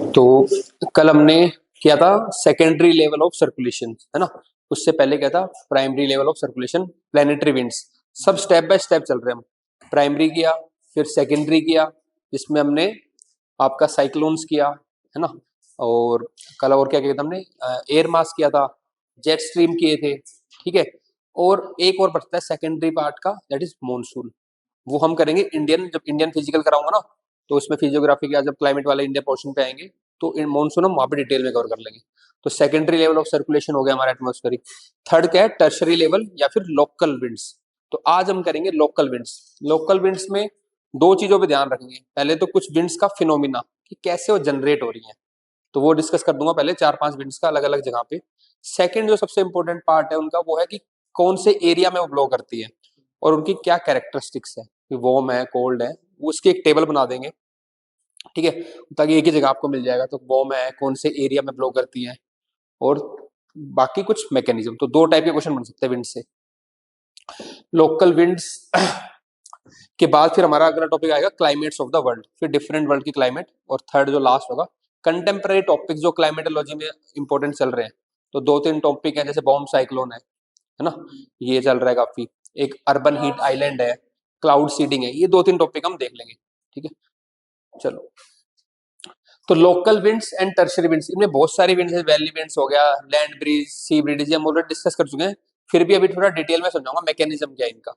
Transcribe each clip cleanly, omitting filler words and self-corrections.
तो कल हमने किया था सेकेंडरी लेवल ऑफ सर्कुलेशन, है ना। उससे पहले क्या था, primary level of circulation, planetary winds. सब स्टेप बाय स्टेप चल रहे हैं हम। प्राइमरी किया, फिर सेकेंडरी किया, जिसमें हमने आपका साइक्लोन्स किया, है ना। और कल और क्या किया था हमने, एयर मास किया था, जेट स्ट्रीम किए थे, ठीक है। और एक और बचता है सेकेंडरी पार्ट का, दैट इज मॉनसून। वो हम करेंगे इंडियन, जब इंडियन फिजिकल कराऊंगा ना, तो उसमें फिजियोग्राफी का जब क्लाइमेट वाले इंडिया पोर्शन पे आएंगे, तो इन मॉनसून हम वहां पे डिटेल में कवर कर लेंगे। तो सेकेंडरी लेवल ऑफ सर्कुलेशन हो गया हमारा एटमॉस्फेरिक। थर्ड क्या है, टर्शरी लेवल या फिर लोकल विंड्स। तो आज हम करेंगे लोकल विंड्स। लोकल विंड्स में दो चीजों पे ध्यान रखेंगे। पहले तो कुछ विंड्स का फिनोमिना, कि कैसे वो जनरेट हो रही है, तो वो डिस्कस कर दूंगा पहले, चार पांच विंड्स का अलग अलग जगह पे। सेकंड जो सबसे इंपॉर्टेंट पार्ट है उनका, वो है कि कौन से एरिया में वो ब्लो करती है और उनकी क्या कैरेक्टरिस्टिक्स है, कि वार्म है, कोल्ड है, उसकी एक टेबल बना देंगे, ठीक है। ताकि एक ही जगह आपको मिल जाएगा, तो वार्म है, कौन से एरिया में ब्लो करती है, और बाकी कुछ मैकेनिज्म। तो दो टाइप के क्वेश्चन बन सकते हैं विंड से। लोकल विंड्स के बाद फिर हमारा अगला टॉपिक आएगा क्लाइमेट्स ऑफ द वर्ल्ड, फिर डिफरेंट वर्ल्ड की क्लाइमेट। और थर्ड जो लास्ट होगा, कंटेम्प्रेरी टॉपिक जो क्लाइमेटोलॉजी में इंपॉर्टेंट चल रहे हैं। तो दो तीन टॉपिक हैं, जैसे बॉम्ब साइक्लोन है ना, ये चल रहा है काफी। एक अर्बन हीट आइलैंड है, क्लाउड सीडिंग है, ये दो तीन टॉपिक हम देख लेंगे, ठीक है। चलो, तो local winds and tertiary winds, इनमें बहुत सारी विंड्स है। वैली विंड्स हो गया, लैंड ब्रीज, सी ब्रीज, हम ऑलरेडी डिस्कस कर चुके हैं। फिर भी अभी थोड़ा डिटेल में समझाऊंगा मैकेनिज्म क्या है इनका।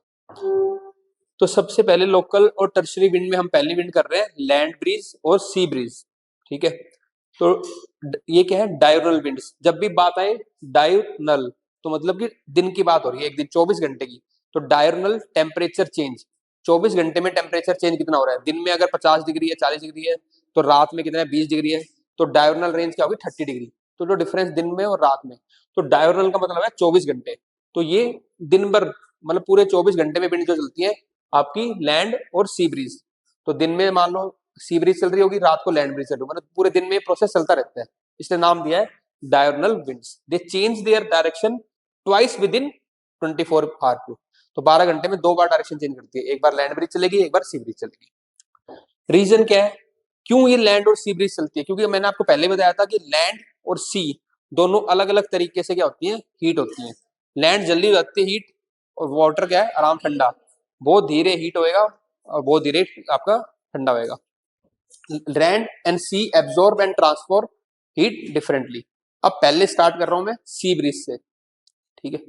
तो सबसे पहले लोकल और टर्शरी विंड में हम पहली विंड कर रहे हैं लैंड ब्रीज और सी ब्रीज, ठीक है। तो ये क्या है, डायurnal विंड्स। जब भी बात आए डायurnal, तो मतलब कि दिन की बात हो रही है, एक दिन 24 घंटे की। तो डायurnal टेम्परेचर चेंज, 24 घंटे में टेम्परेचर चेंज कितना हो रहा है। दिन में अगर 50 डिग्री है, 40 डिग्री है, तो रात में कितना है, 20 डिग्री है। तो डायurnal रेंज क्या होगी, 30 डिग्री। तो जो डिफरेंस दिन में और रात में, तो डायurnal का मतलब है 24 घंटे। तो ये दिन भर, मतलब पूरे 24 घंटे में विंड जो चलती है आपकी लैंड और सी ब्रीज। तो दिन में मान लो सी ब्रीज चल रही होगी, रात को लैंड ब्रीज चल रही होगी, मतलब पूरे दिन में प्रोसेस चलता रहता है। इसलिए नाम दिया है diurnal winds. They change their direction twice within 24 hour too. तो 12 घंटे में दो बार डायरेक्शन चेंज करती है, एक बार लैंड ब्रिज चलेगी, एक बार सी ब्रिज चलेगी। रीजन क्या है, क्यों ये लैंड और सी ब्रिज चलती है? क्योंकि मैंने आपको पहले बताया था कि लैंड और सी दोनों अलग अलग तरीके से क्या होती है, हीट होती है। लैंड जल्दी हो जाती है हीट, और वाटर क्या है, आराम ठंडा। बहुत धीरे हीट होएगा और बहुत धीरे आपका ठंडा होएगा। Land and sea absorb and transfer heat differently. अब पहले स्टार्ट कर रहा हूं मैं सी ब्रिज से, ठीक है।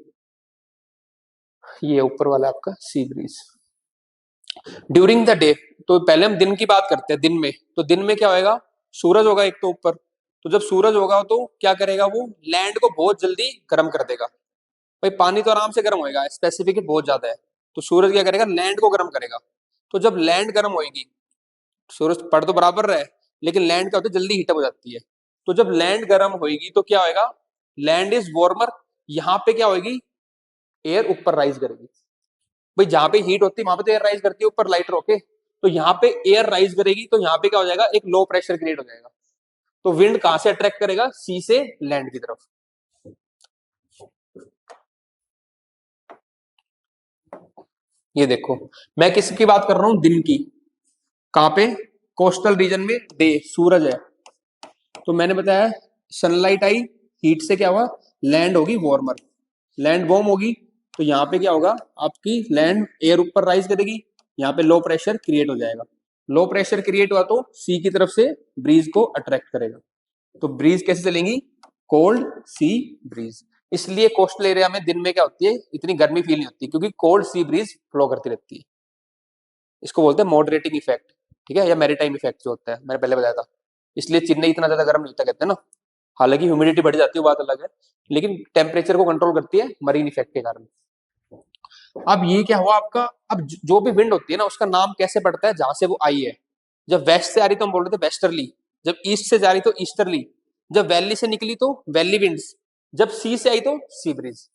ये ऊपर वाला आपका सी ब्रिज। ड्यूरिंग द डे, तो पहले हम दिन की बात करते हैं। दिन में, तो दिन में क्या होएगा, सूरज होगा एक तो ऊपर। तो जब सूरज होगा तो क्या करेगा, वो लैंड को बहुत जल्दी गर्म कर देगा। भाई पानी तो आराम से गर्म होएगा, स्पेसिफिक बहुत ज्यादा है। तो सूरज क्या करेगा, लैंड को गर्म करेगा। तो जब लैंड गर्म होएगी, सूरज पड़ तो बराबर रहा है, लेकिन लैंड क्या होता है, जल्दी हीटअप हो जाती है। तो जब लैंड गर्म होएगी तो क्या होएगा, लैंड इज वार्मर। यहाँ पे क्या होएगी, एयर ऊपर राइज करेगी। भाई जहां पे हीट होती है वहां पे तो एयर राइज करती है ऊपर लाइट रोके। तो यहाँ पे एयर राइज करेगी, तो यहाँ पे क्या हो जाएगा, एक लो प्रेशर क्रिएट हो जाएगा। तो विंड कहां से अट्रैक्ट करेगा, सी से लैंड की तरफ। ये देखो, मैं किसकी बात कर रहा हूं, दिन की। कहां पे, कोस्टल रीजन में डे, सूरज है। तो मैंने बताया सनलाइट आई, हीट से क्या हुआ, लैंड होगी वार्मर, लैंड वार्म होगी। तो यहाँ पे क्या होगा, आपकी लैंड एयर ऊपर राइज करेगी, यहाँ पे लो प्रेशर क्रिएट हो जाएगा। लो प्रेशर क्रिएट हुआ तो सी की तरफ से ब्रीज को अट्रैक्ट करेगा। तो ब्रीज कैसे चलेंगी, कोल्ड सी ब्रीज। इसलिए कोस्टल एरिया में दिन में क्या होती है, इतनी गर्मी फील नहीं होती, क्योंकि कोल्ड सी ब्रीज फ्लो करती रहती है। इसको बोलते हैं मॉडरेटिंग इफेक्ट, ठीक है, या मैरीटाइम इफेक्ट जो होता है, मैंने पहले बताया था। इसलिए चेन्नई इतना ज्यादा गर्म नहीं होता, कहते हैं ना। हालांकि ह्यूमिडिटी बढ़ जाती है, बात अलग है, लेकिन टेम्परेचर को कंट्रोल करती है मरीन इफेक्ट के कारण। अब ये क्या हुआ आपका, अब जो भी विंड होती है ना, उसका नाम कैसे पड़ता है, जहां से वो आई है। जब वेस्ट से आ रही तो हम बोल रहे थे वेस्टर्ली, जब ईस्ट से जा रही तो ईस्टर्ली, जब वैली से निकली तो वैली विंड्स, जब सी से आई तो सी ब्रीज।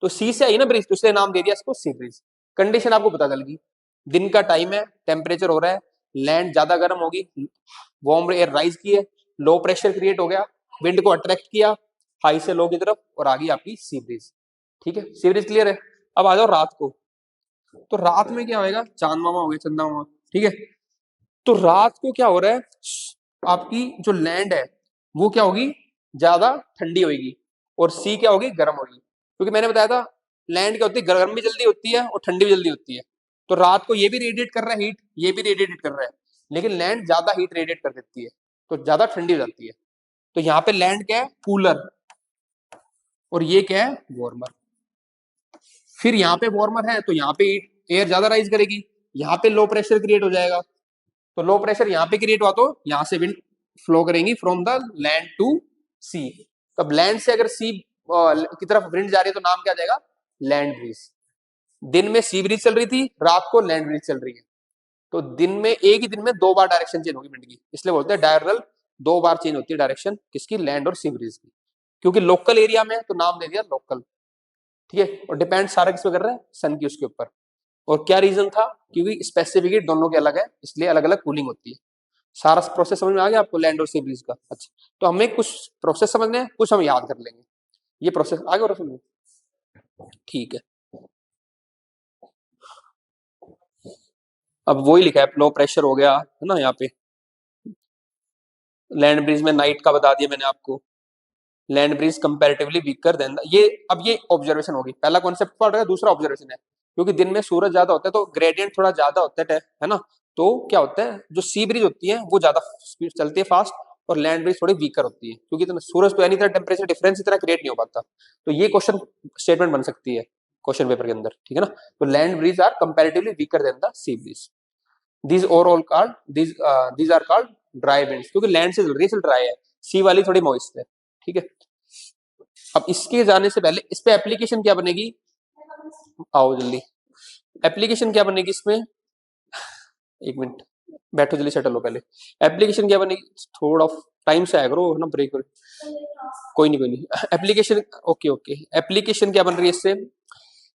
तो सी से आई ना ब्रीज, तो इसलिए नाम दे दिया इसको सी ब्रीज। कंडीशन आपको पता चल गई, दिन का टाइम है, टेम्परेचर हो रहा है, लैंड ज्यादा गर्म होगी, वार्म एयर राइज की है, लो प्रेशर क्रिएट हो गया, विंड को अट्रैक्ट किया हाई से लो की तरफ, और आ गई आपकी सी ब्रीज, ठीक है। सी ब्रीज क्लियर है। अब आ जाओ रात को। तो रात में क्या होएगा, चांद मामा हो गए, चंदा मामा, ठीक है। तो रात को क्या हो रहा है, आपकी जो लैंड है वो क्या होगी, ज्यादा ठंडी होगी, और सी क्या होगी, गर्म होगी। क्योंकि मैंने बताया था लैंड क्या होती है, गर्म भी जल्दी होती है और ठंडी भी जल्दी होती है। तो रात को ये भी रेडिएट कर रहा है हीट, ये भी रेडिएट कर रहा है, लेकिन लैंड ज्यादा हीट रेडिएट कर देती है, तो ज्यादा ठंडी हो जाती है। तो यहाँ पे लैंड क्या है, कूलर, और ये क्या है, वार्मर। फिर यहाँ पे वार्मर है तो यहाँ पे एयर ज्यादा राइज करेगी, यहाँ पे लो प्रेशर क्रिएट हो जाएगा। तो लो प्रेशर यहाँ पे क्रिएट हुआ तो यहाँ से विंड फ्लो करेंगी फ्रॉम द लैंड टू सी। तब लैंड से अगर सी की तरफ विंड जा रही है तो नाम क्या आ जाएगा, लैंड ब्रीज। दिन में सी ब्रीज चल रही थी, रात को लैंड ब्रीज चल रही है। तो दिन में एक ही दिन में दो बार डायरेक्शन चेंज होगी विंड की, इसलिए बोलते हैं डायरनल, दो बार चेंज होती है डायरेक्शन किसकी, लैंड और सी ब्रीज की। क्योंकि लोकल एरिया में तो नाम दे दिया लोकल, ठीक है। और डिपेंड सारा किस पे कर रहा है, सन की उसके ऊपर। और क्या रीजन था, क्योंकि स्पेसिफिक हीट दोनों के अलग है, इसलिए अलग अलग कूलिंग होती है। सारा प्रोसेस समझ में आ गया आपको लैंड और सी ब्रीज का। अच्छा, तो हमें कुछ प्रोसेस समझने हैं, कुछ हम याद कर लेंगे। ये प्रोसेस आगे और समझो, ठीक है। अब वही लिखा है, लो प्रेशर हो गया है ना यहाँ पे। लैंड ब्रिज में नाइट का बता दिया मैंने आपको, land bridge comparatively weaker then ये। अब ये ऑब्जर्वेशन होगी, पहला कॉन्सेप्ट पढ़ रहा है, दूसरा ऑब्जर्वेशन है। क्योंकि दिन में सूरज ज्यादा होता है तो ग्रेडियंट थोड़ा ज्यादा होता है ना। तो क्या होता है, जो सी ब्रिज होती है वो ज्यादा स्पीड चलती है, फास्ट, और लैंड ब्रिज थोड़ी वीकर होती है, क्योंकि तो सूरज पे यानी तरह टेम्परेचर डिफरेंस इतना क्रिएट नहीं हो पाता। तो ये क्वेश्चन स्टेटमेंट बन सकती है क्वेश्चन पेपर के अंदर, ठीक है ना। तो land breeze are comparatively weaker than the sea breeze. These overall called these are called dry winds, क्योंकि लैंड से चल रही है, ड्राई है, सी वाली थोड़ी मॉइस्ट है, ठीक है। अब इसके जाने से पहले इस पे एप्लीकेशन क्या बनेगी, आओ जल्दी, एप्लीकेशन क्या बनेगी इसमें, एक मिनट बैठो जल्दी, सेटल हो पहले। एप्लीकेशन क्या बनेगी, थोड़ा टाइम से आया करो ना, ब्रेक। कोई नहीं कोई नहीं, एप्लीकेशन, ओके ओके। एप्लीकेशन क्या बन रही है इससे,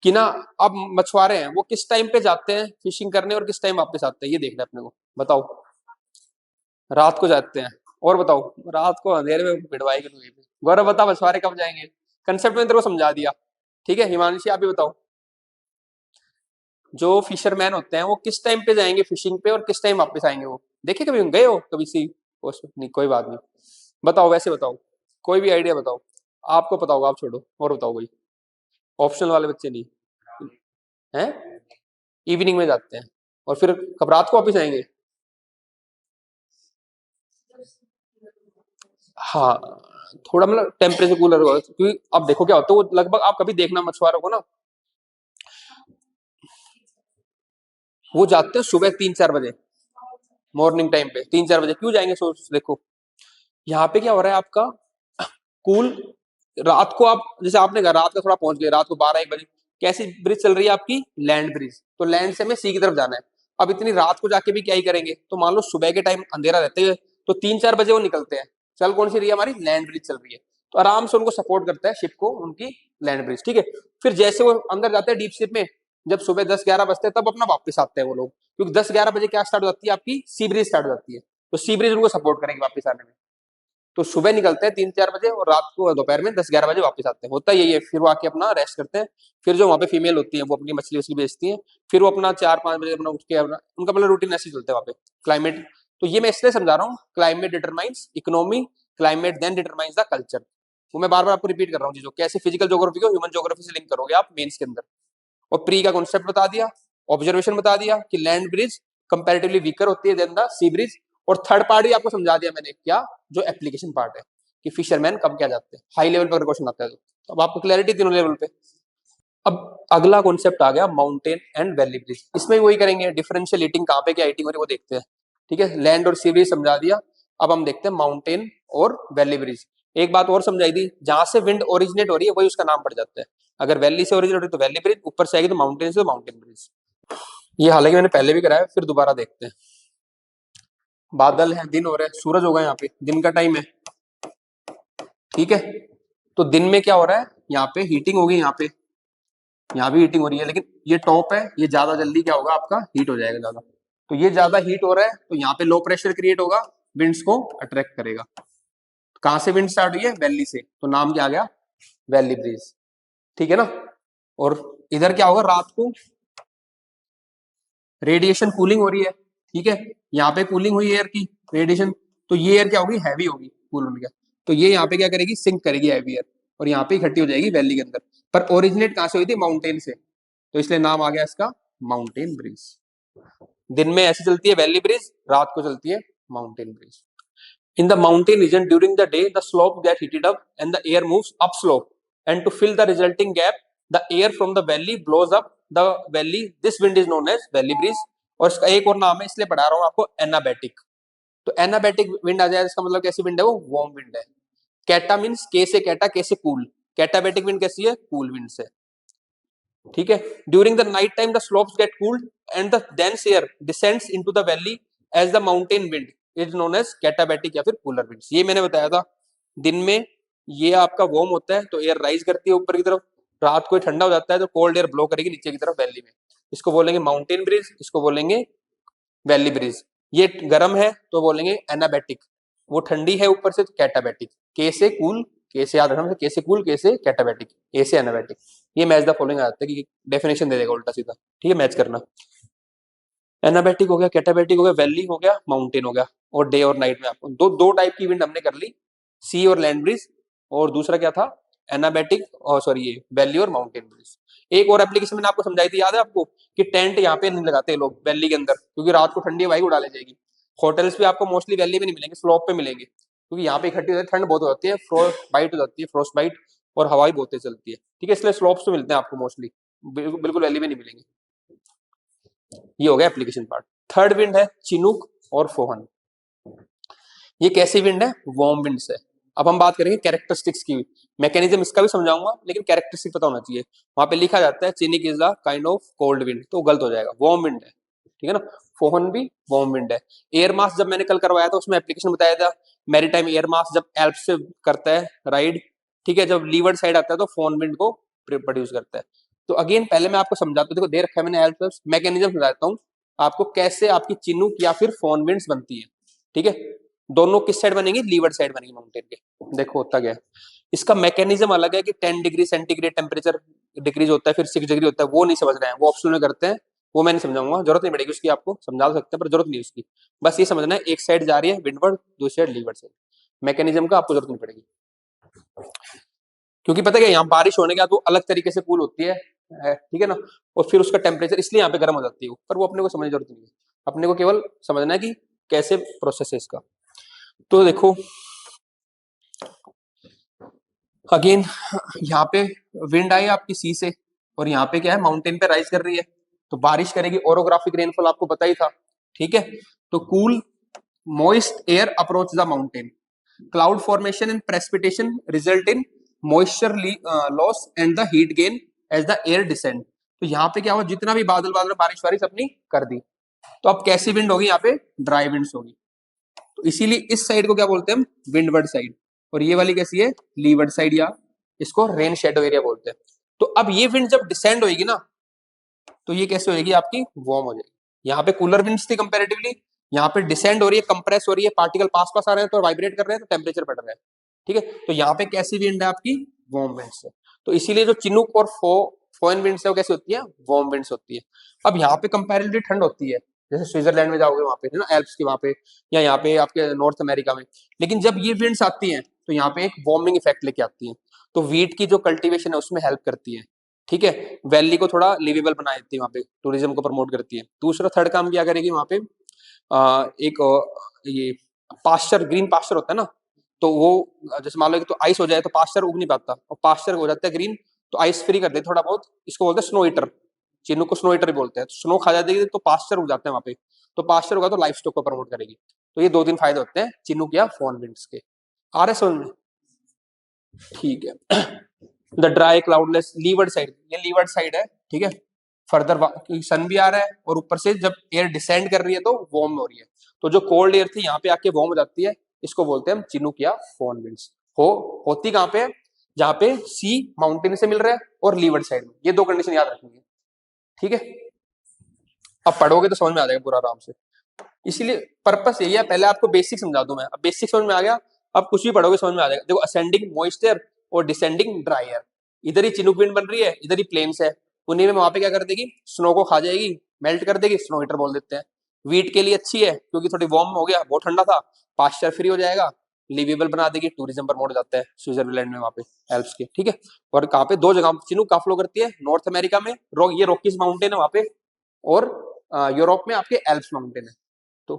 कि ना अब मछुआरे हैं वो किस टाइम पे जाते हैं फिशिंग करने और किस टाइम वापस आते हैं, ये देखना है अपने को। बताओ, रात को जाते हैं, और बताओ, रात को अंधेरे में भिड़वाई करूंगी। गौरव बता, मछुआरे कब जाएंगे, कंसेप्ट में तेरे को समझा दिया, ठीक है। हिमांशी आप भी बताओ, जो फिशरमैन होते हैं वो किस टाइम पे जाएंगे फिशिंग पे और किस टाइम वापस आएंगे, वो देखे कभी गए हो कभी सी, नहीं कोई बात नहीं, बताओ वैसे बताओ, कोई भी आइडिया बताओ, आपको पता होगा आप छोड़ो, और बताओ कोई, ऑप्शनल वाले बच्चे नहीं हैं। इवनिंग में जाते हैं, और फिर कब रात को वापस आएंगे, हाँ, थोड़ा मतलब टेम्परेचर कूलर होगा, क्योंकि अब देखो क्या होता है, वो लगभग आप कभी देखना मछुआरों को ना, वो जाते हैं सुबह 3-4 बजे, मॉर्निंग टाइम पे 3-4 बजे क्यों जाएंगे, सोच देखो। यहाँ पे क्या हो रहा है आपका, कूल, रात को आप जैसे आपने कहा रात का थोड़ा पहुंच गए, रात को 12-1 बजे, कैसी ब्रिज चल रही है आपकी, लैंड ब्रिज। तो लैंड से हमें सी की तरफ जाना है। अब इतनी रात को जाके भी क्या ही करेंगे, तो मान लो सुबह के टाइम अंधेरा रहते हुए तो 3-4 बजे वो निकलते हैं, चल कौन सी रही है हमारी, लैंड ब्रिज चल रही है। तो आराम से उनको सपोर्ट करता है शिप को उनकी लैंड ब्रिज, ठीक है। फिर जैसे वो अंदर जाते हैं डीप शिप में, जब सुबह 10-11 बजते हैं तब अपना वापस आते हैं वो लोग, क्योंकि 10-11 बजे क्या स्टार्ट हो जाती है आपकी, सी ब्रिज स्टार्ट हो जाती है। तो सी ब्रिज उनको सपोर्ट करेगी वापस आने में। तो सुबह निकलते हैं 3-4 बजे और रात को दोपहर में 10-11 बजे वापस आते हैं, होता यही है। फिर वो आके अपना रेस्ट करते हैं। फिर जो वहाँ पे फीमेल होती है वो अपनी मछली वछली बेचती हैं। फिर वो अपना 4-5 बजे अपना उठ के अपना, उनका मतलब रूटीन ऐसे ही चलता है वहाँ पे। क्लाइमेट, तो ये मैं इसलिए समझा रहा हूँ, climate determines economy, climate then determines the culture. वो मैं बार बार आपको रिपीट कर रहा हूँ चीजों, कैसे फिजिकल ज्योग्राफी को ह्यूमन ज्योग्राफी से लिंक करोगे आप मेंस के अंदर। और प्री का कॉन्सेप्ट बता दिया, ऑब्जर्वेशन बता दिया कि लैंड ब्रिज कंपैरेटिवली वीकर होती है देन द सी ब्रिज। और थर्ड पार्ट भी आपको समझा दिया मैंने, क्या, जो एप्लीकेशन पार्ट है, कि फिशरमैन कब क्या जाते हैं, हाई लेवल पर क्वेश्चन आता है तो अब आपको क्लैरिटी तीनों लेवल पे। अब अगला कॉन्सेप्ट आ गया माउंटेन एंड वैली ब्रिज, इसमें वही करेंगे, डिफरेंशियल हीटिंग कहाँ पे क्या हीटिंग हो रही है वो देखते हैं, ठीक है। लैंड और सी ब्रिज समझा दिया, अब हम देखते हैं माउंटेन और वैली ब्रिज। एक बात और समझाई दी, जहां से विंड ओरिजिनेट हो रही है वही उसका नाम पड़ जाता है। अगर वैली से ओरिजिनेट हो रही है तो वैली ब्रिज, ऊपर से आएगी तो माउंटेन से तो माउंटेन ब्रिज। ये हालांकि मैंने पहले भी कराया, फिर दोबारा देखते हैं। बादल है, दिन हो रहा है, सूरज होगा, यहाँ पे दिन का टाइम है, ठीक है। तो दिन में क्या हो रहा है, यहाँ पे हीटिंग होगी, यहाँ भी हीटिंग हो रही है, लेकिन ये टॉप है, ये ज्यादा जल्दी क्या होगा आपका, हीट हो जाएगा ज्यादा। तो ये ज्यादा हीट हो रहा है तो यहाँ पे लो प्रेशर क्रिएट होगा, विंड्स को अट्रैक्ट करेगा। कहाँ से विंड स्टार्ट हुई है, वैली से, तो नाम क्या आ गया, वैली ब्रिज, ठीक है ना। और इधर क्या होगा, रात को रेडिएशन कूलिंग हो रही है, ठीक है। यहाँ पे कूलिंग हुई एयर की, रेडिएशन, तो ये एयर क्या होगी, हैवी होगी, कूल होने का। तो ये यहाँ पे क्या करेगी, सिंक करेगी हैवी एयर, और यहाँ पे इकट्ठी हो जाएगी वैली के अंदर। पर ओरिजिनेट कहाँ से हुई थी, माउंटेन से, तो इसलिए नाम आ गया इसका माउंटेन ब्रिज। दिन में ऐसे चलती है वैली ब्रिज, रात को चलती है mountain bridge. In the mountain region during the day, the slope get heated up and the air moves upslope. And to fill the resulting gap, the air from the valley blows up the valley. This wind is known as valley breeze. और इसका एक और नाम है, इसलिए पढ़ा रहा हूँ आपको, एनाबैटिक। तो एनाबैटिक विंड आ जाए, इसका मतलब कैसी विंड है, वो वार्म विंड है। कैटा मीन्स के से कैटा, के से कूल। कैटाबैटिक विंड कैसी है, कूल विंड से। ठीक है। During the night time the slopes get cooled and the dense air descends into the valley as the mountain wind is known as katabatic या फिर कूलर विंड्स। ये मैंने बताया था, दिन में ये आपका वार्म होता है तो एयर राइज करती है ऊपर की तरफ, रात को ठंडा हो जाता है तो कोल्ड एयर ब्लो करेगी नीचे की तरफ वैली में। इसको बोलेंगे माउंटेन ब्रिज, इसको बोलेंगे वैली ब्रिज। ये गर्म है तो बोलेंगे एनाबैटिक, वो ठंडी है ऊपर से तो कैटाबैटिक। के से कूल, के से याद रखना, के से कूल, के से कैटाबैटिक, ए से एनाबैटिक। ये मैच द फॉलोइंग आ जाता है कि डेफिनेशन दे देगा उल्टा सीधा। ठीक है, मैच करना। एनाबैटिक हो गया, कैटाबैटिक हो गया, वैली हो गया, माउंटेन हो गया। और डे और नाइट में आपको दो टाइप की विंड हमने कर ली, सी और लैंड ब्रिज, और दूसरा क्या था, एनाबैटिक, और सॉरी ये वैली और माउंटेन ब्रिज। एक और एप्लीकेशन मैंने आपको समझाई थी, याद है आपको, कि टेंट यहाँ पे नहीं लगाते लोग वैली के अंदर, क्योंकि रात को ठंडी हवाई उड़ा ले जाएगी। होटल्स भी आपको मोस्टली वैली में नहीं मिलेंगे, स्लोप पे मिलेंगे, क्योंकि यहाँ पे इकट्ठी हो जाती है, ठंड बहुत हो जाती है, फ्रोस्ट बाइट हो जाती है, फ्रोस्ट बाइट, और हवाई बहुत तेज चलती है। ठीक है, इसलिए स्लोप्स पे मिलते हैं आपको मोस्टली, बिल्कुल वैली में नहीं मिलेंगे। ये हो गया एप्लीकेशन पार्ट। थर्ड विंड है चिनूक और फोहन। ये कैसी विंड है, वार्म विंड से। अब हम बात करेंगे कैरेक्टरिस्टिक्स की, मैकेनिज्म इसका भी समझाऊंगा, लेकिन कैरेक्टरिस्टिक पता होना चाहिए। वहां पे लिखा जाता है chinook is the kind of cold wind, तो गलत हो जाएगा, वार्म विंड है। ठीक है ना, फोहन भी वार्म विंड है। एयर मास जब मैंने कल करवाया था उसमें एप्लीकेशन बताया था, मैरीटाइम एयर मास जब एल्प्स से करता है राइड, ठीक है, जब लीवर्ड साइड आता है तो फोन विंड को प्रोड्यूस करता है। तो अगेन पहले मैं आपको समझाता हूँ, देखो दे रखा है मैंने एल्प्स, मैकेनिज्म समझाता हूँ आपको कैसे आपकी चिनूक या फिर फोन विंड्स बनती है। ठीक है, दोनों किस साइड बनेंगी, लीवर्ड साइड बनेगी माउंटेन के। देखो होता क्या है, इसका मैकेनिज्म अलग है कि 10 डिग्री सेंटीग्रेड टेम्परेचर डिक्रीज होता है, फिर 6 डिग्री होता है, वो नहीं समझ रहे हैं, वो ऑप्शन में करते हैं, वो मैं नहीं समझाऊंगा, जरूरत नहीं पड़ेगी उसकी, आपको समझा सकते हैं पर जरूरत नहीं उसकी। बस ये समझना है एक साइड जा रही है विंडवर्ड, दूसरी साइड लीवर्ड साइड, मैकेनिज्म का आपको जरूरत नहीं पड़ेगी। क्योंकि पता है यहाँ बारिश होने के बाद वो अलग तरीके से कूल होती है, ठीक है ना, और फिर उसका टेम्परेचर इसलिए यहाँ पे गर्म हो जाती है, पर वो अपने को समझने की जरूरत नहीं है, अपने को केवल समझना है कि कैसे प्रोसेस है इसका। तो देखो अगेन यहाँ पे विंड आई आपकी सी से, और यहाँ पे क्या है, माउंटेन पे राइज कर रही है, तो बारिश करेगी, ओरोग्राफिक रेनफॉल आपको पता ही था। ठीक है, तो cool moist air approach the mountain, cloud formation and precipitation result in moisture loss and the heat gain as the air descend. तो यहाँ पे क्या हुआ, जितना भी बादल बादल बारिश वारिश अपनी कर दी, तो अब कैसी विंड होगी, यहाँ पे ड्राई विंड्स होगी। तो इसीलिए इस साइड को क्या बोलते हैं हम, विंडवर्ड साइड, और ये वाली कैसी है, लीवर्ड साइड, या इसको रेन शेडो एरिया बोलते हैं। तो अब ये विंड जब डिसेंड होगी ना, तो ये कैसे होगी, आपकी वार्म हो जाएगी। यहाँ पे कूलर विंड्स थी कंपैरेटिवली, यहाँ पे डिसेंड हो रही है, कंप्रेस हो रही है, पार्टिकल पास पास आ रहे हैं तो वाइब्रेट कर रहे हैं तो टेम्परेचर बढ़ रहा है। ठीक है, तो यहाँ पे कैसी विंड है आपकी, वार्म विंड्स है। तो इसीलिए जो चिनूक और फोन विंड्स है वो कैसी होती है, वार्म विंड्स होती है। अब यहाँ पे कंपैरेटिवली ठंड होती है, जैसे स्विट्जरलैंड में जाओगे वहां पे है ना, एल्प्स के वहां पे, या यहाँ पे आपके नॉर्थ अमेरिका में। लेकिन जब ये विंड्स आती हैं तो यहाँ पे एक वार्मिंग इफेक्ट लेके आती हैं, तो वीट की जो कल्टीवेशन है उसमें हेल्प करती है। ठीक है, वैली को थोड़ा लिवेबल बना देती है, वहाँ पे टूरिज्म को प्रमोट करती है। दूसरा थर्ड काम क्या करेगी वहाँ पे, एक ये पास्चर, ग्रीन पास्चर होता है ना, तो वो जैसे मान लो कि तो आइस हो जाए तो पास्चर उग नहीं पाता, और पास्चर हो जाता है ग्रीन, तो आइस फ्री कर दे थोड़ा बहुत, इसको बोलते हैं स्नो ईटर। चिन्नू को स्नो ईटर भी बोलते हैं। स्नो खा जाती है तो पास्चर उग जाते हैं वहाँ पे, तो पास्चर होगा तो लाइफ स्टॉक को प्रमोट करेगी। तो ये 2-3 फायदे होते हैं चिन्नू या फोन विंड्स के। आ रहे समझ में, ठीक है। The dry cloudless levered side, ये लीवर्ड साइड है। ठीक है, फर्दर सन भी आ रहा है, और ऊपर से जब एयर डिसेंड कर रही है तो वार्म हो रही है, तो जो कोल्ड एयर थी यहाँ पे आके वार्म हो जाती है, इसको बोलते हैं हम चिनूक या फोन विंड्स। होती कहाँ पे, जहाँ पे सी माउंटेन से मिल रहा है और लीवर्ड साइड में, ये 2 कंडीशन याद रखनी है। ठीक है, अब पढ़ोगे तो समझ में आ जाएगा पूरा आराम से। इसीलिए पर्पस यही है, पहले आपको बेसिक समझा दूं मैं, अब बेसिक समझ में आ गया, अब कुछ भी पढ़ोगे समझ में आ जाएगा। देखो असेंडिंग मॉइस्चर और डिसेंडिंग ड्राई एयर, इधर ही चिनूक विंड बन रही है, इधर ही प्लेन्स है, उन्हीं में वहां पे क्या कर देगी, स्नो को खा जाएगी, मेल्ट कर देगी, स्नो हीटर बोल देते हैं। वीट के लिए अच्छी है क्योंकि थोड़ी वार्म हो गया, बहुत ठंडा था, पास्चर फ्री हो जाएगा, लिवेबल बना देगी, टूरिज्म प्रमोट हो जाता है स्विट्जरलैंड में, वहां पे एल्प्स के, ठीक है। और कहाँ पे, दो जगह चिनूक का फ्लो करती है, नॉर्थ अमेरिका में ये रॉकीज माउंटेन है वहां पे, और यूरोप में आपके एल्प्स माउंटेन है। तो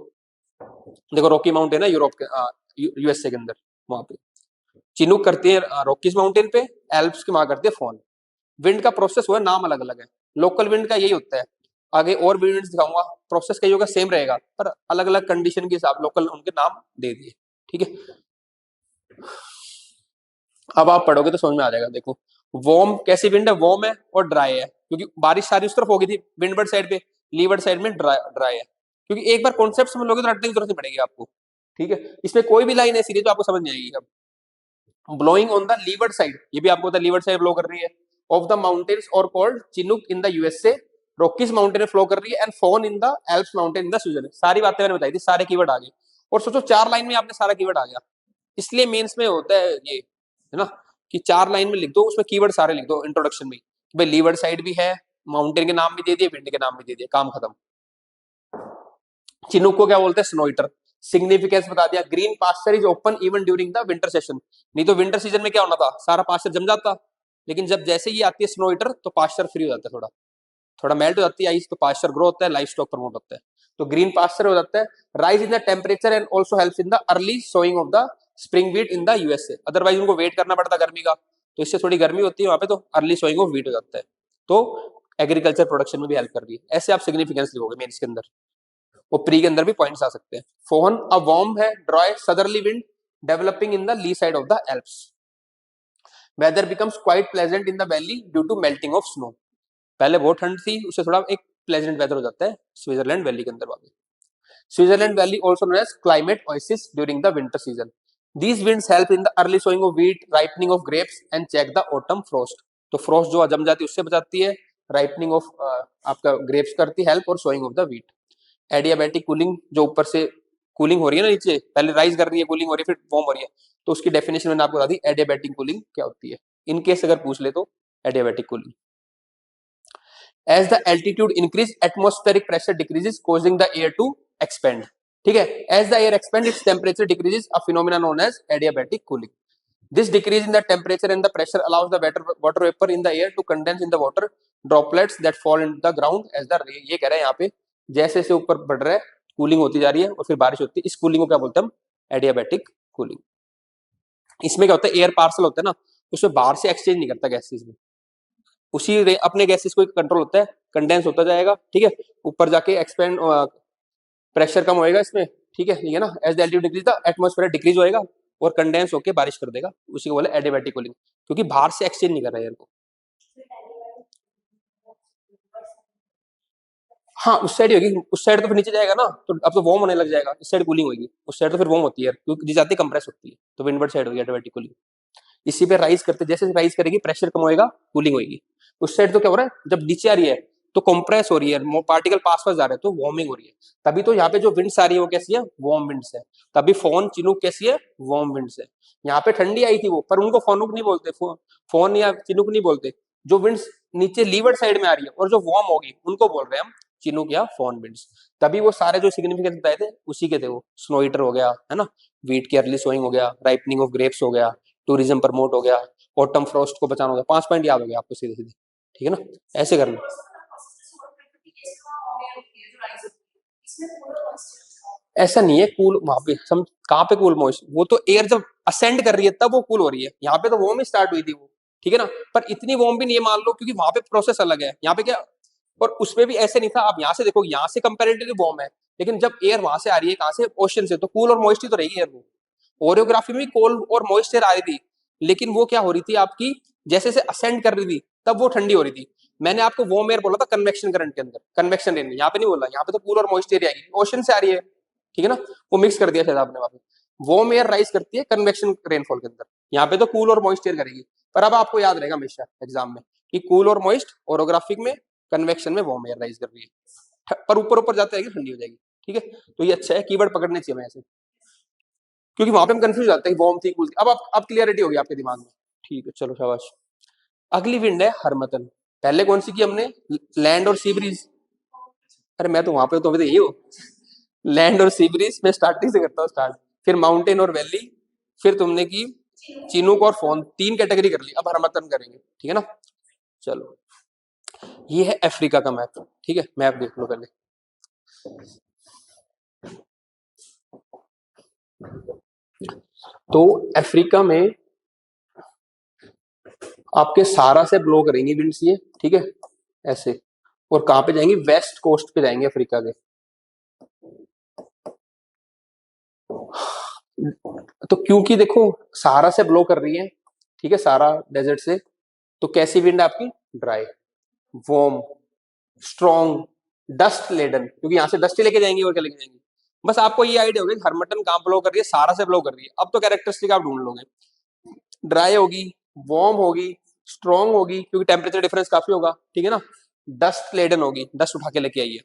देखो रॉकी माउंटेन है यूरोप के, यूएसए के अंदर, वहां पे चिनूक करती है रॉकीज माउंटेन पे, एल्प्स की वहां करती है फोन। विंड का प्रोसेस हुआ, नाम अलग अलग है। लोकल विंड का यही होता है, आगे और भी विंड्स दिखाऊंगा, प्रोसेस कई होगा सेम रहेगा, पर अलग अलग कंडीशन के हिसाब लोकल उनके नाम दे दिए, ठीक है। अब आप पढ़ोगे तो समझ में आ जाएगा। देखो वार्म कैसी विंड है, वार्म है और ड्राई है, क्योंकि बारिश सारी उस तरफ होगी थी विंडवर्ड साइड पे, लीवर्ड साइड में ड्राई ड्राई है। क्योंकि एक बार कॉन्सेप्ट समझ लोगे तो रटने की जरूरत नहीं पड़ेगी आपको, ठीक है। इसमें कोई भी लाइन ऐसी नहीं है जो आपको समझ नहीं आएगी। अब blowing on the levered side, ये भी आपको पता है लीवर्ड साइड ब्लो कर रही है, ऑफ द माउंटेन्स और called Chinook in the USA, Rockies mountain flow कर रही है, and phone in the Alps mountain in the Switzerland. सारी बातें मैंने बताई थी, सारे कीवर्ड आ गए। और सोचो 4 लाइन में आपने सारा कीवर्ड आ गया, इसलिए मेंस में होता है ये, है ना, कि 4 लाइन में लिख दो, उसमें कीवर्ड सारे लिख दो इंट्रोडक्शन में, भाई लीवर्ड साइड भी है, माउंटेन के नाम भी दे दिए, विंड के नाम भी दे दिए, काम खत्म। चिनुक को क्या बोलते हैं, स्नोइटर। सिग्निफिकेंस बता दिया, green pasture is open even during the winter session. नहीं तो विंटर सीजन में क्या होना था, सारा पास्चर जम जाता, लेकिन जब जैसे ही आती है स्नोइटर तो पास्चर फ्री हो जाता है, थोड़ा थोड़ा मेल्ट हो जाती है आइस, तो पास्चर ग्रो होता है, लाइफ स्टॉक प्रमोट होता है, तो ग्रीन पास्चर हो जाता है। Rise in the temperature and also helps in the early sowing of the spring wheat in the USA. Otherwise उनको वेट करना पड़ता गर्मी का, तो इससे थोड़ी गर्मी होती है वहां पे, तो अर्ली सोइंग ऑफ व्हीट हो जाता है, तो एग्रीकल्चर प्रोडक्शन में भी हेल्प कर रही है। ऐसे आप सिग्निफिकेंस लिखोगे मेंस के अंदर, वो प्री के अंदर भी पॉइंट्स आ सकते हैं। फोहन अ वार्म है, dry southerly wind developing in the lee side of the Alps. Weather becomes quite pleasant in the valley due to melting of snow. पहले बहुत ठंड थी, उससे थोड़ा एक प्लेजेंट वेदर हो जाता है स्विट्जरलैंड वैली के अंदर वाले। Switzerland valley also known as climate oasis during the winter season. These winds help in the early sowing of wheat, ripening of grapes and check the autumn frost। तो frost जो जम जाती है उससे बचाती है, राइपनिंग ऑफ आपका grapes करती है हेल्प, और sowing of the wheat. Adiabatic cooling, जो ऊपर से कूलिंग हो रही है ना, नीचे पहले राइज कर रही है, कूलिंग हो रही है, फिर वार्म हो रही है, तो उसकी डेफिनेशन मैंने आपको बता दी, एडियाबैटिक कूलिंग क्या होती है, इन केस अगर पूछ ले तो adiabatic cooling. As the altitude increase atmospheric pressure decreases causing the air to expand, ठीक है। As the air expand its temperature decreases, a phenomena known as adiabatic cooling. This decrease in the temperature and the pressure allows the water vapor in the air to condense in the water droplets that fall into the ground as the rain। ये कह रहे हैं यहाँ पे, जैसे जैसे ऊपर बढ़ रहा है कूलिंग होती जा रही है और फिर बारिश होती है, इस कूलिंग को क्या बोलते हैं हम, एडियाबैटिक कूलिंग। इसमें क्या होता है, एयर पार्सल होता है ना, उसमें बाहर से एक्सचेंज नहीं करता गैसेस में, उसी अपने गैसेस को कंट्रोल होता है, कंडेंस होता जाएगा, ठीक है, ऊपर जाके एक्सपेंड, प्रेशर कम होएगा इसमें, ठीक है, ये है ना। As the altitude decrease the atmosphere decrease होएगा और कंडेंस होकर बारिश कर देगा, उसी को बोले एडियाबैटिक कूलिंग, क्योंकि बाहर से एक्सचेंज नहीं कर रहा है एयर को। हाँ उस साइड होगी, उस साइड तो फिर नीचे जाएगा ना, तो अब तो वार्म होने लग जाएगा, इस साइड कूलिंग होगी, उस साइड तो फिर वार्म होती है क्योंकि जाती कंप्रेस होती है, तो विंडवर्ड साइड होगी एडियाबैटिक कूलिंग। इसी पे राइज करते, जैसे राइज करेगी प्रेशर कम होएगा, कूलिंग होगी। उस साइड तो क्या हो रहा है, जब नीचे आ रही है तो कंप्रेस हो रही है, पार्टिकल पास पास जा रहे हैं, तो वार्मिंग हो रही है। तभी तो यहाँ पे जो विंड्स आ रही है वो कैसी है, वार्म विंड्स है। तभी फोन चिनूक कैसी है, वार्म विंड्स है। यहाँ पे ठंडी आई थी वो, पर उनको फोनुक नहीं बोलते, फोन या चिनूक नहीं बोलते। जो विंड्स नीचे लीवर्ड साइड में आ रही है और जो वार्म होगी उनको बोल रहे हैं हम चिनूक या फोन विंड्स। तभी वो सारे जो सिग्निफिकेंस बताए थे उसी के थे, वो स्नोइटर हो गया, है ना, वीट की अर्ली सोइंग हो गया, राइपनिंग ऑफ ग्रेप्स हो गया, टूरिज्म प्रमोट हो गया, ऑटम फ्रोस्ट को बचाना हो गया। 5 पॉइंट याद हो गया आपको सीधे सीधे, ठीक है ना, ऐसे करना। ऐसा नहीं है कूल वहां पे, सम कहाँ पे कूल मॉइस्ट, वो तो एयर जब असेंड कर रही है तब वो कूल हो रही है, यहाँ पे तो वार्म ही स्टार्ट हुई थी वो, ठीक है ना। पर इतनी वार्म भी नहीं है मान लो, क्योंकि वहां पे प्रोसेस अलग है, यहाँ पे क्या, और उसमें भी ऐसे नहीं था। आप यहाँ से देखो, यहाँ से कंपेरेटिवली वार्म है, लेकिन जब एयर वहां से आ रही है, कहाँ से, ओशन से, तो कूल और मॉइस्ट ही तो रहेगी एयर। वो ओरियोग्राफी में कोल्ड और मॉइस्ट एयर आ रही थी, लेकिन वो क्या हो रही थी आपकी, जैसे जैसे असेंड कर रही थी तब वो ठंडी हो रही थी। मैंने आपको वार्म एयर बोला था कन्वेक्शन करंट के अंदर, कन्वेक्शन रेन, यहाँ पे नहीं बोला, यहाँ पे तो कूल और मॉइस्ट एयर आएगी, ओशन से आ रही है, ठीक है ना। वो मिक्स कर दिया शायद आपने वहां पे, वार्म एयर राइज करती है कन्वेक्शन रेनफॉल के अंदर, यहाँ पे तो कूल और मॉइस्ट एयर करेगी। पर अब आपको याद रहेगा हमेशा एग्जाम में कि कूल और मॉइस्ट ओरोग्राफिक में, कन्वेक्शन में वार्म एयर राइज कर रही है, पर ऊपर ऊपर जाते रहेगी ठंडी हो जाएगी, ठीक है। तो ये अच्छा है, कीवर्ड पकड़ने चाहिए ऐसे, क्योंकि वहां पे हम कंफ्यूज जाते हैं वार्म थी कूल थी। अब क्लियरिटी होगी आपके दिमाग में, ठीक है, चलो शाबाश। अगली विंड है हरमतन। पहले कौन सी की हमने, लैंड और सी ब्रीज। अरे मैं तो वहां पे तो अभी तो यही हूँ, लैंड और सी ब्रीज, मैं स्टार्टिंग से करता हूँ स्टार्ट, फिर माउंटेन और वैली, फिर तुमने की चिनूक और फोन, 3 कैटेगरी कर ली। अब हरमतन करेंगे, ठीक है ना। चलो, ये है अफ्रीका का मैप, ठीक है, मैप देख लो पहले। तो अफ्रीका में आपके सहारा से ब्लो करेंगी विंड्स ये, ठीक है, ऐसे। और कहां पे जाएंगी, वेस्ट कोस्ट पे जाएंगे अफ्रीका के। तो क्योंकि देखो सहारा से ब्लो कर रही है, ठीक है, सहारा डेजर्ट से, तो कैसी विंड आपकी, dry, warm, strong, dust laden, क्योंकि यहां से डस्ट ही लेके जाएंगे और क्या लेके जाएंगे। बस आपको ये आइडिया होगा कि हरमटन कहां ब्लो कर रही है, सहारा से ब्लो कर रही है। अब तो कैरेक्टरिस्टिक आप ढूंढ लोगे, ड्राई होगी, वार्म होगी, स्ट्रॉन्ग होगी क्योंकि टेम्परेचर डिफरेंस काफी होगा, ठीक है ना, डस्ट लेडन होगी, डस्ट उठा के लेके आइए।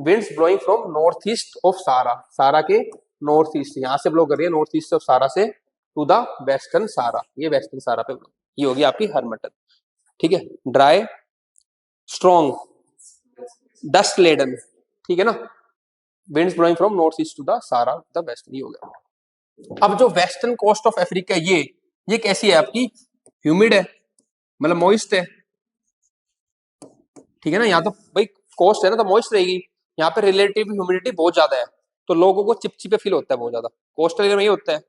Winds blowing from north east of सारा, सारा के नॉर्थ ईस्ट, यहां से ब्लो कर रही है नॉर्थ ईस्ट ऑफ सारा से टू द वेस्टर्न सारा, ये वेस्टर्न सारा पे, ये होगी आपकी हरमटन, ठीक है। ड्राई, स्ट्रॉन्ग, डस्ट लेडन, ठीक है ना, winds blowing from north east to the Sahara the west, ये हो गया। अब जो वेस्टर्न कोस्ट ऑफ अफ्रीका है, ये कैसी है आपकी, ह्यूमिड है, मतलब मॉइस्ट है, ठीक है ना। यहाँ तो भाई कोस्ट है ना, तो मॉइस्ट रहेगी। यहाँ पे रिलेटिव ह्यूमिडिटी बहुत ज्यादा है, तो लोगों को चिपचिपे फील होता है बहुत ज्यादा, कोस्टल एरिया में ये होता है,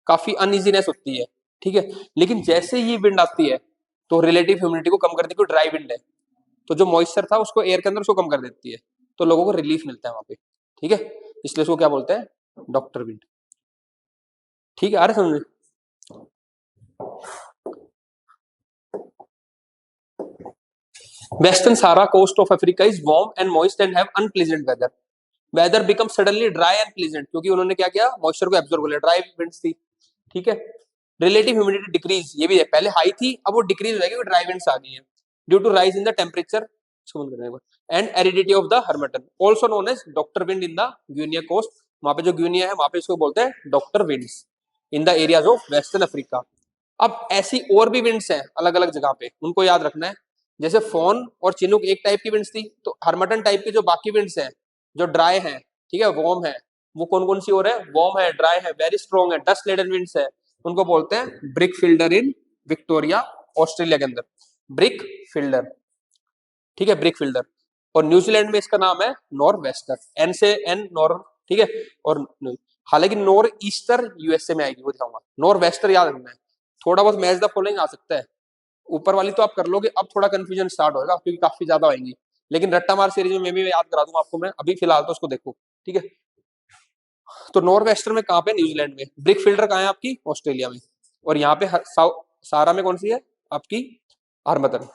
काफी अनइजीनेस होती है, ठीक है। लेकिन जैसे ये विंड आती है तो रिलेटिव ह्यूमिडिटी को कम कर देती है, ड्राई विंड है, तो जो मॉइस्चर था उसको एयर के अंदर उसको कम कर देती है, तो लोगों को रिलीफ मिलता है वहां पे, ठीक है। इसलिए उसको क्या बोलते हैं, डॉक्टर विंड, ठीक है, आ रहे समझ में। Western Sahara coast of Africa is warm and moist and have unpleasant weather. Weather becomes suddenly dry and pleasant क्योंकि उन्होंने क्या किया, मॉइस्चर को एब्जॉर्ब कर लिया, ड्राई विंड्स थी, ठीक है। रिलेटिव ह्यूमिडिटी डिक्रीज, ये भी है, पहले हाई थी अब वो डिक्रीज हो जाएगी क्योंकि ड्राई विंड्स आ गई है, due to rise in the temperature and aridity of the harmattan, also known as doctor wind in the Guinea coast. वहां पे जो ग्विनिया है वहां पे इसको बोलते हैं doctor winds in the areas of western Africa. अब ऐसी और भी विंड्स हैं अलग अलग जगह पे, उनको याद रखना है। जैसे फोन और चिनुक एक टाइप की विंड्स थी, तो हरमटन टाइप की जो बाकी विंड्स हैं जो ड्राई हैं, ठीक है, वार्म है, वो कौन कौन सी और है, वार्म है, ड्राई है, वेरी स्ट्रॉन्ग है, डस्ट लेडन विंड्स है, उनको बोलते हैं brick fielder in Victoria Australia के अंदर, ब्रिक फिल्डर, ठीक है, ब्रिक फिल्डर। और न्यूजीलैंड में इसका नाम है नॉर वेस्टर, एन से एन नॉर, ठीक है। और हालांकि नॉर ईस्टर यूएसए में आएगी, वो दिखाऊंगा, नॉर वेस्टर याद रखना है। थोड़ा बहुत मैच द फॉलोइंग आ सकता है, ऊपर वाली तो आप कर लोगे, अब थोड़ा कंफ्यूजन स्टार्ट होगा क्योंकि काफी ज्यादा आएंगी, लेकिन रट्टा मार सीरीज में मैं भी याद करा दूंगा आपको, मैं अभी फिलहाल तो उसको देखो, ठीक है। तो नॉर्थ वेस्टर्न में कहाँ पे, न्यूजीलैंड में। ब्रिक फिल्टर कहाँ है आपकी, ऑस्ट्रेलिया में। और यहाँ पे सारा में कौन सी है आपकी, हरमतन,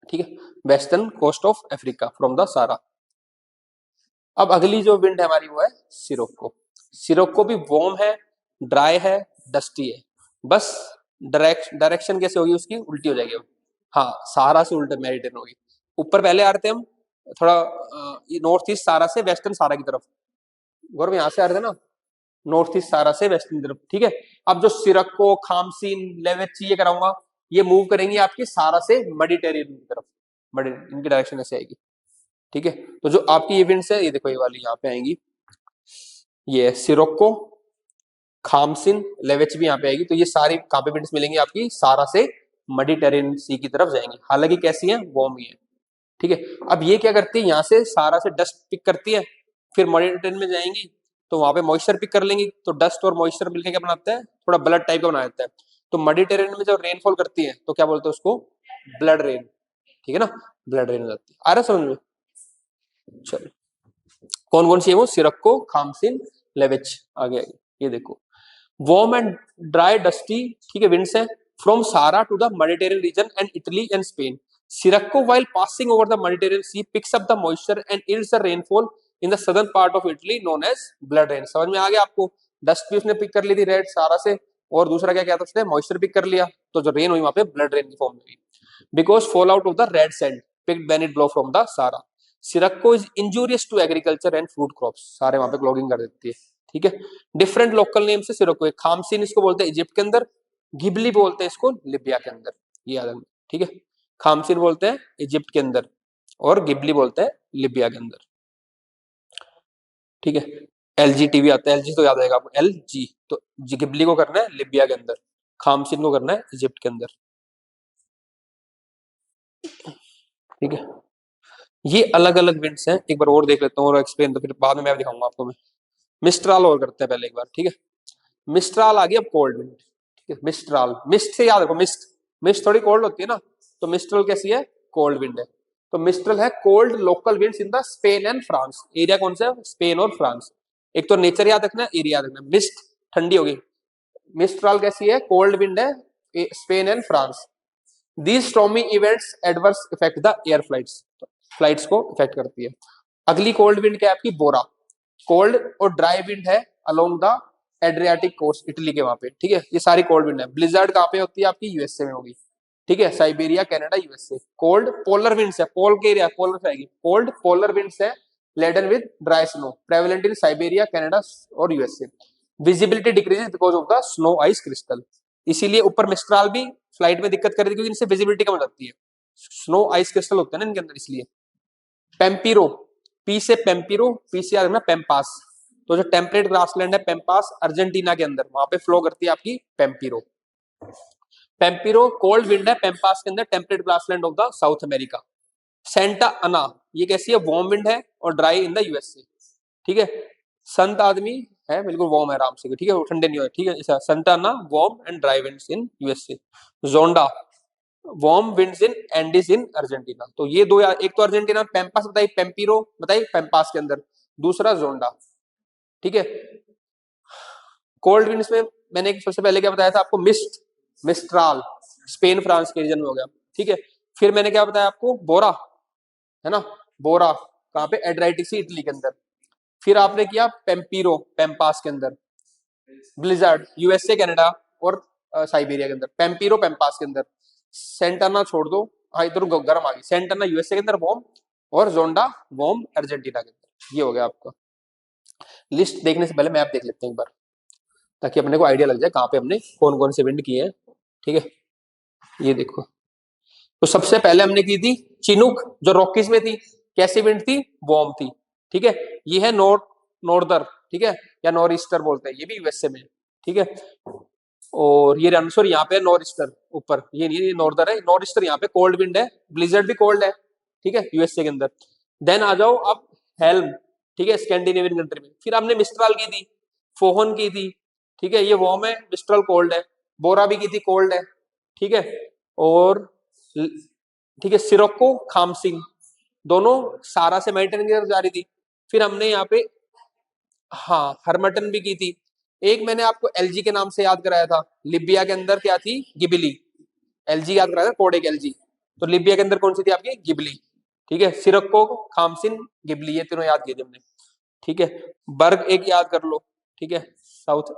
ठीक है, western coast of Africa from the Sahara. अब अगली जो विंड है हमारी वो है सिरोको। सिरोको भी वार्म है, ड्राई है, डस्टी है, बस डायरेक्शन कैसे होगी उसकी, उल्टी हो जाएगी अब। हाँ, सहारा से उल्टे मेडिटेरियन होगी। ऊपर पहले आ रहे थे हम थोड़ा नॉर्थ ईस्ट सहारा से वेस्टर्न सहारा की तरफ, गौरव यहाँ से आ रहे थे ना, नॉर्थ ईस्ट सहारा से वेस्टर्न की तरफ, ठीक है। अब जो सिरक्को, खामसीन, लेवेची ये कराऊंगा, ये मूव करेंगे आपके सहारा से मेडिटेरियन की तरफ, इनकी डायरेक्शन ऐसे आएगी, ठीक है। तो जो आपकी इवेंट्स है ये देखो, ये वाली यहाँ पे आएंगी, ये सिरोक्को, खामसिन, लेवेच भी यहाँ पे आएगी, तो ये सारी कहाँ पे विंड्स मिलेंगी आपकी, सारा से मेडिटेरियन सी की तरफ जाएंगी, हालांकि कैसी है, वार्म ही है, ठीक है। अब ये क्या करती है, यहाँ से सारा से डस्ट पिक करती है, फिर मेडिटेरियन में जाएंगी तो वहां पे मॉइस्चर पिक कर लेंगी, तो डस्ट और मॉइस्चर मिलकर क्या बनाता है, थोड़ा ब्लड टाइप का बना देता है। तो मेडिटेरियन में जब रेनफॉल करती है तो क्या बोलते हैं उसको, ब्लड रेन, ठीक है ना, ब्लड रेन हो जाती है। आ रहा समझ में, चलो कौन कौन सी है वो, सिरक्को, खामसिन, लेविच, आगे आगे ये देखो, वार्म एंड ड्राई डस्टी, ठीक है, विंड्स है from Sahara to the Mediterranean region and Italy and Spain. Sirocco, while passing over the Mediterranean Sea, picks up the moisture and yields the rainfall in the southern part of Italy, known as blood rain. समझ में आ गया आपको, dust भी उसने pick कर ली थी red सारा से, और दूसरा क्या किया था उसने, मॉइस्चर पिक कर लिया, तो जो रेन हुई वहां पे ब्लड रेन की फॉर्म में हुई, because fall out of the red sand picked when it blow from the Sahara. Sirocco is injurious to agriculture and fruit crops, सारे वहां पे क्लॉगिंग कर देती है, ठीक है। डिफरेंट लोकल नेम से सिरक्को है, खामसिन इसको बोलते हैं इजिप्ट के अंदर, गिबली बोलते हैं इसको लिबिया के अंदर, ये याद रखना, ठीक है। खामसिन बोलते हैं इजिप्ट के अंदर और गिबली बोलते हैं लिबिया के अंदर, ठीक है। LGTV आता है, LG तो याद आएगा आपको, LG तो गिबली को करना है लिबिया के अंदर, खामसिन को करना है इजिप्ट के अंदर। ठीक है, ये अलग अलग विंड्स हैं, एक बार और देख लेता हूँ और एक्सप्लेन, तो फिर बाद में मैं दिखाऊंगा आपको। मैं मिस्ट्राल और करते हैं पहले एक बार, ठीक है। मिस्ट्राल आ गया, अब कोल्ड विंड, ठीक है। मिस्ट्राल, मिस्ट से याद रखो, मिस्ट मिस्ट थोड़ी कोल्ड होती है ना, तो मिस्ट्रल कैसी है, कोल्ड विंड है। तो मिस्ट्रल है cold local winds in the Spain and France. Area कौन सा है, स्पेन और फ्रांस। एक तो नेचर याद रखना, एरिया याद रखना। मिस्ट ठंडी होगी, मिस्ट्रल कैसी है, कोल्ड विंड है, Spain and France. These stormy events adverse effect the air flights, flights को इफेक्ट करती है। अगली कोल्ड विंड क्या है आपकी, बोरा। कोल्ड और ड्राई विंड है along the Adriatic coast, Italy के वहां पे, ठीक है। ये सारी कोल्ड विंड है। ब्लिजर्ड कहाँ पे होती है आपकी, यूएसए में होगी, ठीक है। Siberia, Canada, USA. Cold polar winds है, पोल के एरिया पोलर से आएगी। कोल्ड पोलर विंड्स है laden with dry snow, prevalent in Siberia, Canada और USA. Visibility decreases because of the snow ice crystal. इसीलिए ऊपर मिस्ट्राल भी फ्लाइट में दिक्कत कर रही थी, क्योंकि इनसे विजिबिलिटी कम हो जाती है, स्नो आइस क्रिस्टल होते हैं ना इनके अंदर, इसलिए। पेम्पिरो, पी से पेम्पिरो, पी से याद रखना पेम्पास। तो जो टेम्परेट ग्रासलैंड है पेम्पास, अर्जेंटीना के अंदर, वहां पे फ्लो करती है आपकी पेम्पिरो। पेम्पिरो कोल्ड विंड है पेम्पास के अंदर, temperate grassland of the south America. Santa अना, ये कैसी है, वार्म विंड है और ड्राई इन द यूएसए, ठीक है। संत आदमी है, बिल्कुल वार्म है आराम से, ठीक है, वो ठंडे नहीं हो, ठीक है। Santa Ana warm and dry winds in USA. Zonda warm winds in Andes in Argentina. तो ये दो, एक तो अर्जेंटीना पेम्पास बताई, पेम्पिरो बताई पेम्पास के अंदर, दूसरा जोंडा, ठीक है। कोल्ड विंड्स में मैंने सबसे पहले क्या बताया था आपको, मिस्ट, मिस्ट्राल, स्पेन फ्रांस के रीजन में हो गया, ठीक है। फिर मैंने क्या बताया आपको, बोरा, है ना, बोरा कहाँ पे, एड्राइटिक सी, इटली के अंदर। फिर आपने किया पेम्पिरो, पेम्पास के अंदर। ब्लिजर्ड यूएसए, कनाडा और साइबेरिया के अंदर। पेम्पिरो पेम्पास के अंदर। सेंटाना छोड़ दो, हाँ इधर गर्म आ गई। सेंटाना यूएसए के अंदर वॉर्म, और जोंडा वॉर्म अर्जेंटीना के अंदर। ये हो गया आपका। लिस्ट देखने से पहले मैप देख लेते हैं एक बार, ताकि अपने को आइडिया लग जाए कहाँ पे हमने कौन कौन से विंड किए हैं, ठीक है। ये देखो, तो सबसे पहले हमने की थी चिनुक, जो रॉकीज में थी। कैसी विंड थी, वॉर्म थी, ठीक है। ये है नॉर्दर, ठीक है, या नॉर्थ ईस्टर बोलते हैं, ये भी यूएसए में, ठीक है। और ये आंसर यहाँ पे नॉर्थ ईस्टर ऊपर, ये नहीं, नॉर्दर है, नॉर्थ ईस्टर यहाँ पे कोल्ड विंड है। ब्लिजर्ड भी कोल्ड है, ठीक है, यूएसए के अंदर। देन आ जाओ अब हेल्म, ठीक है, स्कैंडिनेवियन कंट्री में। फिर हमने मिस्ट्राल की थी, फोहन की थी, ठीक है, ये वार्म है, मिस्ट्राल कोल्ड है। बोरा भी की थी, कोल्ड है, ठीक है। और ठीक है, सिरोको, खामसिंग, दोनों सारा से मेडिटेरेनियन की तरफ जा रही थी। फिर हमने यहाँ पे हाँ हरमटन भी की थी। एक मैंने आपको एलजी के नाम से याद कराया था, लिबिया के अंदर क्या थी, गिबली। एलजी याद कराया था, कोड एक एलजी। तो लिबिया के अंदर कौन सी थी आपकी, गिबली, ठीक है। सिरक्को, खामसिन, गिबली, ये तीनों याद किए थे हमने, ठीक है। बर्ग एक याद कर लो, ठीक है। साउथ,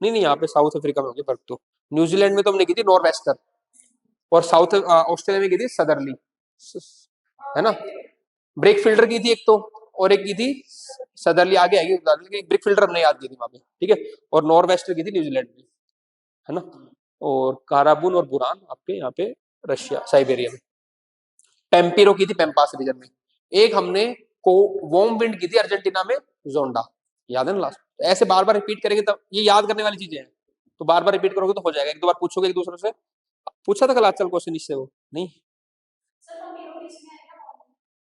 नहीं नहीं, यहाँ पे साउथ अफ्रीका में होगी बर्ग तो। न्यूजीलैंड में तो हमने की थी नॉर्वेस्टर, और साउथ ऑस्ट्रेलिया में की थी सदरली, है ना। ब्रेक फिल्टर की थी एक तो, और एक की थी सदरली, आगे आएगी ब्रेक फिल्टर हमने याद की थी वहां पे, ठीक है। और नॉर्वेस्टर की थी न्यूजीलैंड में, है ना। और काराबून और बुरान आपके यहाँ पे रशिया, साइबेरिया में। पेम्पिरो की थी पेम्पास रीजन में। एक हमने को वॉर्म विंड की थी अर्जेंटीना में, जोंडा, याद है ना लास्ट। ऐसे बार बार रिपीट करेंगे तब, ये याद करने वाली चीजें हैं, तो बार बार रिपीट करोगे तो हो जाएगा। एक दो बार पूछोगे एक दूसरे से, पूछा था कल आजकल क्वेश्चन इससे, वो नहीं।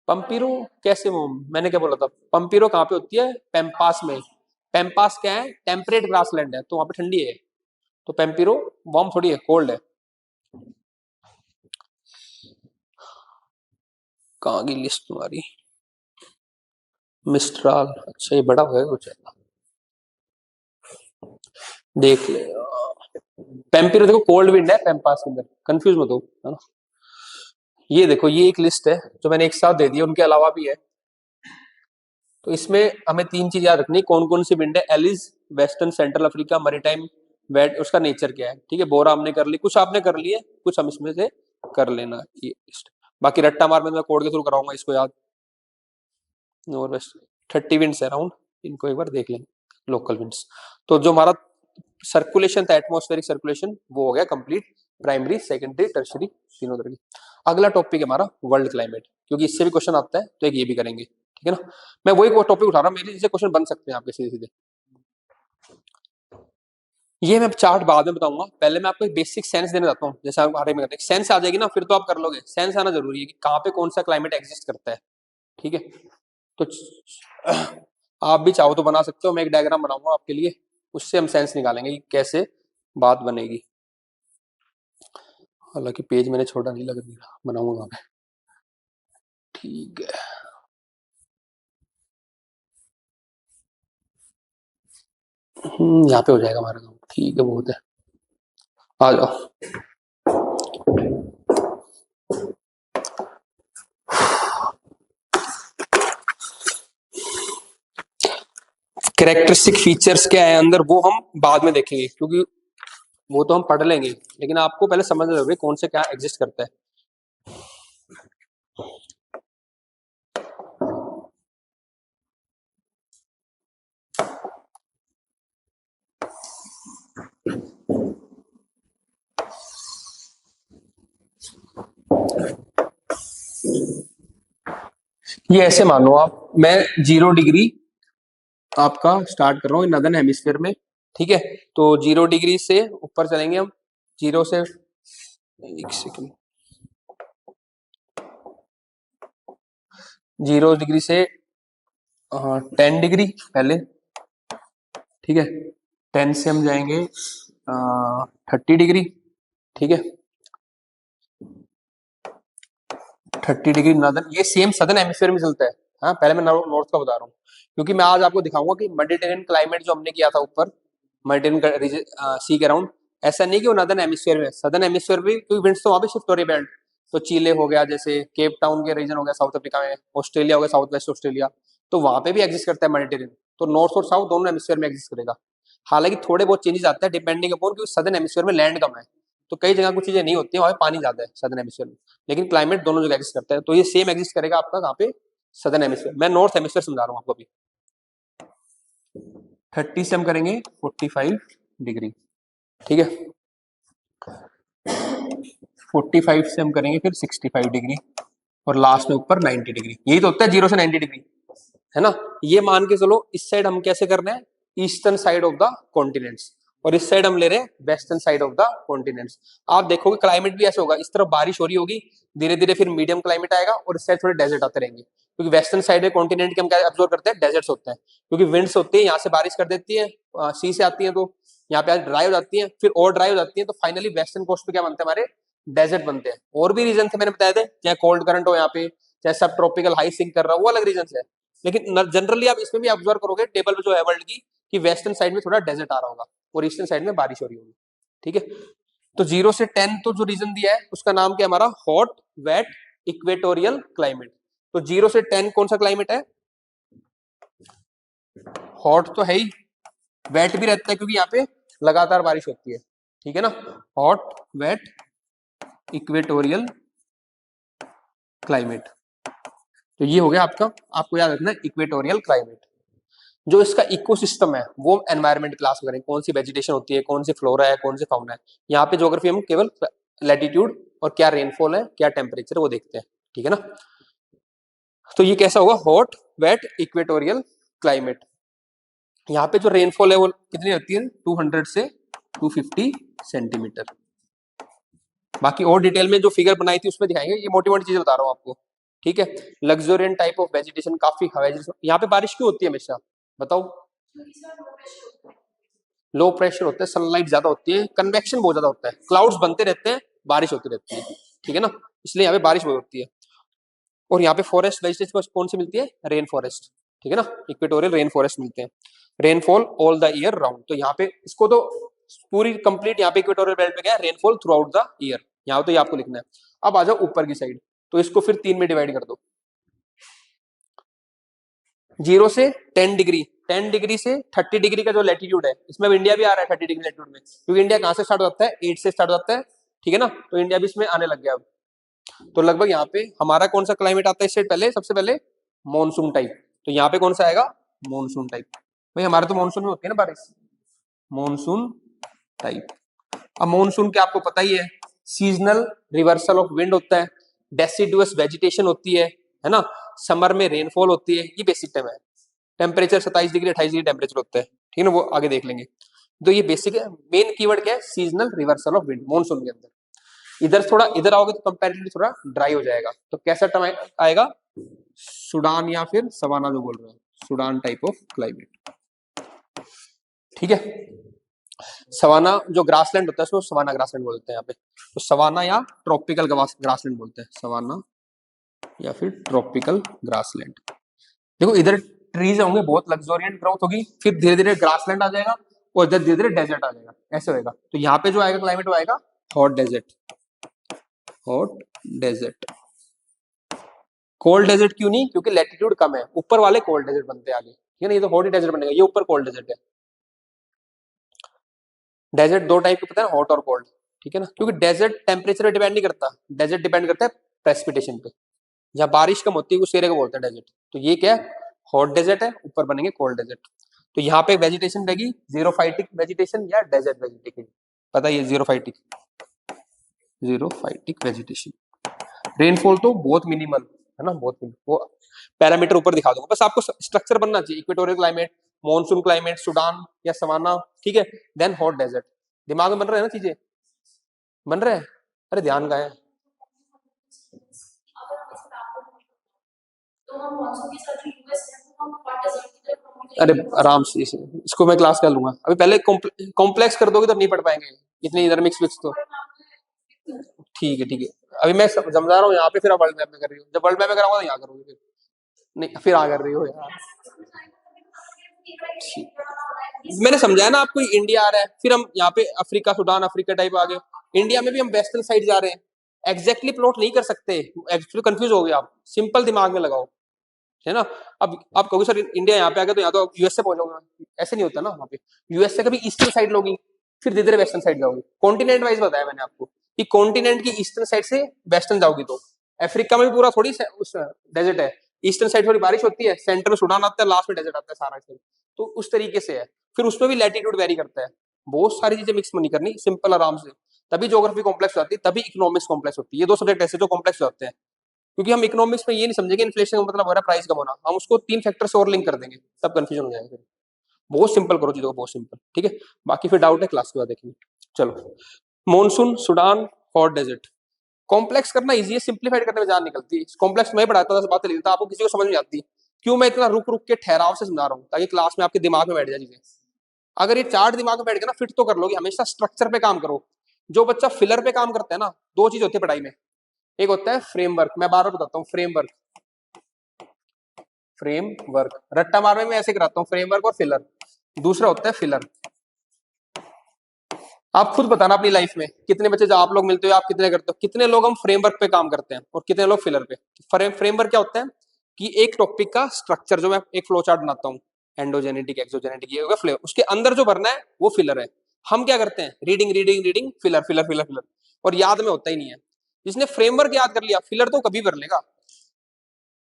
पंपीरो कैसे, वो मैंने क्या बोला था, पंपीरो कहाँ पे होती है, पेम्पास में। पेम्पास क्या है, टेम्परेट ग्रासलैंड है, तो वहां पे ठंडी है। तो पेम्पिरो वार्म थोड़ी है, कोल्ड है। कहाँ की लिस्ट तुम्हारी, मिस्ट्राल, अच्छा ये बड़ा होगा कुछ, देख ले। पेम्पिरो देखो कोल्ड विंड है पेम्पास के अंदर, कंफ्यूज मत हो, है ना। ये देखो, ये एक लिस्ट है जो मैंने एक साथ दे दी, उनके अलावा भी है। तो इसमें हमें तीन चीज याद रखनी, कौन कौन सी विंड है, alize, western central Africa, maritime, wet, उसका नेचर क्या है, ठीक है। बोरा हमने कर ली, कुछ आपने कर लिए, कुछ हम इसमें से कर लेना ये लिस्ट। बाकी रट्टा मार में मैं कोड के थ्रू कराऊंगा इसको याद। और वेस्ट 30 विंड्स अराउंड, इनको एक बार देख लेंगे, लोकल विंड्स। तो जो हमारा सर्कुलेशन था, एटमॉस्फेरिक सर्कुलेशन, वो हो गया कंप्लीट, प्राइमरी, सेकेंडरी, टर्शियरी, तीनों तरह की। अगला टॉपिक है हमारा वर्ल्ड क्लाइमेट, क्योंकि इससे भी क्वेश्चन आता है, तो एक ये भी करेंगे। ठीक है ना। मैं वही टॉपिक उठा रहा हूँ, मेरे जैसे क्वेश्चन बन सकते हैं आपके सीधे सीधे। ये मैं चार्ट बाद में बताऊंगा, पहले मैं आपको एक बेसिक सेंस देना चाहता हूँ। जैसे आप हमारे में करते हैं, सेंस आ जाएगी ना फिर तो आप कर लोगे। सेंस आना जरूरी है कि कहाँ पे कौन सा क्लाइमेट एग्जिस्ट करता है। ठीक है, तो आप भी चाहो तो बना सकते हो, मैं एक डायग्राम बनाऊंगा आपके लिए, उससे हम सेंस निकालेंगे कि कैसे बात बनेगी। हालांकि पेज मैंने छोटा नहीं लग रहा, बनाऊंगा मैं। ठीक है, यहाँ पे हो जाएगा हमारा काम। ठीक है, बहुत है, आ जाओ। कैरेक्टरिस्टिक फीचर्स क्या है अंदर वो हम बाद में देखेंगे, क्योंकि वो तो हम पढ़ लेंगे, लेकिन आपको पहले समझना जरूरी कौन से क्या एग्जिस्ट करता है। ये ऐसे मानो आप, मैं 0 डिग्री आपका स्टार्ट कर रहा हूँ नदर्न हेमिस्फीयर में। ठीक है, तो 0 डिग्री से ऊपर चलेंगे हम, जीरो से, एक सेकंड, 0 डिग्री से 10 डिग्री पहले। ठीक है, 10 से हम जाएंगे 30 डिग्री। ठीक है, 30 डिग्री नॉर्दर्न, ये सेम सदर्न हेमिस्फीयर में चलता है। हाँ, पहले मैं नॉर्थ का बता रहा हूँ, क्योंकि मैं आज आपको दिखाऊंगा कि मेडिटेरियन क्लाइमेट जो हमने किया था ऊपर मेडिटेरियन सी के अराउंड, ऐसा नहीं कि वो नॉर्दर्न हेमिस्फीयर में, सदर्न हेमिस्फीयर भी, क्योंकि विंड्स तो वहां पे शिफ्ट हो रही है बेल्ट। तो चीले हो गया, जैसे केप टाउन के रीजन हो गया साउथ अफ्रीका में, ऑस्ट्रेलिया हो गया साउथ वेस्ट ऑस्ट्रेलिया, तो वहां पे भी एग्जिस्ट करता है मेडिटेरियन। तो नॉर्थ और साउथ दोनों हेमिस्फीयर में एग्जिस्ट करेगा। हालांकि थोड़े बहुत चेंजेस आते हैं डिपेंडिंग अपॉन, क्योंकि सदर्न हेमिस्फीयर में लैंड कम है, तो कई जगह कुछ चीजें नहीं होती है, वहां पे पानी ज्यादा है सदर्न हेमिस्फीयर में, लेकिन क्लाइमेट दोनों जगह एग्जिस्ट करता है। तो ये सेम एग्जिस्ट करेगा आपका कहाँ पे, सदर्न हेमिस्फीयर। मैं नॉर्थ हेमिस्फीयर समझा रहा हूँ आपको अभी। 30 से हम करेंगे 45 डिग्री। ठीक है, 45 से हम करेंगे फिर 65 डिग्री, और लास्ट में ऊपर 90 डिग्री। यही तो होता है 0 से 90 डिग्री, है ना। ये मान के चलो, इस साइड हम कैसे कर रहे हैं, eastern side of the continents, और इस साइड हम ले रहे हैं western side of the continents. आप देखोगे क्लाइमेट भी ऐसे होगा, इस तरफ बारिश हो रही होगी, धीरे धीरे फिर मीडियम क्लाइमेट आएगा, और इस साइड थोड़े डेजर्ट आते रहेंगे, क्योंकि वेस्टर्न साइड में कॉन्टिनेंट के हम क्या ऑब्जर्व करते हैं, डेजर्ट्स होते हैं, क्योंकि विंड्स होती है यहाँ से बारिश कर देती है, सी से आती है, तो यहाँ पे ड्राई हो जाती है, फिर और ड्राई हो जाती है, तो फाइनली वेस्टर्न कोस्ट पे क्या बनते हैं, हमारे डेजर्ट बनते हैं। और भी रीजन थे मैंने बताया थे, चाहे कोल्ड करंट हो यहाँ पे, चाहे सब ट्रॉपिकल हाई सिंक कर रहा हो, वो अलग रीजन है। लेकिन जनरली आप इसमें भी ऑब्जर्व करोगे टेबल में जो है वर्ल्ड की, कि वेस्टर्न साइड में थोड़ा डेजर्ट आ रहा होगा और ईस्टर्न साइड में बारिश हो रही होगी। ठीक है, तो 0 से 10 तो जो रीजन दिया है उसका नाम क्या है हमारा, हॉट वेट इक्वेटोरियल क्लाइमेट। तो 0 से 10 कौन सा क्लाइमेट है, हॉट तो है ही, वेट भी रहता है क्योंकि यहाँ पे लगातार बारिश होती है। ठीक है ना, हॉट वेट इक्वेटोरियल क्लाइमेट। तो ये हो गया आपका, आपको याद रखना है इक्वेटोरियल क्लाइमेट। जो इसका इकोसिस्टम है वो एनवायरमेंट क्लास करें, कौन सी वेजिटेशन होती है, कौन सी फ्लोरा है, कौन सी फाउना है। यहाँ पे ज्योग्राफी हम केवल लैटिट्यूड और क्या रेनफॉल है, क्या टेम्परेचर है वो देखते हैं। ठीक है ना, तो ये कैसा होगा, हॉट वेट इक्वेटोरियल क्लाइमेट। यहाँ पे जो रेनफॉल है वो कितनी होती है, 200 से 250 सेंटीमीटर। बाकी और डिटेल में जो फिगर बनाई थी उसमें दिखाएंगे, ये मोटी मोटी चीजें बता रहा हूँ आपको। ठीक है, लग्जोरियंट टाइप ऑफ वेजिटेशन, काफी यहाँ पे बारिश क्यों होती है हमेशा, बताओ। लो प्रेशर होता है, सनलाइट ज्यादा होती है, कन्वेक्शन बहुत ज्यादा होता है, क्लाउड्स बनते रहते हैं, बारिश होती रहती है। ठीक है ना, इसलिए यहाँ पे बारिश बहुत होती है। और यहाँ पे फॉरेस्ट वेजिटेशन कौन सी मिलती है, रेन फॉरेस्ट। ठीक है ना, इक्वेटोरियल रेन फॉरेस्ट मिलते हैं, rainfall all the year round. तो यहाँ पे इसको तो पूरी कंप्लीट, यहाँ पे इक्वेटोरियल बेल्ट पे क्या है, rainfall through out the year, यहाँ तो ये आपको लिखना है। अब आ जाओ ऊपर की साइड, तो इसको फिर 3 में डिवाइड कर दो। 0 से 10 डिग्री, 10 डिग्री से 30 डिग्री का जो लैटिट्यूड है, इसमें अब इंडिया भी आ रहा है 30 डिग्री लैटिट्यूड में, क्योंकि इंडिया कहाँ से स्टार्ट होता है, 8 से स्टार्ट होता है। ठीक है ना, तो इंडिया भी इसमें आने लग गया अब। तो लगभग यहाँ पे हमारा कौन सा क्लाइमेट आता है इससे पहले, सबसे पहले मॉनसून टाइप। तो यहाँ पे कौन सा आएगा, मॉनसून टाइप। भाई हमारे तो मॉनसून में होती है ना बारिश, मॉनसून टाइप। अब मॉनसून के आपको पता ही है, सीजनल रिवर्सल ऑफ विंड होता है, डेसिडुअस वेजिटेशन होती है, है ना। समर में रेनफॉल होती है, ये बेसिक टाइम है। टेम्परेचर 27 डिग्री 28 डिग्री टेम्परेचर होता है, ठीक है ना, वो आगे देख लेंगे। तो ये बेसिक है। मेन कीवर्ड क्या है, seasonal reversal of wind, monsoon के अंदर। इधर थोड़ा इधर आओगे तो कंपैरेटिवली थोड़ा ड्राई हो जाएगा, तो कैसा टाइम आएगा, सूडान या फिर सवाना जो बोल रहे हैं, सूडान टाइप ऑफ क्लाइमेट, ठीक है। सवाना जो ग्रासलैंड होता है उसको सवाना ग्रासलैंड बोलते हैं यहाँ पे, तो सवाना या ट्रॉपिकल ग्रासलैंड बोलते हैं, सवाना या फिर ट्रॉपिकल ग्रासलैंड। देखो इधर ट्रीज होंगे, बहुत लग्जोरियंट ग्रोथ होगी, फिर धीरे धीरे ग्रासलैंड आ जाएगा और इधर धीरे धीरे डेजर्ट आ जाएगा, ऐसे होएगा। तो यहाँ पे जो आएगा क्लाइमेट वो आएगा hot desert, hot desert. Cold desert क्यों नहीं, क्योंकि लैटिट्यूड कम है, ऊपर वाले कोल्ड डेजर्ट बनते हैं आगे, ठीक है ना, ये तो हॉट डेजर्ट बनेगा, ये ऊपर कोल्ड डेजर्ट है। डेजर्ट दो टाइप के पता है, हॉट और कोल्ड, ठीक है ना, क्योंकि डेजर्ट टेम्परेचर पे डिपेंड नहीं करता, डेजर्ट डिपेंड करता है प्रेसिपिटेशन पे। जहाँ बारिश कम होती है उस एरिया को बोलते हैं डेजर्ट। तो ये क्या है, हॉट डेजर्ट है, ऊपर बनेंगे कोल्ड डेजर्ट। तो यहाँ पे वेजिटेशन रहेगी जीरोफाइटिक वेजिटेशन या डेजर्ट वेजिटेशन, पता है, ये जीरोफाइटिक, जीरोफाइटिक वेजिटेशन। रेनफॉल तो बहुत मिनिमल है ना, बहुत मिनिमल, वो पैरामीटर ऊपर दिखा दूंगा, बस आपको स्ट्रक्चर बनना चाहिए, equatorial climate, monsoon climate, Sudan या सवाना, ठीक है, देन हॉट डेजर्ट। दिमाग में बन रहे हैं ना चीजें, बन रहे हैं, अरे ध्यान का है। अरे आराम से इसको मैं क्लास कर लूंगा, अभी पहले कॉम्प्लेक्स कर दोगे तो नहीं पढ़ पाएंगे इतनी, इधर मिक्स मिक्स तो ठीक है, ठीक है। अभी मैं समझा रहा हूँ यहाँ पे, फिर आप वर्ल्ड मैप में कर रही हो, जब वर्ल्ड मैप में कराऊंगा तो यहाँ करोगे, फिर नहीं, फिर आ कर रही हो यार। मैंने समझाया ना आपको, इंडिया आ रहा है, फिर हम यहाँ पे अफ्रीका, सुडान अफ्रीका टाइप आ गए, इंडिया में भी हम वेस्टर्न साइड जा रहे हैं, एग्जैक्टली प्लॉट नहीं कर सकते, एक्चुअली कंफ्यूज हो गए आप, सिंपल दिमाग में लगाओ, है ना। अब आप कहोगे सर इंडिया यहाँ पे आ गया तो यहाँ तो यूएसए पहुंचोगे, ऐसे नहीं होता ना, वहाँ पे यूएसए कभी ईस्टर्न साइड लोगी, फिर धीरे धीरे वेस्टर्न साइड जाओगी, कॉन्टिनेंट वाइज बताया मैंने आपको कि कॉन्टिनेंट की ईस्टर्न साइड से वेस्टर्न जाओगी, तो अफ्रीका में भी पूरा थोड़ी उस डेजर्ट है, ईस्टर्न साइड थोड़ी बारिश होती है, सेंटर में सुडान आता है, लास्ट में डेजर्ट आता है सारा, तो उस तरीके से है। फिर उसमें भी लैटिट्यूड वेरी करता है, बहुत सारी चीजें मिक्स नहीं करनी, सिंपल आराम से, तभी ज्योग्राफी कॉम्प्लेक्स होती है, तभी इकोनॉमिक्स कॉम्प्लेक्स होती है, ये दो सब्जेक्ट ऐसे जो कॉम्प्लेक्स होते हैं, क्योंकि हम इकोनॉमिक्स में ये नहीं समझेंगे इन्फ्लेशन का मतलब हो रहा है प्राइस कम होना, हम उसको तीन फैक्टर से और लिंक कर देंगे, तब कंफ्यूजन हो जाएगा। फिर बहुत सिंपल करो चीजों को, बहुत सिंपल, ठीक है। बाकी फिर डाउट है क्लास के बाद देखेंगे। चलो, monsoon, Sudan, hot desert, complex करना इजी है, सिंप्लीफाइड करने में जान निकलती है। कॉम्प्लेक्स मैं पढ़ाता था, बातें लिखता, आपको किसी को समझ नहीं आती, क्यों मैं इतना रुक रुक के ठहराव से समझा रहा हूँ, ताकि क्लास में आपके दिमाग में बैठ जाए चीजें। अगर ये चार्ट दिमाग में बैठ गया ना, फिट तो कर लोगे, हमेशा स्ट्रक्चर पे काम करो। जो बच्चा फिलर पे काम करता है ना, दो चीज होती है पढ़ाई में, एक होता है फ्रेमवर्क, मैं बार बार बताता हूँ, फ्रेमवर्क, फ्रेमवर्क रट्टा मारने में ऐसे कराता हूँ, फ्रेमवर्क और फिलर। दूसरा होता है फिलर। आप खुद बताना अपनी लाइफ में कितने बच्चे जो आप लोग मिलते हो, आप कितने करते हो, कितने लोग हम फ्रेमवर्क पे काम करते हैं और कितने लोग फिलर पे। फ्रेमवर्क क्या होता है कि एक टॉपिक का स्ट्रक्चर, जो मैं एक फ्लो चार्ट बनाता हूँ, एंडोजेनेटिक, एक्सोजेनेटिक, ये होगा फ्लेवर, उसके अंदर जो भरना है वो फिलर है। हम क्या करते हैं, reading reading reading, filler filler filler filler, और याद में होता ही नहीं है। जिसने फ्रेमवर्क याद कर लिया, फिलर तो कभी भर लेगा,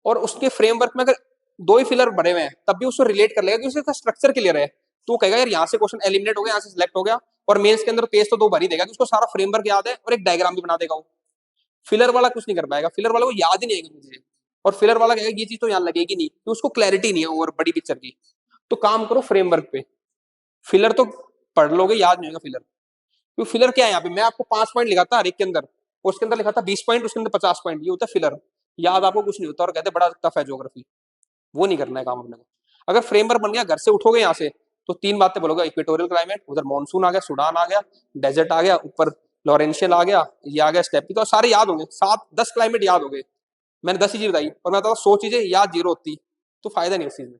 और उसके फ्रेमवर्क में अगर दो ही फिलर भरे हुए हैं तब भी उसको रिलेट कर लेगा, क्योंकि उसका स्ट्रक्चर क्लियर है, तो कहेगा यार यहाँ से क्वेश्चन एलिमिनेट हो गया, यहाँ से सिलेक्ट हो गया, और मेंस के अंदर पेज तो दो भर ही देगा, कि उसको सारा फ्रेमवर्क याद है और एक डायग्राम भी बना देगा वो। फिलर वाला कुछ नहीं कर पाएगा, फिलर वाला को याद ही नहीं आएगी चीजें, और फिलर वाला कहेगा ये चीज तो यहाँ लगेगी नहीं, तो उसको क्लैरिटी नहीं है और बड़ी पिक्चर की। तो काम करो फ्रेमवर्क पे, फिलर तो पढ़ लोगे, याद नहीं होगा फिलर। क्योंकि फिलर क्या है, यहाँ पे मैं आपको 5 पॉइंट लिखा था हर एक के अंदर, उसके अंदर लिखा था 20 पॉइंट, उसके अंदर 50 पॉइंट, ये होता है फिलर। याद आपको कुछ नहीं होता और कहते बड़ा टफ है ज्योग्राफी, वो नहीं करना है काम अपने को। अगर फ्रेमवर्क बन गया, घर से उठोगे यहाँ से तो तीन बातें बोलोगे, इक्वेटोरियल क्लाइमेट, उधर मानसून आ गया, सुडान आ गया, डेजर्ट आ गया, ऊपर लॉरेंशियल आ गया, ये आ गया स्टेपी, तो सारे याद होंगे, 7-10 क्लाइमेट याद हो गए। मैंने 10 ही चीज बताई, और मैं बताऊँ 100 चीजें याद जीरो होती, तो फायदा नहीं उस चीज में।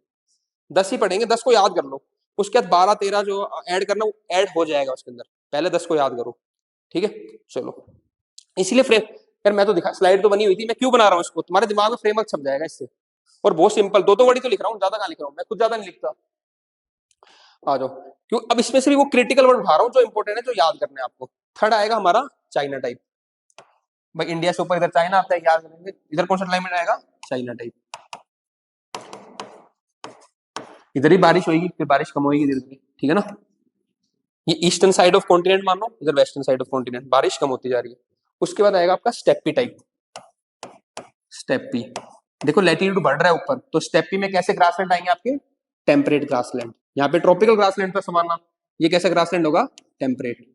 10 ही पढ़ेंगे, 10 को याद कर लो, उसके बाद 12-13 जो ऐड करना वो ऐड हो जाएगा उसके अंदर, पहले 10 को याद करो, ठीक है। चलो, इसलिए फ्रेम, यार मैं तो दिखा, स्लाइड तो बनी हुई थी, मैं क्यों बना रहा हूँ इसको, तुम्हारे दिमाग में फ्रेमवर्क छप जाएगा इससे। और बहुत सिंपल, दो वर्ड तो लिख रहा हूँ, ज्यादा कहाँ लिख रहा हूँ, मैं खुद ज्यादा नहीं लिखता। आ जाओ, क्यों अब इसमें से भी वो क्रिटिकल वर्ड उठा रहा हूँ जो इंपॉर्टेंट है, जो याद करने हैं आपको। थर्ड आएगा हमारा चाइना टाइप, भाई इंडिया से ऊपर इधर चाइना आता है, याद करेंगे, इधर कौन सा क्लाइमेट आएगा, चाइना टाइप। इधर ही बारिश होगी, फिर बारिश कम होगी धीरे धीरे, ठीक है ना। ये ईस्टर्न साइड ऑफ कॉन्टिनेंट मान लो, इधर वेस्टर्न साइड ऑफ कॉन्टिनेंट, बारिश कम होती जा रही है। उसके बाद आएगा आपका स्टेपी टाइप, स्टेपी, देखो लैटिट्यूड बढ़ रहा है ऊपर, तो स्टेपी में कैसे ग्रासलैंड आएंगे आपके? Temperate grassland. यहाँ पे ट्रॉपिकल ग्रासलैंड पर समाना, ये कैसा ग्रासलैंड होगा? टेम्परेट,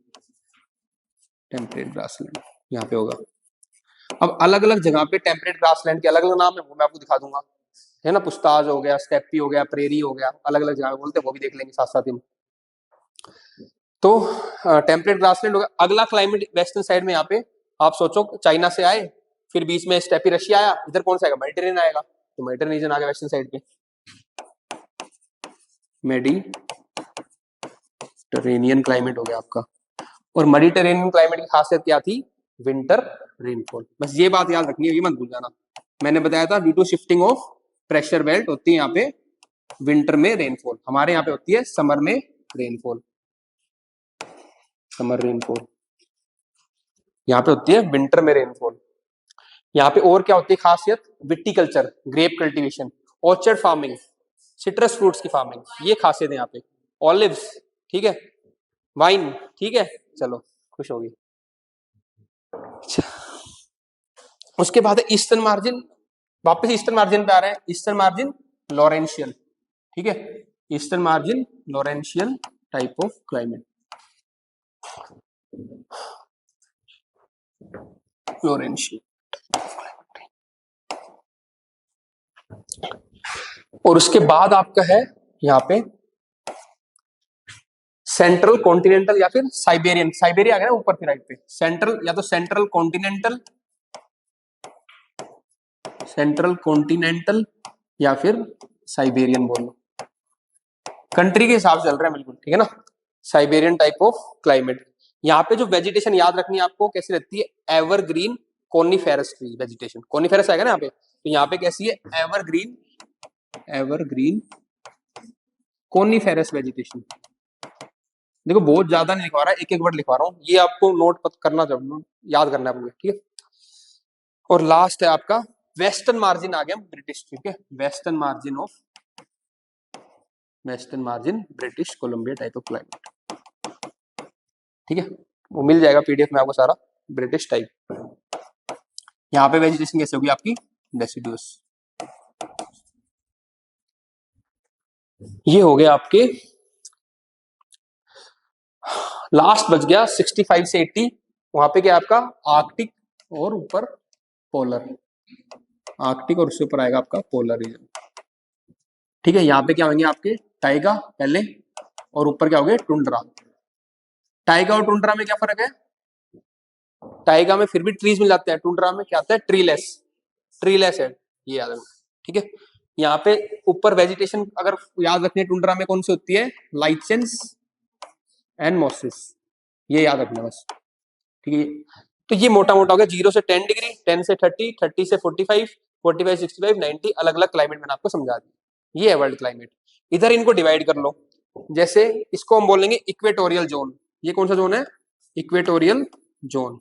टेम्परेट ग्रासलैंड यहाँ पे होगा। अब अलग अलग जगह पे टेम्परेट ग्रासलैंड के अलग अलग नाम है, वो मैं आपको दिखा दूंगा, है ना। पुस्ताज हो गया, स्टेपी हो गया, प्रेरी हो गया, अलग अलग जगह पे बोलते हैं, वो भी देख लेंगे साथ साथ ही। तो टेम्परेट ग्रासलैंड हो गया। अगला क्लाइमेट वेस्टर्न साइड में, यहाँ पे आप सोचो चाइना से आए, फिर बीच में स्टेपी रशिया आया, इधर कौन सा आएगा? मेडिटेरियन आएगा, तो मेडिटेरियन रीजन आ गया वेस्टर्न साइड पे, मेडिटेरेनियन क्लाइमेट हो गया आपका। और मेडिटेरेनियन क्लाइमेट की खासियत क्या थी? Winter rainfall. बस ये बात याद रखनी है, ये मत भूल जाना। मैंने बताया था due to shifting of pressure belt होती है यहाँ पे विंटर में रेनफॉल, हमारे यहाँ पे होती है समर में रेनफॉल, समर रेनफॉल यहाँ पे होती है विंटर में रेनफॉल। यहाँ पे और क्या होती है खासियत? Viticulture, grape cultivation, orchard farming, citrus fruits की फार्मिंग, ये खासियत है यहाँ पे। ऑलिव्स, ठीक है, वाइन, ठीक है, चलो खुश होगी। उसके बाद है ईस्टर्न मार्जिन, वापस ईस्टर्न मार्जिन पे आ रहे हैं। ईस्टर्न मार्जिन लॉरेंशियल, ठीक है, eastern margin Laurentian type of climate, Laurentian. और उसके बाद आपका है यहाँ पे सेंट्रल कॉन्टिनेंटल या फिर साइबेरियन, साइबेरिया आ गया ना ऊपर की राइट पे, सेंट्रल या तो सेंट्रल कॉन्टिनेंटल, सेंट्रल कॉन्टिनेंटल या फिर साइबेरियन बोलो, कंट्री के हिसाब से चल रहा है बिल्कुल, ठीक है ना। Siberian type of climate. यहाँ पे जो वेजिटेशन याद रखनी है आपको, कैसी रहती है? Evergreen coniferous tree vegetation, coniferous आएगा ना यहाँ पे, तो यहाँ पे कैसी है? Evergreen, evergreen coniferous vegetation. देखो बहुत ज्यादा नहीं लिखवा रहा, एक एक वर्ड लिखवा रहा हूँ, ये आपको नोट करना जरूर, याद करना है, ठीक है। और लास्ट है आपका वेस्टर्न मार्जिन आ गया ब्रिटिश, ठीक है, western margin of, western margin British Columbia type of climate, ठीक है, वो मिल जाएगा पीडीएफ में आपको सारा, ब्रिटिश टाइप। यहाँ पे वेजिटेशन कैसे होगी आपकी? डेसिडुअस। ये हो गया आपके, लास्ट बच गया 65 से 80, वहां पे क्या आपका? आर्कटिक और ऊपर पोलर, आर्कटिक और उससे ऊपर आएगा आपका पोलर रीजन, ठीक है। यहाँ पे क्या होंगे आपके? टाइगा पहले, और ऊपर क्या हो गया? टुंड्रा। टाइगा और टुंड्रा में क्या फर्क है? टाइगा में फिर भी ट्रीज मिल जाते हैं, टुंड्रा में क्या आता है? ट्रीलेस, ट्रीलेस है, ये याद रखना, ठीक है। यहाँ पे ऊपर वेजिटेशन अगर याद रखनी है, टुंड्रा में कौन सी होती है? लाइचेंस एंड मॉसेस, ये याद रखना बस, ठीक है। तो ये मोटा मोटा हो गया 0 से 10 डिग्री, 10 से 30, 30 से 45, 45 65 90, अलग अलग क्लाइमेट मैंने आपको समझा दिया। ये है वर्ल्ड क्लाइमेट। इधर इनको डिवाइड कर लो, जैसे इसको हम बोलेंगे इक्वेटोरियल जोन। ये कौन सा जोन है? Equatorial zone.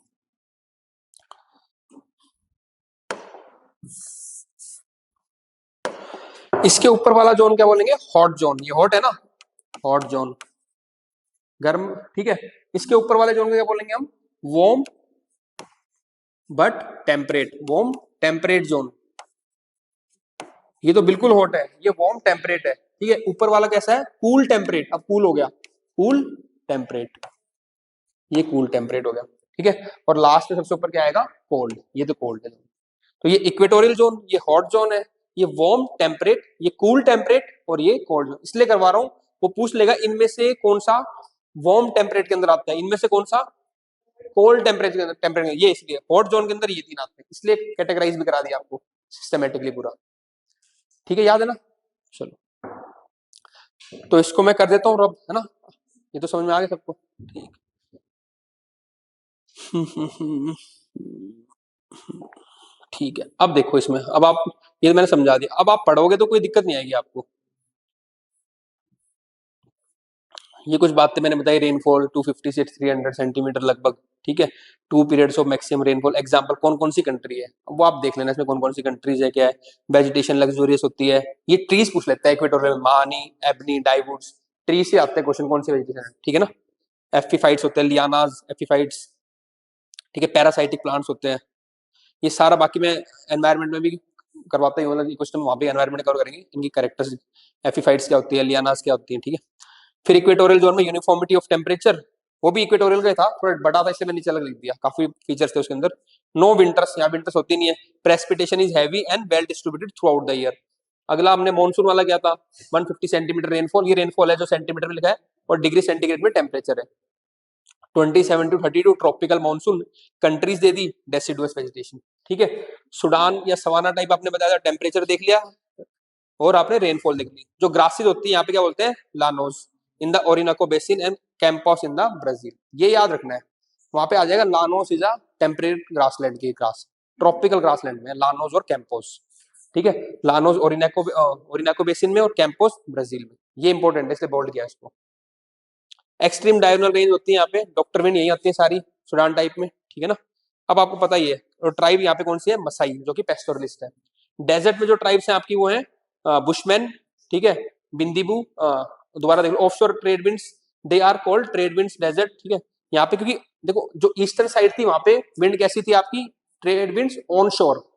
इसके ऊपर वाला जोन क्या बोलेंगे? Hot zone. ये हॉट है ना, हॉट जोन, गर्म, ठीक है। इसके ऊपर वाले जोन को क्या बोलेंगे हम? Warm but temperate, warm temperate zone. ये तो बिल्कुल हॉट है, ये वार्म टेम्परेट है, ठीक है। ऊपर वाला कैसा है? कूल टेम्परेट, अब कूल हो गया, कूल टेम्परेट, ये कूल टेम्परेट हो गया, ठीक है। और लास्ट में सबसे ऊपर क्या आएगा? कोल्ड, ये तो कोल्ड है। तो ये इक्वेटोरियल जोन, ये हॉट जोन है, ये वार्म टेम्परेट, ये कूल टेम्परेट, और ये कोल्ड जोन। इसलिए करवा रहा हूं, वो पूछ लेगा इनमें से कौन सा वार्म टेम्परेट के अंदर आता है, इनमें से कौन सा कोल्ड टेम्परेचर के अंदर, टेम्परेचर ये, इसलिए हॉट जोन के अंदर ये तीन आते हैं, इसलिए कैटेगराइज भी करा दिया आपको सिस्टमेटिकली पूरा, ठीक है, याद है ना। चलो तो इसको मैं कर देता हूँ रब, है ना, ये तो समझ में आ गया सबको, ठीक। ठीक है, अब देखो इसमें, अब आप, ये मैंने समझा दिया, अब आप पढ़ोगे तो कोई दिक्कत नहीं आएगी आपको। ये कुछ बातें मैंने बताई, रेनफॉल 250 से 300 सेंटीमीटर लगभग, ठीक है। 2 periods of maximum rainfall, example कौन कौन सी कंट्री है, वो आप देख लेना इसमें कौन कौन सी कंट्रीज है, क्या है। वेजिटेशन लग्जूरियस होती है, ये ट्रीज पूछ लेता है, इक्वेटोरियल, महानी, एबनी, डाइवुड्स, ट्री से आते हैं क्वेश्चन, कौन सी वेजिटेशन है, ठीक है ना। एफिफाइट्स होते हैं, लियानाज, एफिफाइट्स, ठीक है, पैरासाइटिक प्लांट्स होते हैं, ये सारा। बाकी मैं एनवायरनमेंट में भी करवाते हैं, मतलब इकोसिस्टम वहाँ पे एनवायरमेंट कवर करेंगे, इनकी कैरेक्टर्स, एफिफाइट्स क्या होती है, लियानास क्या होती है, ठीक है। फिर इक्वेटोरियल जोन में यूनिफॉर्मिटी ऑफ टेम्परेचर, वो भी इक्वेटोरियल का ही था, थोड़ा बड़ा था इसलिए मैंने नीचे अलग लिख दिया, काफी फीचर्स थे उसके अंदर। नो विंटर्स, यहाँ विंटर्स होती नहीं है। Precipitation is heavy and well distributed through out the year. अगला हमने मॉनसून वाला क्या था, 150 सेंटीमीटर रेनफॉल, ये रेनफॉल है जो सेंटीमीटर में लिखा है, और डिग्री सेंटीग्रेड में टेम्परेचर है। 27 to 32 tropical monsoon countries they the, deciduous vegetation, ठीक है। सुडान या सवाना टाइप आपने बताया, टेम्परेचर देख लिया और आपने रेनफॉल देख ली। जो ग्रासेस होती है यहाँ पे क्या बोलते हैं, llanos in the Orinoco basin and campos in the Brazil, ये याद रखना है। वहां पे आ जाएगा llanos is a temperate grassland की ग्रास, ट्रॉपिकल ग्रासलैंड में लानोस और कैंपोस, ठीक है। लानोस ओरिनाको बेसिन में और कैंपोस ब्राजील में, ये इंपॉर्टेंट है इसलिए बोल्ड किया इसको। एक्सट्रीम डायगोनल रेंज होती है यहाँ पे, डॉक्टर विन यही आती है सारी सुडान टाइप में, ठीक है ना। अब आपको पता ही है, और ट्राइब यहाँ पे कौन सी है, मसाई, जो कि पेस्टोरलिस्ट है। डेजर्ट में जो ट्राइब्स हैं आपकी वो है बुशमैन, ठीक है, बिंदीबू, दोबारा देख लो, offshore trade winds, they are called trade winds desert, ठीक है। यहाँ पे क्योंकि देखो जो ईस्टर्न साइड थी वहां पे विंड कैसी थी आपकी, ट्रेड विंड्स ऑन शोर,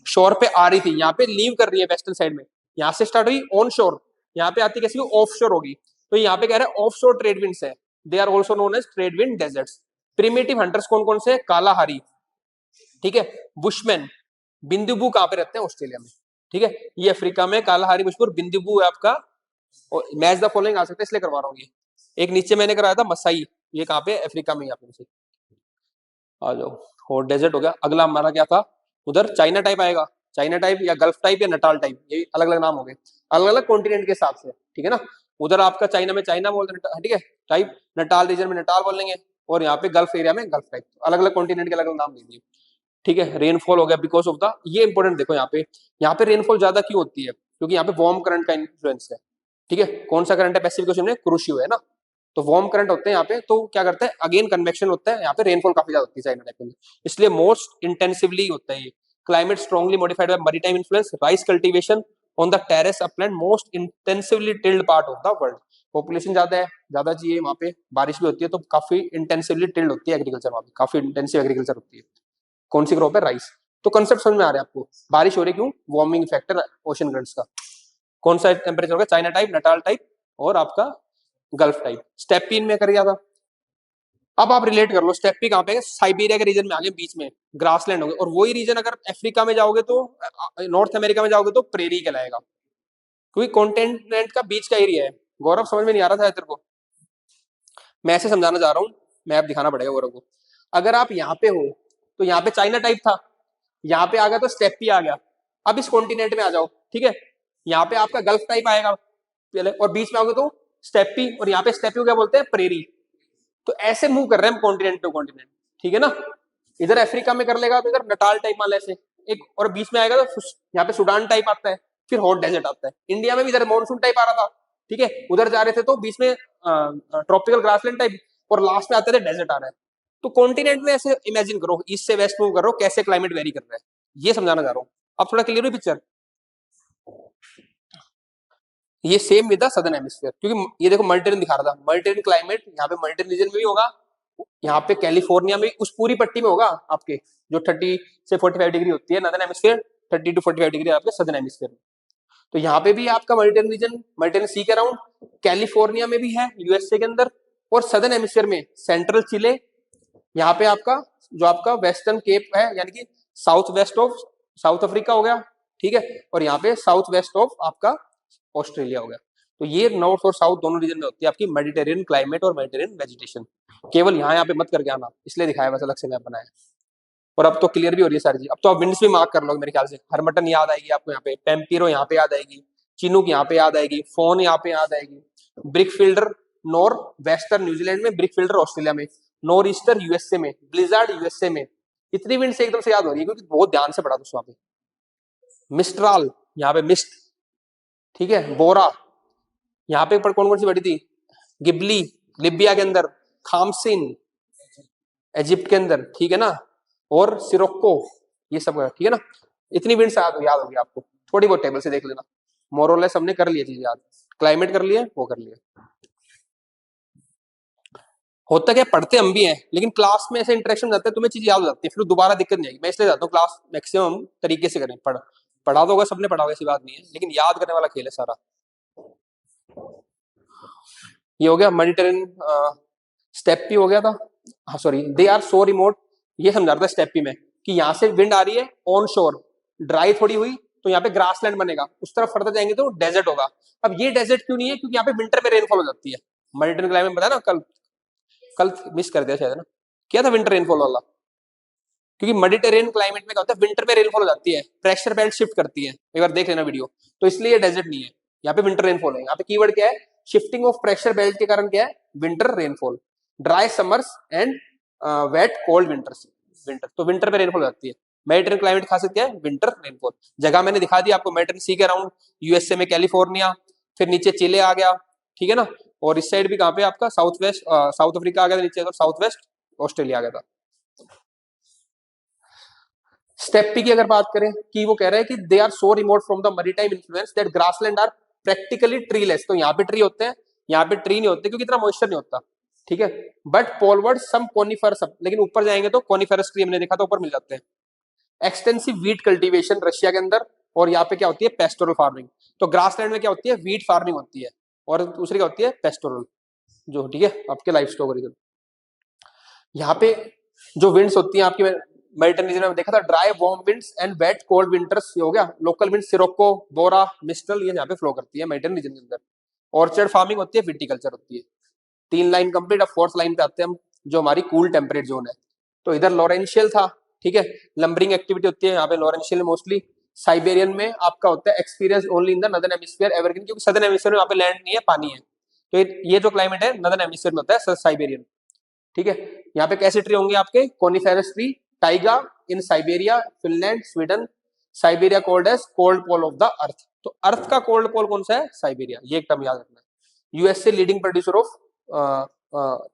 शोर पे आ रही थी, यहाँ पे लीव कर रही है वेस्टर्न साइड में, यहाँ से स्टार्ट हुई ऑन शोर, यहाँ पे आती कैसी ऑफ शोर होगी, तो यहाँ पे कह रहे हैं ऑफ शोर ट्रेड विंड्स है, they are also known as trade wind deserts. Primitive hunters कौन कौन से, कालाहारी, ठीक है, बुशमैन, बिंदुबू कहाँ पे रहते हैं, ऑस्ट्रेलिया में, ठीक है। ये अफ्रीका में कालाहारी बुशपुर, बिंदुबू है आपका, और मैच द फॉलोइंग आ सकते हैं इसलिए करवा रहा हूँ ये। एक नीचे मैंने कराया था मसाई, ये कहाँ पे, अफ्रीका में, यहाँ पे आ जाओ। और डेजर्ट हो गया। अगला हमारा क्या था, उधर चाइना टाइप आएगा, चाइना टाइप या गल्फ टाइप या नटाल टाइप, ये अलग अलग नाम हो गए, अलग अलग कॉन्टिनेंट के हिसाब से, ठीक है ना। उधर आपका चाइना में चाइना बोलते हैं, ठीक है, टाइप, नटाल रीजन में नटाल बोलेंगे, और यहाँ पे गल्फ एरिया में गल्फ टाइप, अलग अलग कॉन्टिनेंट के अलग अलग नाम दे दिए, ठीक है। रेनफॉल हो गया बिकॉज ऑफ द, ये इंपॉर्टेंट देखो यहाँ पे रेनफॉल ज्यादा क्यों होती है, क्योंकि यहाँ पे वार्म करंट का इन्फ्लुएंस है, ठीक है। कौन सा करंट है, पैसिफिक ओशन में क्रूशियो है ना, तो वार्म करंट होते हैं यहाँ पे, तो क्या करते हैं, अगेन कन्वेक्शन होता है यहाँ पे, रेनफॉल काफी ज्यादा होती है चाइना टाइप में, इसलिए मोस्ट इंटेंसिवली होता है ये। Climate strongly modified by maritime influence, rice cultivation on the terrace upland, most intensively tilde part of the world. Population ज्यादा है, ज्यादा चाहिए वहाँ पे, बारिश भी होती है, तो काफी इंटेंसिवली टिल्ड होती है एग्रीकल्चर, वहाँ पे काफी इंटेंसिव एग्रीकल्चर होती है। कौन सी क्रॉप है, राइस। तो कंसेप्ट समझ में आ रहा है आपको, बारिश हो रही क्यों, वार्मिंग फैक्टर ओशन करंट्स का। कौन सा टेम्परेचर होगा, चाइना टाइप, नटाल टाइप, और आपका गल्फ टाइप। स्टेपीन में कर लिया था। अब आप रिलेट कर लो, स्टेपी कहाँ पे है, साइबेरिया के रीजन में आगे बीच में ग्रासलैंड होंगे, और वही रीजन अगर अफ्रीका में जाओगे तो, नॉर्थ अमेरिका में जाओगे तो प्रेरी कहलाएगा, क्योंकि कॉन्टिनेंट का बीच का एरिया है। गौरव समझ में नहीं आ रहा था तेरे को, मैं ऐसे समझाना चाह रहा हूँ, मैं अब दिखाना पड़ेगा गौरव को। अगर आप यहाँ पे हो तो यहाँ पे चाइना टाइप था, यहाँ पे आ गया तो स्टेपी आ गया। अब इस कॉन्टिनेंट में आ जाओ, ठीक है, यहाँ पे आपका गल्फ टाइप आएगा पहले, और बीच में आओगे तो स्टेपी, और यहाँ पे स्टेपी को क्या बोलते हैं, प्रेरी। तो ऐसे मूव कर रहे हैं हम कॉन्टिनेंट टू कॉन्टिनेंट, ठीक है ना। इधर अफ्रीका में कर लेगा तो इधर नटाल टाइप मान ऐसे एक, और बीच में आएगा तो यहाँ पे सुडान टाइप आता है, फिर हॉट डेजर्ट आता है। इंडिया में भी इधर मॉनसून टाइप आ रहा था, ठीक है, उधर जा रहे थे तो बीच में ट्रॉपिकल ग्रासलैंड टाइप, और लास्ट में आते थे डेजर्ट आ रहा है। तो कॉन्टिनेंट में ऐसे इमेजिन करो, ईस्ट से वेस्ट मूव करो, कैसे क्लाइमेट वेरी कर रहा है, ये समझाना चाह रहा हूँ। अब थोड़ा क्लियर हुई पिक्चर। ये same with the southern hemisphere, क्योंकि ये देखो मल्टीरेन दिखा रहा था, मल्टीरेन क्लाइमेट यहाँ पे मल्टीरेन रीजन में भी होगा, यहाँ पे कैलिफोर्निया में उस पूरी पट्टी में होगा आपके, जो 30 से 45 डिग्री होती है नॉर्दर्न हेमिस्फीयर, 30 to 45 डिग्री आपके सदर्न हेमिस्फीयर में। तो यहाँ पे भी आपका मल्टीरेन रीजन, मल्टीरेन सी के अराउंड, कैलिफोर्निया में भी है यूएसए के अंदर, और सदर्न हेमिस्फीयर में सेंट्रल चिले, यहाँ पे आपका जो आपका वेस्टर्न केप है, यानी कि south west of south Africa हो गया, ठीक है, और यहाँ पे साउथ वेस्ट ऑफ आपका ऑस्ट्रेलिया हो गया। तो ये नॉर्थ और साउथ दोनों रीजन में होती है आपकी मेडिटेरियन क्लाइमेट और मेडिटेरियन वेजिटेशन। केवल यहाँ पे मत करके आना, इसलिए दिखाया बस, अलग से मैप बनाया। और अब तो क्लियर भी हो रही है सारी चीज। अब तो आप विंड्स भी मार्क कर लो मेरे ख्याल से, हरमटन याद आएगी आपको यहाँ पे, पेम्पिरो यहाँ पे याद आएगी, चिनूक यहाँ पे याद आएगी, फोन यहाँ पे याद आएगी, brick fielder nor western New Zealand में, ब्रिक फिल्डर ऑस्ट्रेलिया में, नॉर ईस्टर यूएसए में, ब्लिजार्ड यूएसए में। इतनी विंड से एकदम से याद हो रही है क्योंकि बहुत ध्यान से पढ़ा था वहां पे। मिस्ट्राल यहाँ पे मिस्ट, ठीक है, बोरा यहाँ पे पर कौन कौन सी बड़ी थी, गिबली लिबिया के अंदर, खामसिन इजिप्ट के अंदर, ठीक है ना, और सिरोक्को, ये सब ठीक है ना। इतनी विंड्स याद होगी आपको, थोड़ी बहुत टेबल से देख लेना, मोरलेस हमने कर लिया चीज याद, क्लाइमेट कर लिया, वो कर लिया। होता क्या, पढ़ते हम भी हैं, लेकिन क्लास में ऐसे इंटरेक्शन जाता है, तुम्हें चीज याद हो जाती है, फिर दोबारा दिक्कत नहीं आएगी। मैं इसलिए जाता हूँ क्लास मैक्सिमम तरीके से करें, पढ़ पढ़ा तो होगा, सबने पढ़ा होगा, ऐसी बात नहीं है, लेकिन याद करने वाला खेल है सारा। ये हो गया मेडिटेरेनियन। स्टेप्पी हो गया था, हाँ sorry, they are so remote, ये समझा रहा था स्टेप्पी में कि यहाँ से विंड आ रही है ऑन शोर, ड्राई थोड़ी हुई तो यहाँ पे ग्रासलैंड बनेगा, उस तरफ फर्दर जाएंगे तो डेजर्ट होगा। अब ये डेजर्ट क्यों नहीं है, क्योंकि यहाँ पे विंटर में रेनफॉल हो जाती है। मेडिटेरियन क्लाइमेट बताया ना कल, कल मिस कर दिया शायद ना, क्या था विंटर रेनफॉल वाला, क्योंकि मेडिटेरियन क्लाइमेट में क्या होता है, विंटर में रेनफॉल हो जाती है, प्रेशर बेल्ट शिफ्ट करती है, एक बार देख लेना वीडियो, तो इसलिए डेजर्ट नहीं है, यहाँ पे विंटर रेनफॉल है। यहाँ पे कीवर्ड क्या है, शिफ्टिंग ऑफ प्रेशर बेल्ट के कारण क्या है, winter rainfall, dry summers and wet cold winters, winter तो विंटर में रेनफॉल हो जाती है। मेडिटेरियन क्लाइमेट खासियत क्या है, विंटर रेनफॉल। जगह मैंने दिखा दी आपको, मेडिटेरियन सी के अराउंड, यूएसए में कैलिफोर्निया, फिर नीचे चिले आ गया, ठीक है ना, और इस साइड भी कहाँ पे आपका साउथ वेस्ट, साउथ अफ्रीका आ गया था नीचे, तो साउथ वेस्ट ऑस्ट्रेलिया आ गया था। स्टेप पी की अगर बात करें कि वो कह रहे हैं कि they are so remote from the maritime influence that grassland are practically treeless, तो यहाँ पे ट्री होते हैं, यहाँ पे ट्री नहीं होते क्योंकि इतना मॉइस्चर नहीं होता, ठीक है, बट पोलवर्ड सम कोनिफरस, लेकिन ऊपर जाएंगे तो कोनिफरस ट्री हमने देखा था ऊपर मिल जाते हैं। एक्सटेंसिव वीट कल्टीवेशन रशिया के अंदर, और यहाँ पे क्या होती है, पेस्टोरल फार्मिंग। तो ग्रासलैंड में क्या होती है, वीट फार्मिंग होती है, और दूसरी क्या होती है, पेस्टोरल, जो ठीक है आपके लाइफ स्टॉक रीजन। यहाँ पे जो विंड्स होती हैं आपकी, मेडिटेरियन रीजन में देखा था, dry warm winds and wet cold winters, ये हो गया। Local wind sirocco, bora, mistral, ये यहाँ पे फ्लो करती है मेडिटेरियन रीजन के अंदर। ऑर्चर्ड फार्मिंग होती है, विटीकल्चर होती है। 3 लाइन कंप्लीट, अब 4th लाइन पे आते हैं हम, जो हमारी कूल टेम्परेट जोन है। तो इधर लॉरेंशियल था, ठीक है, लंबरिंग एक्टिविटी होती है यहाँ पे लॉरेंशियल मोस्टली। साइबेरियन में आपका होता है experience only in the northern hemisphere evergreen, क्योंकि सदर्न हेमिस्फीयर में यहाँ पे लैंड नहीं है, पानी है, तो ये जो क्लाइमेट है नदर्न हेमिस्फीयर में होता है, साइबेरियन, ठीक है। यहाँ पे कैसे ट्री होंगे आपके, coniferous tree, taiga in Siberia, Finland, Sweden. Siberia cold as cold pole of the earth, तो अर्थ का कोल्ड पोल कौन सा है, साइबेरिया, ये एक टर्म याद रखना है। USA leading producer of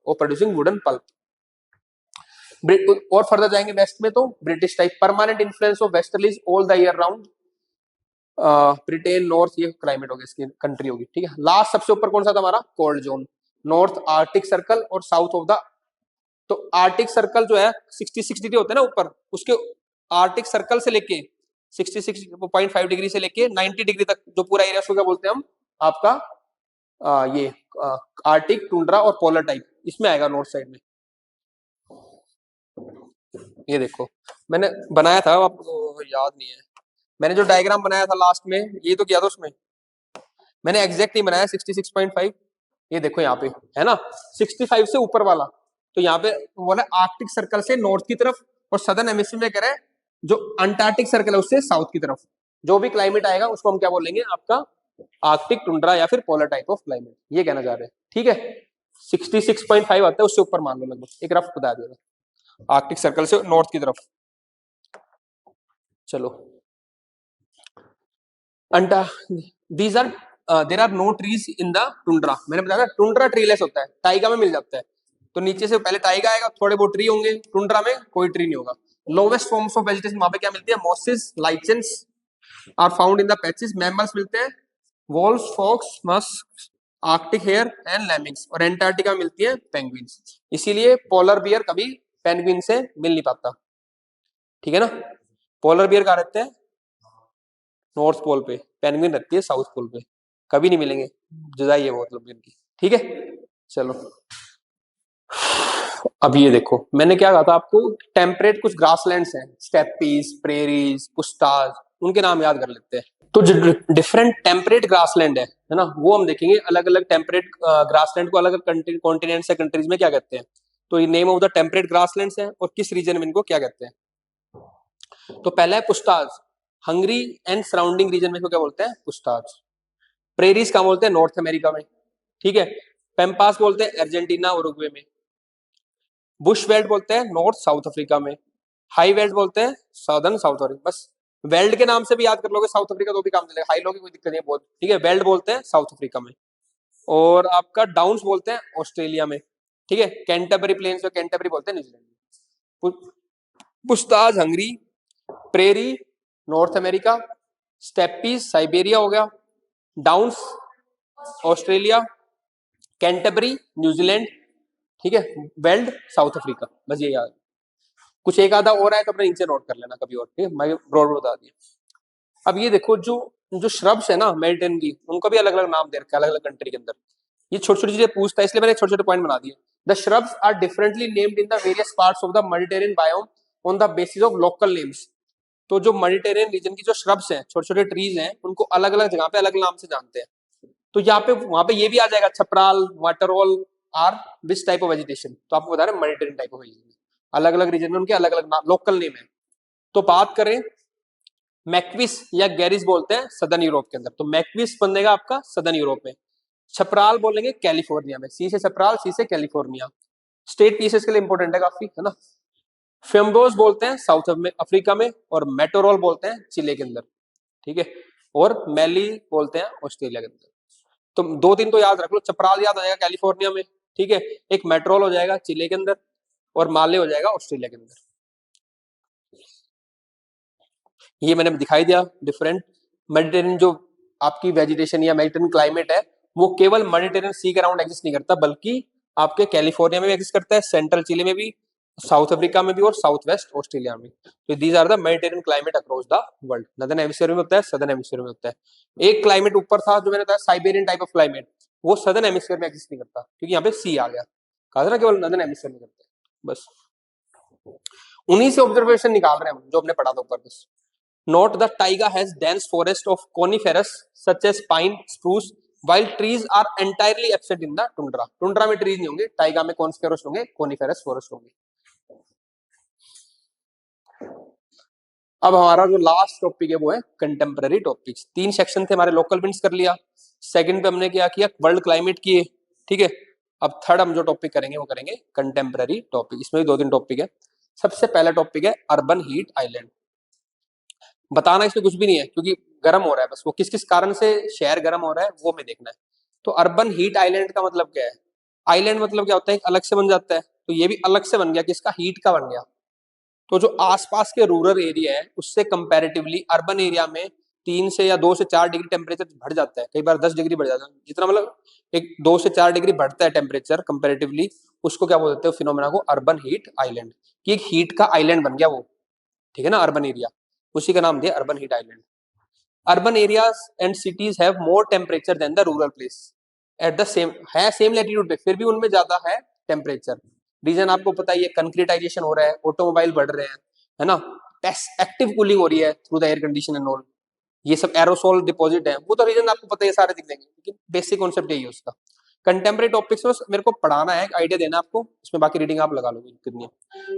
producing wooden pulp. और फर्दर जाएंगे वेस्ट में तो British type, permanent influence of westerlies all the year round, Britain north, ये क्लाइमेट होगी इसकी कंट्री होगी, ठीक है। लास्ट सबसे ऊपर कौन सा था हमारा, cold zone, north Arctic circle और साउथ ऑफ द, तो आर्टिक सर्कल जो है 66 डिग्री होता है ना ऊपर, उसके आर्टिक सर्कल से लेके 66.5 डिग्री से लेके 90 डिग्री तक जो पूरा एरिया, उसको क्या बोलते हैं हम, आपका ये आर्टिक, टुंड्रा और पोलर टाइप, इसमें आएगा नॉर्थ साइड में। ये देखो मैंने बनाया था, आपको याद नहीं है, मैंने जो डायग्राम बनाया था लास्ट में, ये तो किया था उसमें, मैंने एग्जैक्ट नहीं बनाया 66.5, ये देखो यहाँ पे है ना 65 से ऊपर वाला, तो यहाँ पे बोला आर्कटिक सर्कल से नॉर्थ की तरफ, और सदर्न हेमिस्फीयर में कह रहे हैं जो अंटार्कटिक सर्कल है उससे साउथ की तरफ, जो भी क्लाइमेट आएगा उसको हम क्या बोलेंगे, आपका आर्कटिक, टुंड्रा या फिर पोलर टाइप ऑफ क्लाइमेट, ये कहना चाह रहे हैं, ठीक है। 66.5 आता है, उससे ऊपर मान लो, लगभग एक रफ बता देगा आर्कटिक सर्कल से नॉर्थ की तरफ। चलो अंटा, these are there are no trees in the tundra, मैंने बताया था टुंड्रा ट्रीलेस होता है, टाइगा में मिल जाता है, तो नीचे से पहले टाइगा आएगा, थोड़े बहुत ट्री होंगे, टुंड्रा में कोई ट्री नहीं होगा। लोवेस्ट फॉर्म्स ऑफ वेजिटेशन वहां पे क्या मिलती है, mosses, lichens are found in the patches, mammals मिलते हैं, walrus, fox, musk, arctic hare and lemmings, और एंटार्क्टिका में मिलती है पेंगुइन्स, इसीलिए पोलर बियर कभी पेंगुइन से मिल नहीं पाता, ठीक है ना। पोलर बियर कहाँ रहते हैं, नॉर्थ पोल पे, पेंगुइन रहती है साउथ पोल पे, कभी नहीं मिलेंगे, जुदाई है मतलब इनकी, ठीक है। चलो अब ये देखो मैंने क्या कहा था आपको, टेम्परेट कुछ ग्रासलैंड्स हैं, स्टेपीज, प्रेरीज, पुस्ताज, उनके नाम याद कर लेते हैं। तो जो डिफरेंट टेम्परेट ग्रासलैंड है ना, वो हम देखेंगे, अलग अलग टेम्परेट ग्रासलैंड को अलग अलग कॉन्टिनेंट्स या कंट्रीज में क्या कहते हैं, तो ये name of the temperate grasslands है, और किस रीजन में इनको क्या कहते हैं। तो पहला है पुस्ताज, हंगरी एंड सराउंडिंग रीजन में इसको क्या बोलते हैं, पुस्ताज। प्रेरीज कहाँ बोलते हैं, नॉर्थ अमेरिका में, ठीक है। पेम्पास बोलते हैं अर्जेंटीना, उरुग्वे में। बुश वेल्ट बोलते हैं नॉर्थ साउथ अफ्रीका में। हाई वेल्ट बोलते हैं साउदर्न साउथ अफ्रीका, बस वेल्ट के नाम से भी याद कर लोगे साउथ अफ्रीका तो भी काम चलेगा, हाई लो की कोई दिक्कत नहीं है बहुत, ठीक है। वेल्ट बोलते हैं साउथ अफ्रीका में, और आपका डाउन्स बोलते हैं ऑस्ट्रेलिया में, ठीक है। कैंटरबरी प्लेन्स में कैंटरबरी बोलते हैं न्यूजीलैंड में। Pusztas Hungary, prairie North America, steppes Siberia हो गया, डाउन्स ऑस्ट्रेलिया, कैंटरबरी न्यूजीलैंड, ठीक है। वेल्ड साउथ अफ्रीका, बस ये याद। कुछ एक आधा और है तो अपने नीचे नोट कर लेना कभी और, ठीक है, मैं ब्रॉड बता दिया। अब ये देखो जो जो श्रब्स है ना मेडिटेरियन की, उनको भी अलग अलग नाम दे रखे हैं अलग अलग कंट्री के अंदर। ये छोटी छोटी चीजें पूछता है, इसलिए मैंने छोटे छोटे पॉइंट बना दिए। The shrubs are differently named in the various parts of the Mediterranean biome on the basis of local names. तो जो मेडिटेरियन रीजन की जो श्रब्स हैं, छोटे छोटे ट्रीज हैं, उनको अलग अलग जगह पे अलग नाम से जानते हैं। तो यहाँ पे वहां पे ये भी आ जाएगा, chaparral water wall are which type of vegetation, तो आपको बता रहे हैं मेडिटेरियन टाइप ऑफ वेजिटेशन, अलग अलग रीजन में उनके अलग अलग लोकल नेम है। तो बात करें मैक्विस या गैरिस बोलते हैं सदर्न यूरोप के अंदर, तो मैक्विस बनेगा आपका सदर्न यूरोप में। छपराल बोलेंगे कैलिफोर्निया में, सी से छपराल, सी से कैलिफोर्निया। स्टेट पीसेस के लिए इंपॉर्टेंट है काफी, है ना। फेम्बोस बोलते हैं साउथ में अफ्रीका में, और मेटोरोल बोलते हैं चिले के अंदर, ठीक है। और मैली बोलते हैं ऑस्ट्रेलिया के अंदर। तो दो तीन तो याद रख लो, चपराल याद हो जाएगा कैलिफोर्निया में, ठीक है। एक मेट्रोल हो जाएगा चिले के अंदर, और माले हो जाएगा ऑस्ट्रेलिया के अंदर। ये मैंने दिखाई दिया डिफरेंट। मेडिटेरियन जो आपकी वेजिटेशन या मेडिटेरियन क्लाइमेट है, वो केवल मेडिटेरियन सी के अराउंड एग्जिस्ट नहीं करता, बल्कि आपके कैलिफोर्निया में भी एग्जिस्ट करता है, सेंट्रल चिली में भी, साउथ अफ्रीका में भी, और साउथ वेस्ट ऑस्ट्रेलिया में। तो these are the Mediterranean climate across the world. Northern hemisphere में होता है, सदर्न हेमिस्फीयर में होता है। एक क्लाइमेट ऊपर था जो मैंने बताया साइबेरियन टाइप ऑफ क्लाइमेट, वो सदर्न हेमिस्फीयर में एग्जिस्ट नहीं करता, क्योंकि यहाँ पे सी आ गया। कहा था ना केवल नॉर्दर्न हेमिस्फीयर में करता है बस। उन्हीं से ऑब्जर्वेशन निकाल रहे हैं हम, जो हमने पढ़ा था ऊपर बस। Note the taiga has dense forest of coniferous such as pine, spruce, while trees are entirely absent in the tundra. Tundra में trees नहीं होंगे, टाइगा में coniferous होंगे, coniferous forest होंगे। अब हमारा जो लास्ट टॉपिक है वो है कंटेम्पररी टॉपिक्स। तीन सेक्शन थे हमारे, लोकल विंड्स कर लिया, सेकंड पे हमने क्या किया, वर्ल्ड क्लाइमेट किए, ठीक है। अब थर्ड हम जो टॉपिक करेंगे वो करेंगे कंटेम्पररी टॉपिक। इसमें भी दो तीन टॉपिक है। सबसे पहला टॉपिक है अर्बन हीट आइलैंड। बताना इसमें कुछ भी नहीं है, क्योंकि गर्म हो रहा है बस, वो किस किस कारण से शहर गर्म हो रहा है वो हमें देखना है। तो अर्बन हीट आइलैंड का मतलब क्या है? आइलैंड मतलब क्या होता है, अलग से बन जाता है, तो ये भी अलग से बन गया, किसका, हीट का बन गया। तो जो आसपास के रूरल एरिया है उससे कंपैरेटिवली अर्बन एरिया में 3 से 4 डिग्री टेम्परेचर बढ़ जाता है, कई बार 10 डिग्री बढ़ जाता है, जितना मतलब एक 2 से 4 डिग्री बढ़ता है टेम्परेचर कंपैरेटिवली, उसको क्या बोलते हैं, फिनोमेना को अर्बन हीट आइलैंड, कि एक हीट का आइलैंड बन गया वो, ठीक है ना, अर्बन एरिया, उसी का नाम दिया urban heat island. Urban areas and cities have more temperature than the rural place at the same, है सेम लैटिट्यूड पे, फिर भी उनमें ज्यादा है टेम्परेचर। रीजन आपको पता ही है, कंक्रीटाइजेशन हो रहा है, ऑटोमोबाइल बढ़ रहे हैं, है ना, एक्टिव कूलिंग हो रही है through the air condition and all, ये सब एरोसोल डिपॉजिट है, वो तो रीजन आपको पता है, सारे दिख देंगे, लेकिन बेसिक कॉन्सेप्ट यही है उसका। कंटेम्परेरी टॉपिक्स में मेरे को पढ़ाना है, आइडिया देना है आपको, इसमें बाकी रीडिंग आप लगा लोगे कितनी।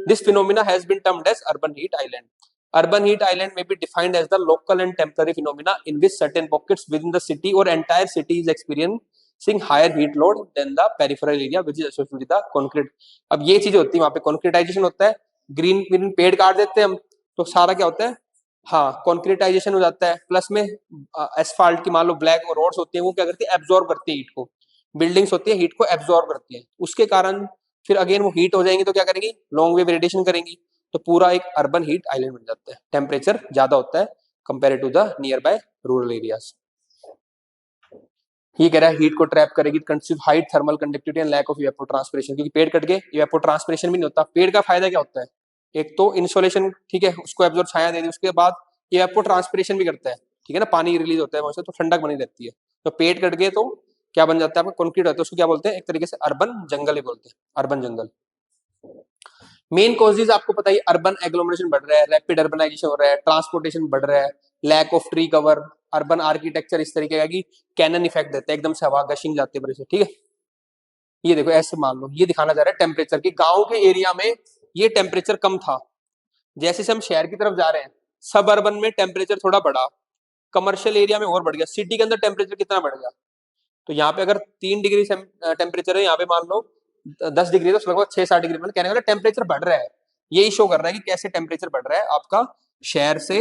This phenomena has been termed as urban heat island. Urban heat island may be defined as the local and temporary phenomena in which certain pockets within the city or entire city is experiencing higher heat load than the peripheral area which is associated with the concrete। अब ये चीजें होती है वहां पे, कॉन्क्रीटाइजेशन होता है, green green पेड़ काट देते हैं हम, तो सारा क्या होता है, हाँ कॉन्क्रीटाइजेशन हो जाता है, प्लस में एसफाल्ट की मान लो ब्लैक रोड्स होती है, वो क्या करती है, एब्जॉर्ब करती है हीट को, बिल्डिंग्स होती है हीट को एब्जॉर्ब करती है, उसके कारण फिर अगेन वो हीट हो जाएंगी, तो क्या करेंगी, लॉन्ग वेव रेडिएशन करेंगी, तो पूरा एक अर्बन हीट आइलैंड बन जाता है, टेम्परेचर ज्यादा होता है compare to the nearby rural areas. ये कह रहा है हीट को ट्रैप करेगी, consider high thermal conductivity and lack of evapotranspiration, क्योंकि पेड़ कट गए, इवेपोट्रांसपिरेशन भी नहीं होता। पेड़ का फायदा क्या होता है, एक तो इंसोलेशन, ठीक है, उसको एब्जॉर्ब छाया दे दी, उसके बाद इवेपोट्रांसपिरेशन भी करता है, ठीक है ना, पानी रिलीज होता है वहां से, तो ठंडक बनी रहती है। तो पेड़ कट गए तो क्या बन जाता है आपका, कंक्रीट होता है, उसको क्या बोलते हैं, एक तरीके से अर्बन जंगल ही बोलते हैं, अर्बन जंगल। मेन कॉजेज आपको पता ही, अर्बन एग्लोमरेशन बढ़ रहा है, रैपिड अर्बनाइजेशन हो रहा है, ट्रांसपोर्टेशन बढ़ रहा है, lack of tree cover, urban architecture इस तरीके का कि कैनन इफेक्ट देता है, एकदम से हवा गशिंग जाती है बड़े से, ठीक है। ये देखो ऐसे मान लो, ये दिखाना चाह रहा है टेम्परेचर की, गांव के एरिया में ये टेम्परेचर कम था, जैसे से हम शहर की तरफ जा रहे हैं, सब अर्बन में टेम्परेचर थोड़ा बढ़ा, कमर्शियल एरिया में और बढ़ गया, सिटी के अंदर टेम्परेचर कितना बढ़ गया, तो यहाँ पे अगर 3 डिग्री टेम्परेचर है, यहाँ पे मान लो 10 डिग्री, तो लगभग 6-7 डिग्री, मतलब कहने का टेम्परेचर बढ़ रहा है। यही शो कर रहा है कि कैसे टेम्परेचर बढ़ रहा है आपका, शहर से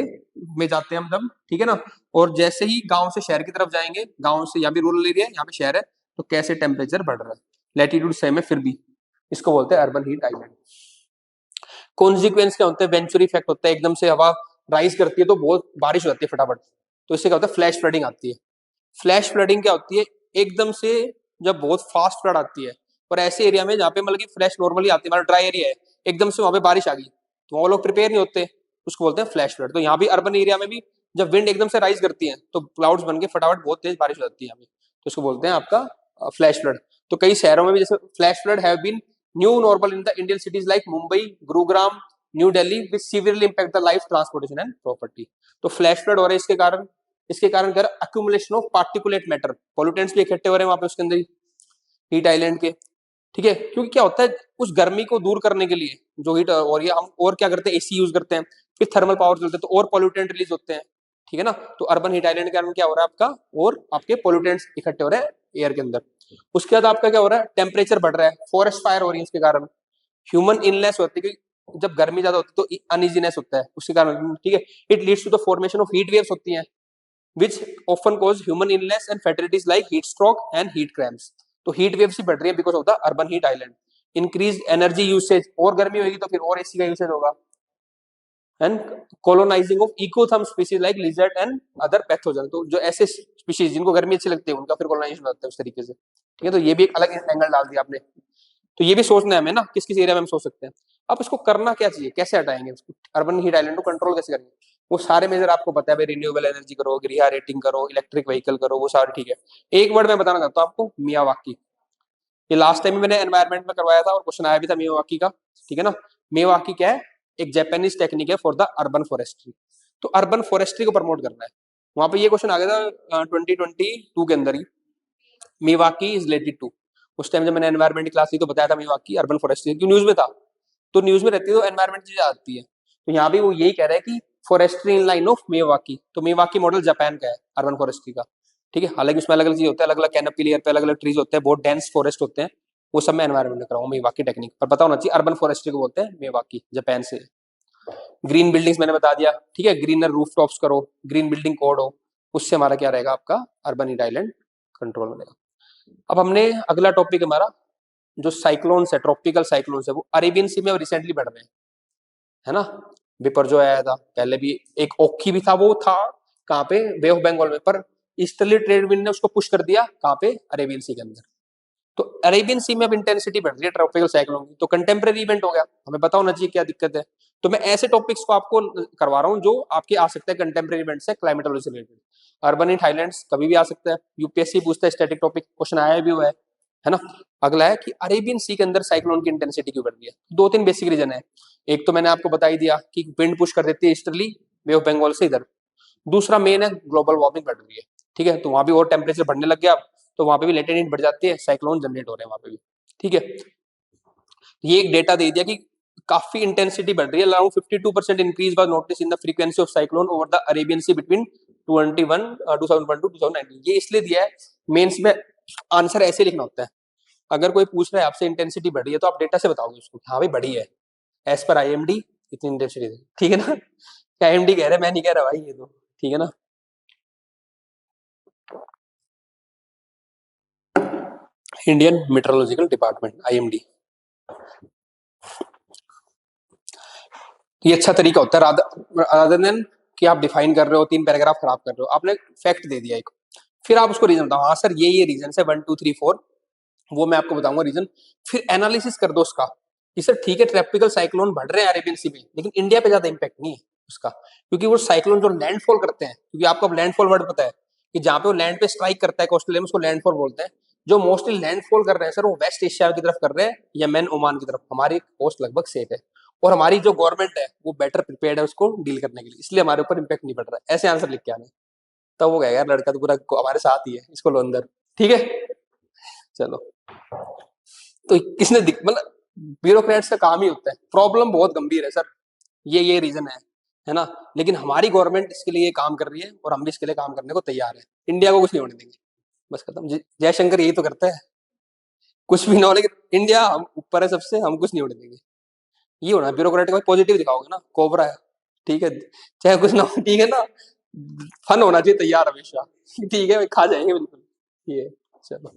में जाते हैं हम जब, ठीक है ना, और जैसे ही गांव से शहर की तरफ जाएंगे, गांव से यहाँ भी रूरल एरिया है, यहाँ पे शहर है, तो कैसे टेम्परेचर बढ़ रहा है, लैटिट्यूड सेम है फिर भी, इसको बोलते हैं अर्बन हीट आइलैंड। कॉन्सिक्वेंस क्या होता है, वेंचुरी इफेक्ट होता है, एकदम से हवा राइज करती है तो बहुत बारिश हो जाती है फटाफट, तो इससे क्या होता है, फ्लैश फ्लडिंग आती है। फ्लैश फ्लडिंग क्या होती है, एकदम से जब बहुत फास्ट फ्लड आती है, और ऐसे एरिया में जहाँ पे मतलब कि फ्लैश नॉर्मली आती है, मतलब ड्राई एरिया है, एकदम से वहां पे बारिश आ गई, तो वो लोग प्रिपेयर नहीं होते, उसको बोलते हैं फ्लैश फ्लड। तो यहाँ भी अर्बन एरिया में भी जब विंड एकदम से राइज करती है तो क्लाउड्स बन के फटाफट बहुत तेज बारिश हो जाती है हमें, तो इसको बोलते हैं आपका फ्लैश फ्लड। तो कई शहरों में भी जैसे flash flood have been new normal in the Indian cities like Mumbai, Gurugram, New Delhi, which severely impact the life, transportation and property. तो फ्लैश फ्लड हो रहा है इसके कारण क्या, accumulation of particulate matter, pollutants भी इकट्ठे हो रहे हैं वहां पे उसके अंदर हीट आइलैंड के, ठीक है। क्योंकि क्या होता है, उस गर्मी को दूर करने के लिए जो हीट और ये हम और क्या करते हैं, एसी यूज करते हैं, फिर थर्मल पावर चलते हैं तो और पोल्यूटेंट रिलीज होते हैं, ठीक है ना। तो अर्बन हीट आइलैंड के कारण क्या हो रहा है आपका, और आपके पोल्यूटेंट्स इकट्ठे हो रहे हैं एयर के अंदर। उसके बाद आपका क्या हो रहा है, टेम्परेचर बढ़ रहा है, फॉरेस्ट फायर हो रही है इसके कारण, ह्यूमन इलनेस होती है, जब गर्मी ज्यादा होती है तो अनइजीनेस होता है उसके कारण, ठीक है। It leads to the formation of heat waves होती हैं which often cause human illness and fatalities like heat stroke and heat cramps। तो हीट वेव ही बढ़ रही है because of the urban heat island. Increase energy usage, और गर्मी होगी तो फिर और एसी का यूसेज होगा। And colonizing of ectotherm species like lizard and other pathogen, तो जो ऐसे स्पीसीज जिनको गर्मी अच्छी लगती है उनका फिर कोलोनाइजेशन होता है उस तरीके से, ठीक है। तो ये भी एक अलग एंगल डाल दिया आपने। तो ये भी सोचना है हमें ना, किस किस एरिया में हम सोच सकते हैं। अब इसको करना क्या चाहिए, कैसे हटाएंगे इसको, अर्बन हीट आइलैंड को कंट्रोल कैसे करेंगे। वो सारे मेजर आपको पता है भाई, रिन्यूएबल एनर्जी करो, ग्रीहा रेटिंग करो, इलेक्ट्रिक व्हीकल करो, वो सारे ठीक है। एक वर्ड मैं बताना चाहता हूँ आपको, मियावाकी। ये लास्ट टाइम मैंने एनवायरमेंट में करवाया था और क्वेश्चन आया भी था मियावाकी का, ठीक है ना। मियावाकी क्या है, एक जापानीज टेक्निक है फॉर द अर्बन फॉरेस्ट्री। तो अर्बन फॉरेस्ट्री को प्रमोट करना है। वहां पे ये क्वेश्चन आ गया था 2022 के अंदर ही, मियावाकी इज रिलेटेड टू। उस टाइम जब मैंने एनवायरमेंट की क्लास ली तो बताया था मियावाकी अर्बन फॉरेस्ट्री, क्यों न्यूज में था, तो न्यूज में रहती है तो एनवायरमेंट चीजें आती है। तो यहाँ भी वो यही कह रहा है कि forestry in line of Miyawaki. तो मियावाकी मॉडल जापान का है अर्बन फॉरेस्ट्री का, ठीक है। हालांकि उसमें अलग अलग चीज होता है, अलग अलग कैनोपी लेयर पे अलग अलग ट्रीज होते हैं, बहुत डेंस फॉरेस्ट होते हैं, वो सब मैं एनवायरमेंट में कराऊंगा मियावाकी टेक्निक पर पता होना चाहिए। अर्बन फॉरेस्ट्री को बोलते हैं मियावाकी, जापान से। ग्रीन बिल्डिंग्स मैंने बता दिया, ठीक है, ग्रीनर रूफ टॉप्स करो, ग्रीन बिल्डिंग कोड हो, उससे हमारा क्या रहेगा, आपका अर्बन हीट आइलैंड कंट्रोल में रहेगा। अब हमने अगला टॉपिक हमारा जो साइक्लोन्स है, ट्रॉपिकल साइक्लोन्स है, वो अरेबियन सी में अब रिसेंटली बढ़ रहे हैं, है ना। बिपरजॉय आया था, पहले भी एक ओखी भी था, वो था कहाँ पे, बे ऑफ बंगाल में, पर ईस्टर्ली ट्रेड विंड ने उसको पुश कर दिया कहाँ पे, अरेबियन सी के अंदर। तो अरेबियन सी में अब इंटेंसिटी बढ़ रही है ट्रॉपिकल साइक्लोन की, तो कंटेम्प्रेरी इवेंट हो गया, हमें पता होना चाहिए क्या दिक्कत है। तो मैं ऐसे टॉपिक्स को आपको करवा रहा हूँ जो आपके आ सकते हैं कंटेम्प्रेरी इवेंट से, क्लाइमेटोलॉजी से रिलेटेड। अर्बन इन हाईलैंड्स कभी भी आ सकता है, यूपीएससी पूछता है, स्टैटिक टॉपिक क्वेश्चन आया भी हुआ है ना। अगला है कि अरेबियन सी के अंदर साइक्लोन की इंटेंसिटी क्यों बढ़ रही है। दो तीन बेसिक रीजन है। एक तो मैंने आपको बता ही दिया कि विंड पुश कर देती है ईस्टर्ली, बे ऑफ बंगाल से इधर। दूसरा मेन है ग्लोबल वार्मिंग बढ़ रही है, ठीक है, तो वहां भी और टेम्परेचर बढ़ने लग गया, तो वहां पे भी लेटेंट हीट बढ़ जाती है, साइक्लोन जनरेट हो रहे हैं वहां पे भी, ठीक है। ये एक डेटा दे दिया कि काफी इंटेंसिटी बढ़ रही है, around 52% increase was notice in the frequency of cyclone over the Arabian sea between 2001 to 2019। ये इसलिए दिया है, मेंस में आंसर ऐसे लिखना होता है। अगर कोई पूछ रहा है आपसे इंटेंसिटी बढ़ी है तो आप डेटा से बताओगे उसको, हाँ भाई बढ़ी है, एज पर आईएमडी इतनी इंटेंसिटी, ठीक है ना। आईएमडी कह रहे हैं, मैं नहीं कह रहा भाई, ये तो ठीक है ना। Indian meteorological department, IMD. ये अच्छा तरीका होता है, रादर देन कि आप डिफाइन कर रहे हो, 3 पैराग्राफ खराब कर रहे हो, आपने फैक्ट दे दिया एक, फिर आप उसको रीजन बताओ, हाँ सर ये रीजन है 1 2 3 4, वो मैं आपको बताऊंगा रीजन। फिर एनालिसिस कर दो उसका कि सर ठीक है, ट्रॉपिकल साइक्लोन बढ़ रहे हैं अरेबियन सी में, लेकिन इंडिया पे ज्यादा इंपैक्ट नहीं है उसका, क्योंकि वो साइक्लोन जो लैंडफॉल करते हैं, क्योंकि आपको अब लैंडफॉल वर्ड पता है कि जहां पे वो लैंड पे स्ट्राइक करता है कोस्टल एरिया में, उसको लैंडफॉल बोलते हैं। जो मोस्टली लैंडफॉल कर रहे हैं सर, वो वेस्ट एशिया की तरफ कर रहे हैं, यमन ओमान की तरफ। हमारी कोस्ट लगभग सेफ है, और हमारी जो गवर्नमेंट है वो बेटर प्रिपेयर्ड है उसको डील करने के लिए, इसलिए हमारे ऊपर इंपैक्ट नहीं पड़ रहा है। ऐसे आंसर लिख के आने, तब वो कहेगा यार लड़का तो पूरा हमारे साथ ही है, इसको लो अंदर, ठीक है। चलो, तो किसने मतलब ब्यूरोक्रेट्स का काम ही होता है, प्रॉब्लम बहुत गंभीर है सर, ये रीजन है ना। लेकिन हमारी गवर्नमेंट इसके लिए काम कर रही है, और हम भी इसके लिए काम करने को तैयार है। इंडिया को कुछ नहीं होने देंगे, बस खत्म। जयशंकर यही तो करता है, कुछ भी ना हो, लेकिन इंडिया हम ऊपर है सबसे, हम कुछ नहीं होने देंगे। ये होना ब्यूरोक्रेट को पॉजिटिव दिखाओगे ना, कोबरा है, ठीक है, चाहे कुछ ना हो, ठीक है ना। फन होना चाहिए तैयार हमेशा, ठीक है, खा जाएंगे बिल्कुल ये। चलो,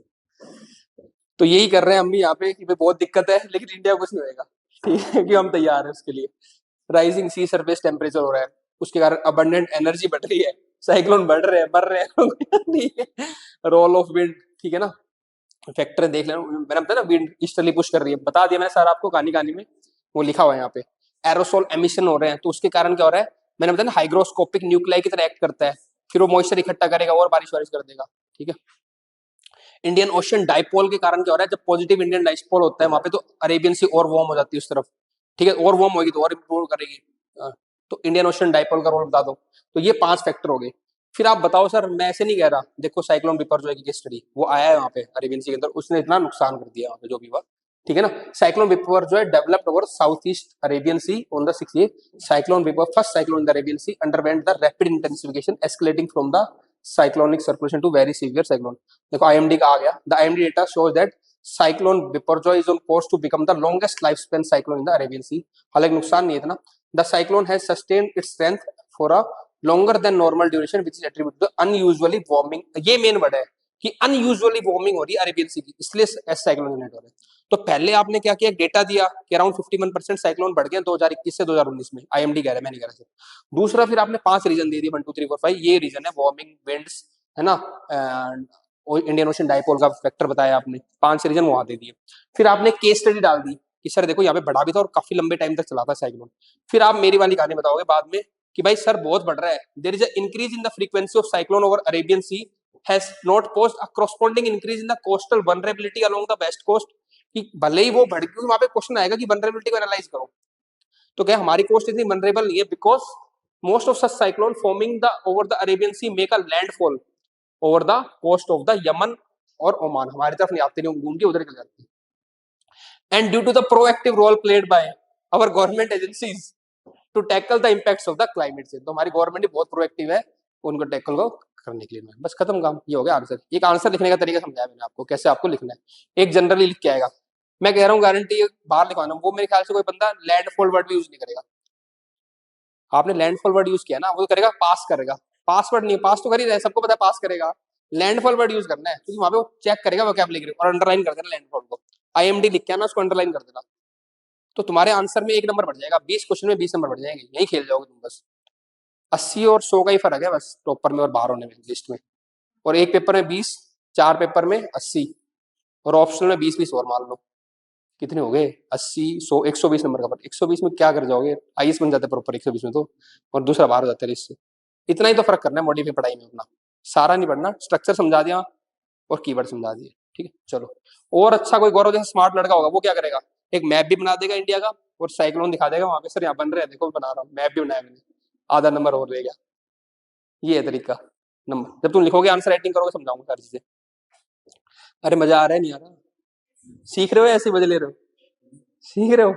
तो यही कर रहे हैं हम भी यहाँ पे कि भाई बहुत दिक्कत है, लेकिन इंडिया को कुछ नहीं होएगा, ठीक है, कि हम तैयार है उसके लिए। राइजिंग सी सरफेस टेम्परेचर हो रहा है, उसके कारण अबंडेंट एनर्जी बढ़ रही है, साइक्लोन बढ़ रहे हैं, मर रहे हैं, ठीक है। रोल ऑफ विंड, ठीक है ना, फैक्टर देख लेना, मैंने बताया ना विंड ईस्टर्ली पुश कर रही है, बता दिया मैंने सर आपको, कहानी कहानी में वो लिखा हुआ है यहाँ पे। एरोसोल एमिशन हो रहे हैं, तो उसके कारण क्या हो रहा है, मैंने बताया ना हाइग्रोस्कोपिक न्यूक्लियाई की तरह एक्ट करता है, फिर वो मॉइस्चर इकट्ठा करेगा और बारिश वारिश कर देगा, ठीक है। इंडियन ओशन डाइपोल के कारण क्या हो रहा है, जब पॉजिटिव इंडियन डाइपोल होता है वहां पे तो अरेबियन सी और वार्म हो जाती है उस तरफ, ठीक है, और वार्म होगी तो और इंप्रूव करेगी। तो इंडियन ओशन डाइपोल का रोल बता दो। तो ये 5 फैक्टर हो गए। फिर आप बताओ सर, मैं ऐसे नहीं कह रहा, देखो साइक्लोन बिपरजॉय की स्टडी वो आया है वहां पे अरेबियन सी के अंदर, उसने इतना नुकसान कर दिया वहां पे जो भी हुआ, ठीक है ना। Cyclone Biparjoy developed over south east Arabian sea on the 6 year cyclone Bipar first cyclone in the Arabian sea underwent the rapid intensification escalating from the cyclonic circulation to very severe cyclone. देखो आईएमडी का आ गया, the IMD data shows that cyclone Biparjoy is on course to become the longest life span cyclone in the Arabian sea. हालांकि नुकसान नहीं है इतना। The cyclone has sustained its strength for a longer than normal duration which is attributed to unusually warming। ये main word है कि unusually warming हो रही है अरेबियन सी की, इसलिए ऐसे साइक्लोन जनरेट हो रहे हैं। तो पहले आपने क्या किया, डेटा दिया कि अराउंड 51% साइक्लोन बढ़ गया 2021 से 2019 में, आईएमडी कह रहा है, मैं नहीं कह रहा सिर्फ। दूसरा फिर आपने 5 रीजन दे दिए, 1 2 3 4 5, ये रीजन है वार्मिंग, विंड्स, है ना, इंडियन ओशन डाइपोल का फैक्टर बताया आपने, 5 रीजन वहां दे दिए। फिर आपने केस स्टडी डाल दी कि सर देखो यहाँ पे बढ़ा भी था और काफी लंबे टाइम तक चला था साइक्लोन। फिर आप मेरी वाली कहानी बताओगे बाद में कि भाई सर बहुत बढ़ रहा है, there is a increase in the frequency of cyclone over Arabian sea has not post a corresponding increase in the coastal vulnerability along the west coast. कि भले ही वो बढ़, क्योंकि वहां पे क्वेश्चन आएगा कि वनरेबिलिटी को एनालाइज करो, तो क्या हमारी कोस्ट इतनी वनरेबल नहीं है, because most of such cyclone forming the over the Arabian sea make a landfall over the coast of the Yemen और ओमान, हमारी तरफ नहीं आते, नहीं घूम के उधर चले जाते हैं। And due to the proactive role played by our government agencies to tackle the impacts of the climate change. तो हमारी गवर्नमेंट भी बहुत प्रोएक्टिव है उनको टैकल को करने के लिए। बस खत्म काम, ये हो गया आंसर। एक आंसर लिखने का तरीका समझाया मैंने आपको कैसे आपको लिखना है। एक जनरली लिख के आएगा, मैं कह रहा हूँ गारंटी बाहर लिखवाना, वो मेरे ख्याल से कोई बंदा लैंडफॉल वर्ड भी यूज नहीं करेगा। आपने लैंडफॉल वर्ड यूज किया ना, वो तो करेगा पास करेगा, पासवर्ड नहीं, पास तो कर ही रहे, सबको पता है पास करेगा। लैंडफॉल वर्ड यूज करना है क्योंकि वहां पे वो चेक करेगा वोकैबुलरी और अंडरलाइन कर देना लैंडफॉल को, आईएमडी लिख के आना उसको अंडरलाइन कर देना, तो तुम्हारे आंसर में 1 नंबर बढ़ जाएगा, 20 क्वेश्चन में 20 नंबर बढ़ जाएंगे, यही खेल जाओगे तुम बस। 80 और 100 का ही फर्क है बस टॉपर में और बाहर होने में लिस्ट में। और एक पेपर में 20, 4 पेपर में 80 और ऑप्शनल में 20-20 और मान लो, कितने हो गए 80 100 120 नंबर का फर्क। 120 में क्या कर जाओगे, आईएएस बन जाते प्रॉपर 120 में तो, और दूसरा बाहर हो जाता है इससे। इतना ही तो फर्क करना है मॉडिफाई पढ़ाई में अपना, सारा नहीं पढ़ना, स्ट्रक्चर समझा दिया और कीवर्ड समझा दिए, ठीक है। चलो, और अच्छा कोई गौरव जैसा स्मार्ट लड़का होगा वो क्या करेगा, एक मैप भी बना देगा इंडिया का और साइक्लोन दिखा देगा वहां पे, सर यहाँ बन रहे हैं देखो बना रहा हूँ, मैप भी बनाया मैंने, आधा नंबर और रहेगा। ये है तरीका नंबर, जब तुम लिखोगे आंसर राइटिंग करोगे समझाऊंगा सारी चीजें। अरे मजा आ रहा है नहीं आ रहा, सीख रहे हो ऐसे मजे ले रहे हो, सीख रहे हो,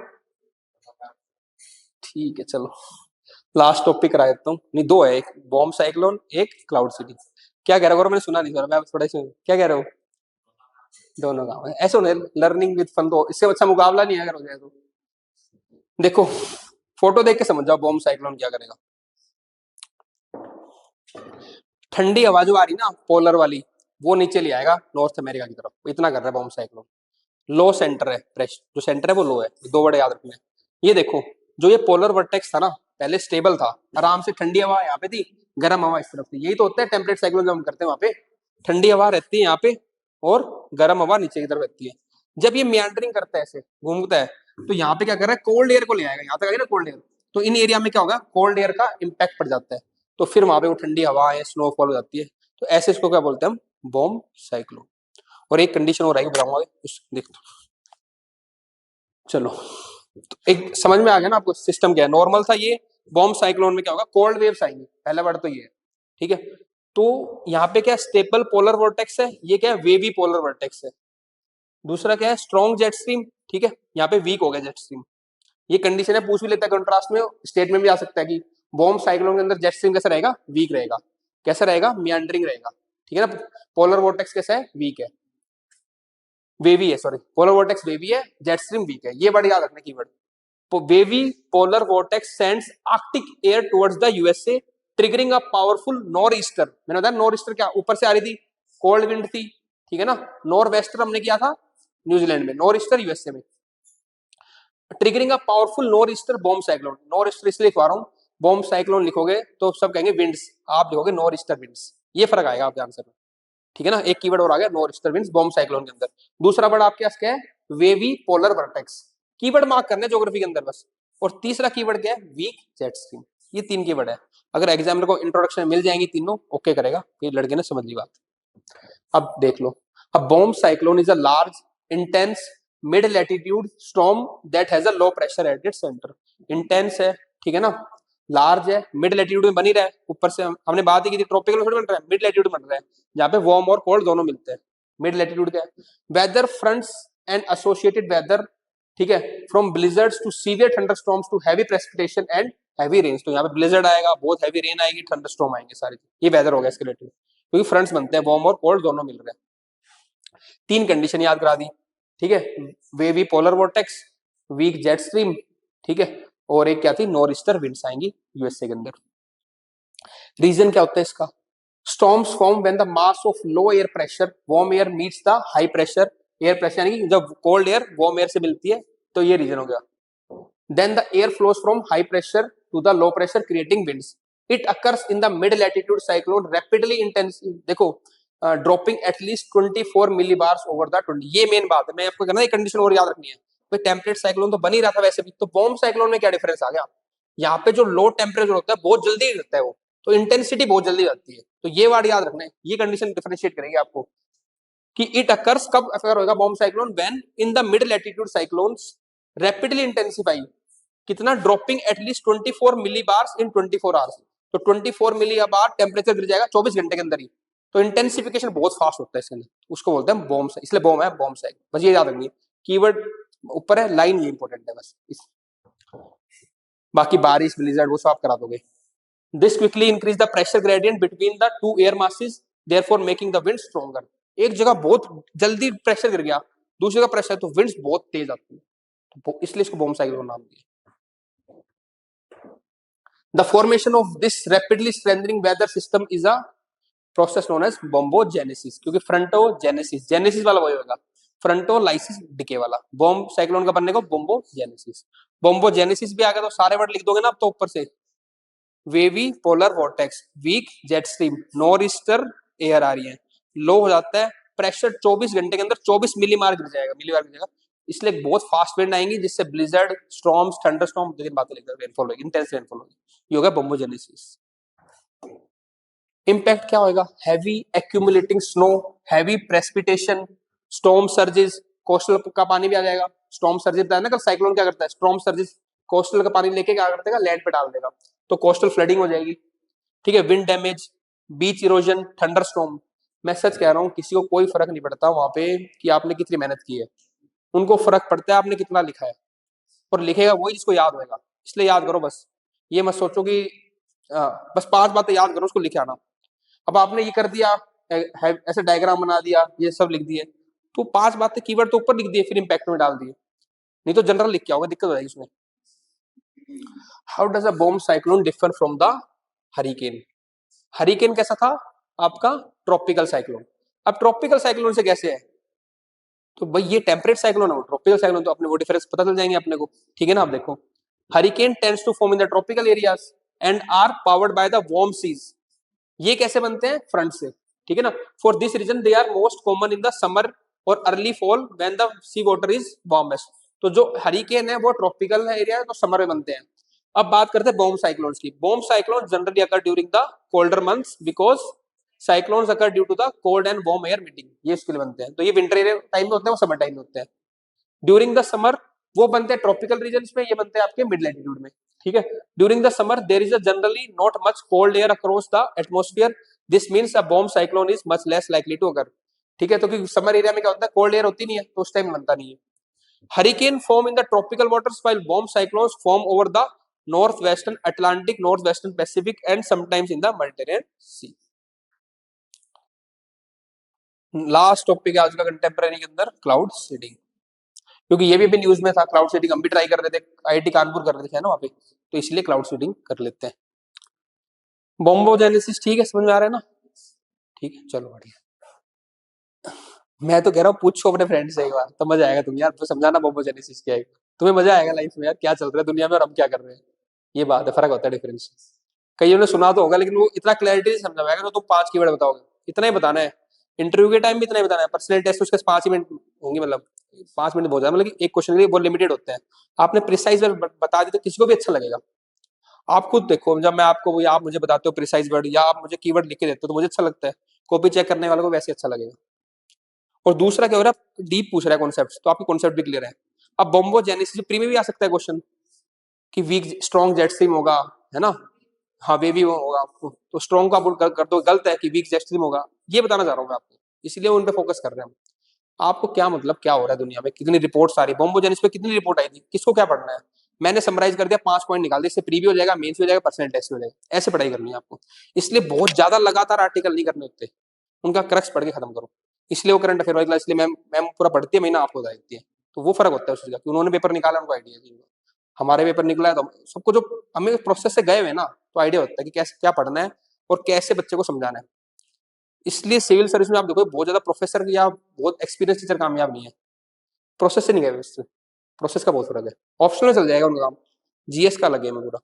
ठीक है। चलो लास्ट टॉपिक करा देता हूँ, नहीं 2 है, एक बॉम्ब साइक्लोन एक क्लाउड सिटी। क्या कह रहे हो, मैंने सुना नहीं सर, मैं थोड़ा सा क्या कह रहे हो, दोनों काम है ऐसे होने, लर्निंग विद फन, तो इससे अच्छा मुकाबला नहीं है अगर हो जाए तो। देखो फोटो देख के समझ जाओ बॉम्ब साइक्लोन क्या करेगा। ठंडी हवा जो आ रही ना पोलर वाली, वो नीचे ले आएगा नॉर्थ अमेरिका की तरफ, इतना कर रहा है बॉम्ब साइक्लोन। लो सेंटर है, प्रेशर जो सेंटर है वो लो है, 2 वर्ड याद रखना है। ये देखो जो ये पोलर वर्टेक्स था ना पहले स्टेबल था, आराम से ठंडी हवा यहाँ पे थी, गर्म हवा इस तरफ थी, यही तो होता है टेम्परेट साइक्लोन जब हम करते हैं वहां पे, ठंडी हवा रहती है यहाँ पे और गर्म हवा नीचे की तरफ रहती है। जब ये मियांडरिंग करता है ऐसे घूमता है, तो यहाँ पे क्या कर रहा है, कोल्ड एयर को ले आएगा, यहाँ तक आएगा ना कोल्ड एयर, तो इन एरिया में क्या होगा, कोल्ड एयर का इम्पैक्ट पड़ जाता है, तो फिर वहां पे वो ठंडी हवा है, स्नोफॉल हो जाती है, तो ऐसे इसको क्या बोलते हैं हम, बॉम्ब साइक्लोन। और एक कंडीशन और आएगी बताऊंगा, देख चलो, तो एक समझ में आ गया ना आपको सिस्टम क्या है। नॉर्मल था ये, बॉम्ब साइक्लोन में क्या होगा, कोल्ड वेव्स आएंगी, पहला वर्ड तो ये है, ठीक है। तो यहाँ पे क्या स्टेबल पोलर वोर्टेक्स है, ये क्या है वेवी पोलर वोर्टेक्स है। दूसरा क्या है स्ट्रॉन्ग जेट स्ट्रीम, ठीक है, यहाँ पे वीक हो गया जेट स्ट्रीम। ये कंडीशन है, पूछ भी लेता है कंट्रास्ट में, स्टेटमेंट भी आ सकता है कि बॉम्ब साइक्लोन के अंदर जेट स्ट्रीम कैसा रहेगा, वीक रहेगा, कैसा रहेगा, मियांडरिंग रहेगा, ठीक है ना। पोलर वोर्टेक्स कैसा है, वीक है, वेवी है, सॉरी पोलर वोर्टेक्स वेवी है, जेट स्ट्रीम वीक है, ये वर्ड याद रखना keyword. Wavy polar vortex sends Arctic air towards the USA triggering a powerful nor Easter. मैंने बताया नॉर ईस्टर क्या ऊपर से आ रही थी, कोल्ड विंड थी, ठीक है ना। नॉर वेस्टर हमने किया था न्यूजीलैंड में, नॉर ईस्टर यूएसए में। Triggering a powerful nor Easter bomb cyclone, nor Easter इसलिए लिखवा रहा हूँ, बॉम्ब साइक्लोन लिखोगे तो सब कहेंगे विंड्स, आप लिखोगे नॉर ईस्टर विंड्स, ये फर्क आएगा आपके आंसर में, ठीक है ना। एक कीवर्ड और आ गया nor Easter winds bomb cyclone के अंदर। दूसरा वर्ड आपके पास क्या है, wavy polar vertex, keyword mark करना है ज्योग्राफी के अंदर बस। और तीसरा कीवर्ड क्या है, वीक जेट स्ट्रीम, ये 3 कीवर्ड है। अगर एग्जामिनर को इंट्रोडक्शन में मिल जाएंगी तीनों, ओके करेगा, ये लड़के ने समझ ली बात। अब देख लो, a bomb cyclone is a large intense mid latitude storm that has a low pressure at its centre. Intense है, ठीक है ना, लार्ज है, मिड लैटिट्यूड में बनी रहा है, ऊपर से हमने बात ही की थी ट्रॉपिकल में थोड़ी बन रहा है, मिड लैटिट्यूड बन रहा है, जहाँ पे वार्म और कोल्ड दोनों मिलते हैं। मिड लैटिट्यूड क्या है, weather fronts and associated weather, ठीक है, from blizzards to severe thunderstorms to heavy precipitation and heavy rains. तो यहाँ पे ब्लिजर्ड आएगा, बहुत हैवी रेन आएगी, थंडरस्टॉर्म आएंगे, सारे ये वेदर हो गया इसके रिलेटेड, क्योंकि फ्रंट्स बनते हैं, वार्म और कोल्ड दोनों मिल रहे हैं। 3 कंडीशन याद करा दी, ठीक है, wavy polar vortex, weak jet stream, ठीक है, और एक क्या थी, नॉर ईस्टर विंड्स आएंगी यूएसए के अंदर। रीजन क्या होता है इसका, storms form when the mass of low air pressure warm air meets the high pressure air pressure, यानी कि जब कोल्ड एयर वार्म एयर से मिलती है, तो ये रीजन हो गया। Then the air flows from high pressure to the low pressure creating winds. It occurs in the mid latitude cyclone rapidly intense, देखो dropping at least 24 milli bars over the 20। ये main बात है, मैं आपको कहना, एक कंडीशन और याद रखनी है भाई, टेम्परेट साइक्लोन तो बन ही रहा था वैसे भी, तो बॉम्ब साइक्लोन में क्या डिफरेंस आ गया, यहाँ पे जो लो टेम्परेचर होता है बहुत जल्दी रहता है वो, तो इंटेंसिटी बहुत जल्दी आती है, तो ये वर्ड याद रखना है, ये कंडीशन डिफरेंशिएट करेगी आपको कि इट अकर्स कब अकर होगा bomb cyclone, when in the mid latitude cyclones rapidly intensify, कितना dropping at least 24 milli bars in 24 hours, तो 24 मिली बार टेम्परेचर गिर जाएगा 24 घंटे के अंदर ही, तो इंटेंसिफिकेशन बहुत फास्ट होता है इसके अंदर, उसको बोलते हैं बॉम्ब, इसलिए बॉम्ब है, बॉम्ब साइक्लोन, बस ये याद रखनी है, कीवर्ड ऊपर है, लाइन ये इंपॉर्टेंट है बस बाकी बारिश ब्लिजर्ड वो सब आप करा दोगे। This quickly increase the pressure gradient between the two air masses, therefore making the wind stronger. एक जगह बहुत जल्दी प्रेशर गिर गया, दूसरी जगह प्रेशर, तो विंड्स बहुत तेज आती है, तो इसलिए इसको बॉम्ब साइक्लोन नाम दिया। The formation of this rapidly strengthening weather system is a process known as bombogenesis, क्योंकि फ्रंटोजेनेसिस, जेनेसिस वाला वही होगा, फ्रंटोलाइसिस डिके वाला, बॉम्ब साइक्लोन का बनने को बॉम्बोजेनेसिस। बॉम्बोजेनेसिस भी आ गया तो सारे वर्ड लिख दोगे ना आप तो ऊपर से, wavy polar vortex, weak jet stream, nor'easter air आ रही है, लो हो जाता है, प्रेशर 24 घंटे के अंदर 24 मिली मार गिर जाएगा, मिली मार गिर जाएगा, इसलिए बहुत फास्ट विंड आएंगी, जिससे ब्लिजर्ड स्टॉर्म्स थंडरस्टॉर्म, दो तीन बातें लिखकर रेनफॉल होगी, इंटेंस रेनफॉल होगी, ये होगा बॉम्बोजेनेसिस। इम्पैक्ट क्या होगा, heavy accumulating snow, heavy precipitation, storm surges, coastal का पानी भी आ जाएगा, स्टॉर्म सर्जेस बताया ना कल, साइक्लोन क्या करता है, स्टॉर्म सर्जेस कोस्टल का पानी लेके क्या करता है, लैंड पे डाल देगा, तो कोस्टल फ्लडिंग हो जाएगी, ठीक है, विंड डैमेज, बीच इरोजन, थंडर स्टॉर्म। मैं सच कह रहा हूँ, किसी को कोई फर्क नहीं पड़ता वहां पे कि आपने कितनी मेहनत की है, उनको फर्क पड़ता है आपने कितना लिखा है, और लिखेगा वही जिसको याद होगा, इसलिए याद करो बस, ये मत सोचो कि बस 5 बातें याद करो उसको लिखे आना। अब आपने ये कर दिया, ऐसे डायग्राम बना दिया, ये सब लिख दिए, तो 5 बातें कीवर्ड तो ऊपर लिख दिए, फिर इम्पैक्ट में डाल दिए, नहीं तो जनरल लिख के आओगे, दिक्कत हो जाएगी उसमें। How does a bomb cyclone differ from the hurricane. Hurricane कैसा था आपका, ट्रॉपिकल साइक्लोन। अब ट्रॉपिकल साइक्लोन से कैसे है, तो भाई ये टेम्परेट साइक्लोन है, ट्रॉपिकल साइक्लोन, तो अपने वो डिफरेंस पता चल जाएंगे अपने को, ठीक है ना। आप देखो, hurricane tends to form in the tropical areas and are powered by the warm seas. ये कैसे बनते हैं, फ्रंट से, ठीक है ना। For this reason they are most common in the summer और early fall when the sea water is warmest. तो जो हरिकेन है वो ट्रॉपिकल एरिया है, तो समर में बनते हैं। अब बात करते हैं बॉम्ब साइक्लोन्स की। Bomb cyclone generally occur during the colder months because cyclones occur due to the cold and warm air meeting, ये इसके लिए बनते हैं। तो ये विंटर टाइम में होते हैं, वो समर टाइम में होते हैं। ड्यूरिंग द समर वो बनते हैं ट्रॉपिकल रीजन में, ये बनते हैं आपके मिड लैटिट्यूड में, ठीक है। During the summer there is a generally not much cold air across the atmosphere, this means a bomb cyclone is much less likely to occur, ठीक है। तो क्योंकि समर एरिया में क्या होता है, कोल्ड एयर होती नहीं है, तो उस टाइम बनता नहीं है। Hurricane form in the tropical waters while bomb cyclones form over the north western Atlantic, north western Pacific and sometimes in the Mediterranean sea. Last topic है आज का कंटेम्पररी के अंदर, क्लाउड सीडिंग, क्योंकि ये भी अभी न्यूज में था, क्लाउड सीडिंग हम भी ट्राई कर रहे थे, आईआईटी कानपुर कर रहे थे ना वहाँ पे, तो इसलिए क्लाउड सीडिंग कर लेते हैं। बॉम्बोजेनेसिस ठीक है, समझ में आ रहा है ना, ठीक है, चलो बढ़िया। मैं तो कह रहा हूँ पूछो अपने फ्रेंड से एक बार, तो मजा आएगा, तुम यार तो समझाना बॉम्बोजेनेसिस क्या है, तुम्हें मजा आएगा लाइफ में यार, क्या चल रहा है दुनिया में और हम क्या कर रहे हैं, ये बात है, फर्क होता है, डिफरेंस। कईयों ने सुना तो होगा, लेकिन वो इतना क्लैरिटी से समझा पाएगा, तो तुम 5 कीवर्ड बताओगे, इतना ही बताना है। इंटरव्यू के टाइम भी इतना ही बताना है, पर्सनल टेस्ट उसके 5 ही मिनट होंगे, मतलब 5 मिनट बहुत ज्यादा, मतलब एक क्वेश्चन के लिए बहुत लिमिटेड होते हैं। आपने प्रिसाइज बता दी तो किसी को भी अच्छा लगेगा। आप खुद देखो, जब मैं आपको या आप मुझे बताते हो प्रिसाइज वर्ड या आप मुझे कीवर्ड लिख के देते हो तो मुझे अच्छा लगता है, कॉपी चेक करने वाले को वैसे अच्छा लगेगा। और दूसरा क्या हो रहा है, डीप पूछ रहा है कॉन्सेप्ट, तो आपके कॉन्सेप्ट भी क्लियर है। अब बोम्बोजेनेसिस प्री में भी आ सकता है क्वेश्चन कि वीक स्ट्रॉन्ग जेट स्ट्रीम होगा, है ना, हाँ वे भी होगा आपको, तो स्ट्रॉन्ग का आप कर दो, गलत है कि वीक जेट स्ट्रीम होगा, ये बताना चाह रहा हूँ मैं आपको, इसलिए उन पे फोकस कर रहे हैं हम। आपको क्या मतलब क्या हो रहा है दुनिया में, कितनी रिपोर्ट आ रही, बोम्बोजेनिस पे कितनी रिपोर्ट आई थी, किसको क्या पढ़ना है, मैंने समराइज कर दिया, 5 पॉइंट निकाल दिए, इससे प्री भी हो जाएगा, मेंस भी हो जाएगा, पर्सनल टेस्ट भी हो जाएगा, ऐसे पढ़ाई करनी है आपको। इसलिए बहुत ज्यादा लगातार आर्टिकल नहीं करने होते, उनका क्रक्स पढ़ के खत्म करो। इसलिए वो करंट अफेयर वाली क्लास, इसलिए मैम पूरा पढ़ती है, महीना आपको बता देती है, तो वो फर्क होता है उस चीज का कि उन्होंने पेपर निकाला, उनको आइडिया है। हमारे पेपर निकला है तो सबको जो हमें प्रोसेस से गए हुए ना, तो आइडिया होता है कि कैसे क्या पढ़ना है और कैसे बच्चे को समझाना है। इसलिए सिविल सर्विस में आप देखो बहुत ज्यादा प्रोफेसर या बहुत एक्सपीरियंस टीचर कामयाब नहीं है, प्रोसेस से नहीं गए हुए उससे, प्रोसेस का बहुत फर्क है। ऑप्शनल में चल जाएगा उनका काम, जीएस का लगे में पूरा।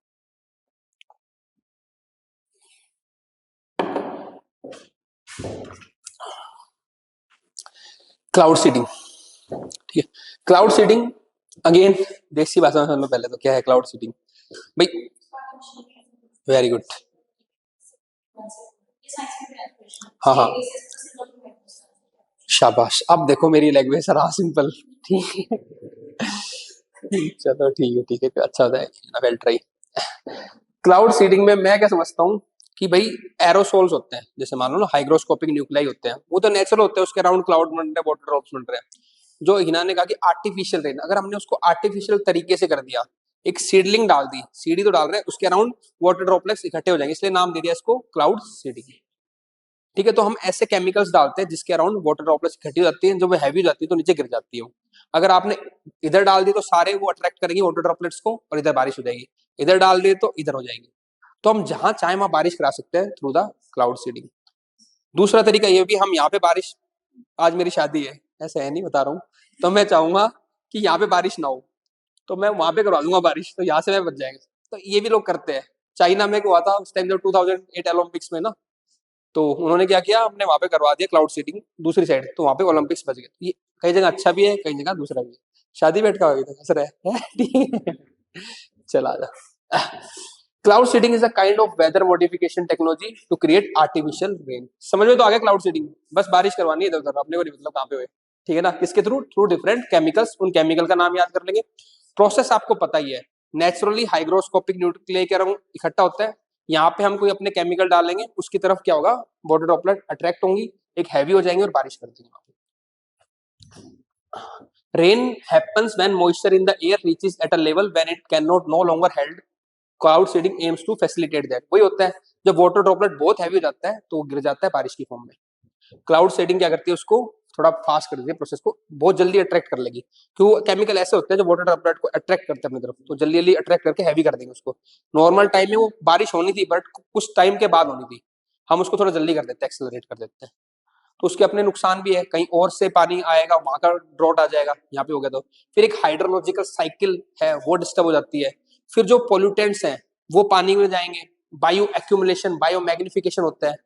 क्लाउड सीडिंग, ठीक है, क्लाउड सीडिंग अगेन देसी भाषा में समझ लो पहले तो क्या है क्लाउड सीडिंग भाई। Very good. हाँ हाँ, शाबाश, अब देखो मेरी लैंग्वेज रहा सिंपल, ठीक है। चलो ठीक है, अच्छा होता है, वेल ट्राई। क्लाउड सीडिंग में मैं क्या समझता हूँ कि भाई एरोसोल्स होते हैं, जैसे मान लो ना हाइग्रोस्कोपिक न्यूक्लाई होते हैं, वो तो नेचुरल होते हैं, उसके अराउंड क्लाउड बन रहे हैं, वाटर ड्रॉप्स बन रहे हैं। जो हिना ने कहा कि आर्टिफिशियल रेन, अगर हमने उसको आर्टिफिशियल तरीके से कर दिया, एक सीडलिंग डाल दी, सीडी तो डाल रहे हैं, उसके अराउंड वाटर ड्रॉपलेट्स इकट्ठे हो जाएंगे, इसलिए नाम दे दिया इसको क्लाउड सीडिंग। ठीक है, तो हम ऐसे केमिकल्स डालते हैं जिसके अराउंड वाटर ड्रॉपलेट्स इकट्ठी हो जाती है, जब वो हैवी हो जाती है तो नीचे गिर जाती है। अगर आपने इधर डाल दी तो सारे वो अट्रैक्ट करेंगे वाटर ड्रॉपलेट्स को और इधर बारिश हो जाएगी, इधर डाल दिए तो इधर हो जाएगी। तो हम जहां चाहे वहां बारिश करा सकते हैं थ्रू द क्लाउड सीडिंग। दूसरा तरीका ये भी, हम यहाँ पे बारिश, आज मेरी शादी है, ऐसा है नहीं बता रहा हूँ, तो मैं चाहूंगा कि यहाँ पे बारिश ना हो, तो मैं वहां पे करवा दूंगा बारिश, तो यहाँ से मैं बच जाएंगे। तो ये भी लोग करते हैं। चाइना में हुआ था उस टाइम जब 2008 ओलंपिक्स में ना, तो उन्होंने क्या किया, हमने वहां पे करवा दिया क्लाउड सीडिंग दूसरी साइड, तो वहां पे ओलंपिक्स बच गए। तो ये कई जगह अच्छा भी है, कई जगह दूसरा भी है। शादी बैठ का हो गया हंस रहा है, ठीक है, चला जा। Cloud seeding is a kind of weather modification technology to create artificial rain. समझ में तो आ गया क्लाउड सीडिंग, बस बारिश करवानी है इधर उधर, अपने को नहीं मतलब कहाँ पे हुए, ठीक है ना, किसके थ्रू, थ्रू डिफरेंट केमिकल्स, उन केमिकल का नाम याद कर लेंगे। प्रोसेस आपको पता ही है, नेचुरली हाइग्रोस्कोपिक न्यूक्लियर के रंग इकट्ठा होता है, यहाँ पे हम कोई अपने केमिकल डालेंगे, उसकी तरफ क्या होगा, वाटर ड्रॉपलेट अट्रैक्ट होंगी, एक हैवी हो जाएंगे और बारिश कर देंगे। Rain happens when moisture in the air reaches at a level when it cannot no longer held. Cloud seeding aims to facilitate that. वही होता है, जब वाटर ड्रॉपलेट बहुत हैवी हो जाता है तो वो गिर जाता है बारिश की फॉर्म में। क्लाउड सीडिंग क्या करती है, उसको थोड़ा फास्ट कर देती है, प्रोसेस को बहुत जल्दी अट्रैक्ट कर लेगी, क्योंकि वो केमिकल ऐसे होते हैं जो वाटर ड्रॉपलेट को अट्रैक्ट करते हैं अपनी तरफ, तो जल्दी जल्दी अट्रैक्ट करके हैवी कर देंगे उसको। नॉर्मल टाइम में वो बारिश होनी थी, बट कुछ टाइम के बाद होनी थी, हम उसको थोड़ा जल्दी कर देते हैं, एक्सेलरेट कर देते हैं। तो उसके अपने नुकसान भी है, कहीं और से पानी आएगा, वहां का ड्रॉट आ जाएगा, यहाँ पे हो गया तो फिर एक हाइड्रोलॉजिकल साइकिल है वो डिस्टर्ब हो जाती है। फिर जो पोल्यूटेंट्स हैं वो पानी में जाएंगे, बायो एक्यूमुलेशन, बायो मैग्निफिकेशन होता है,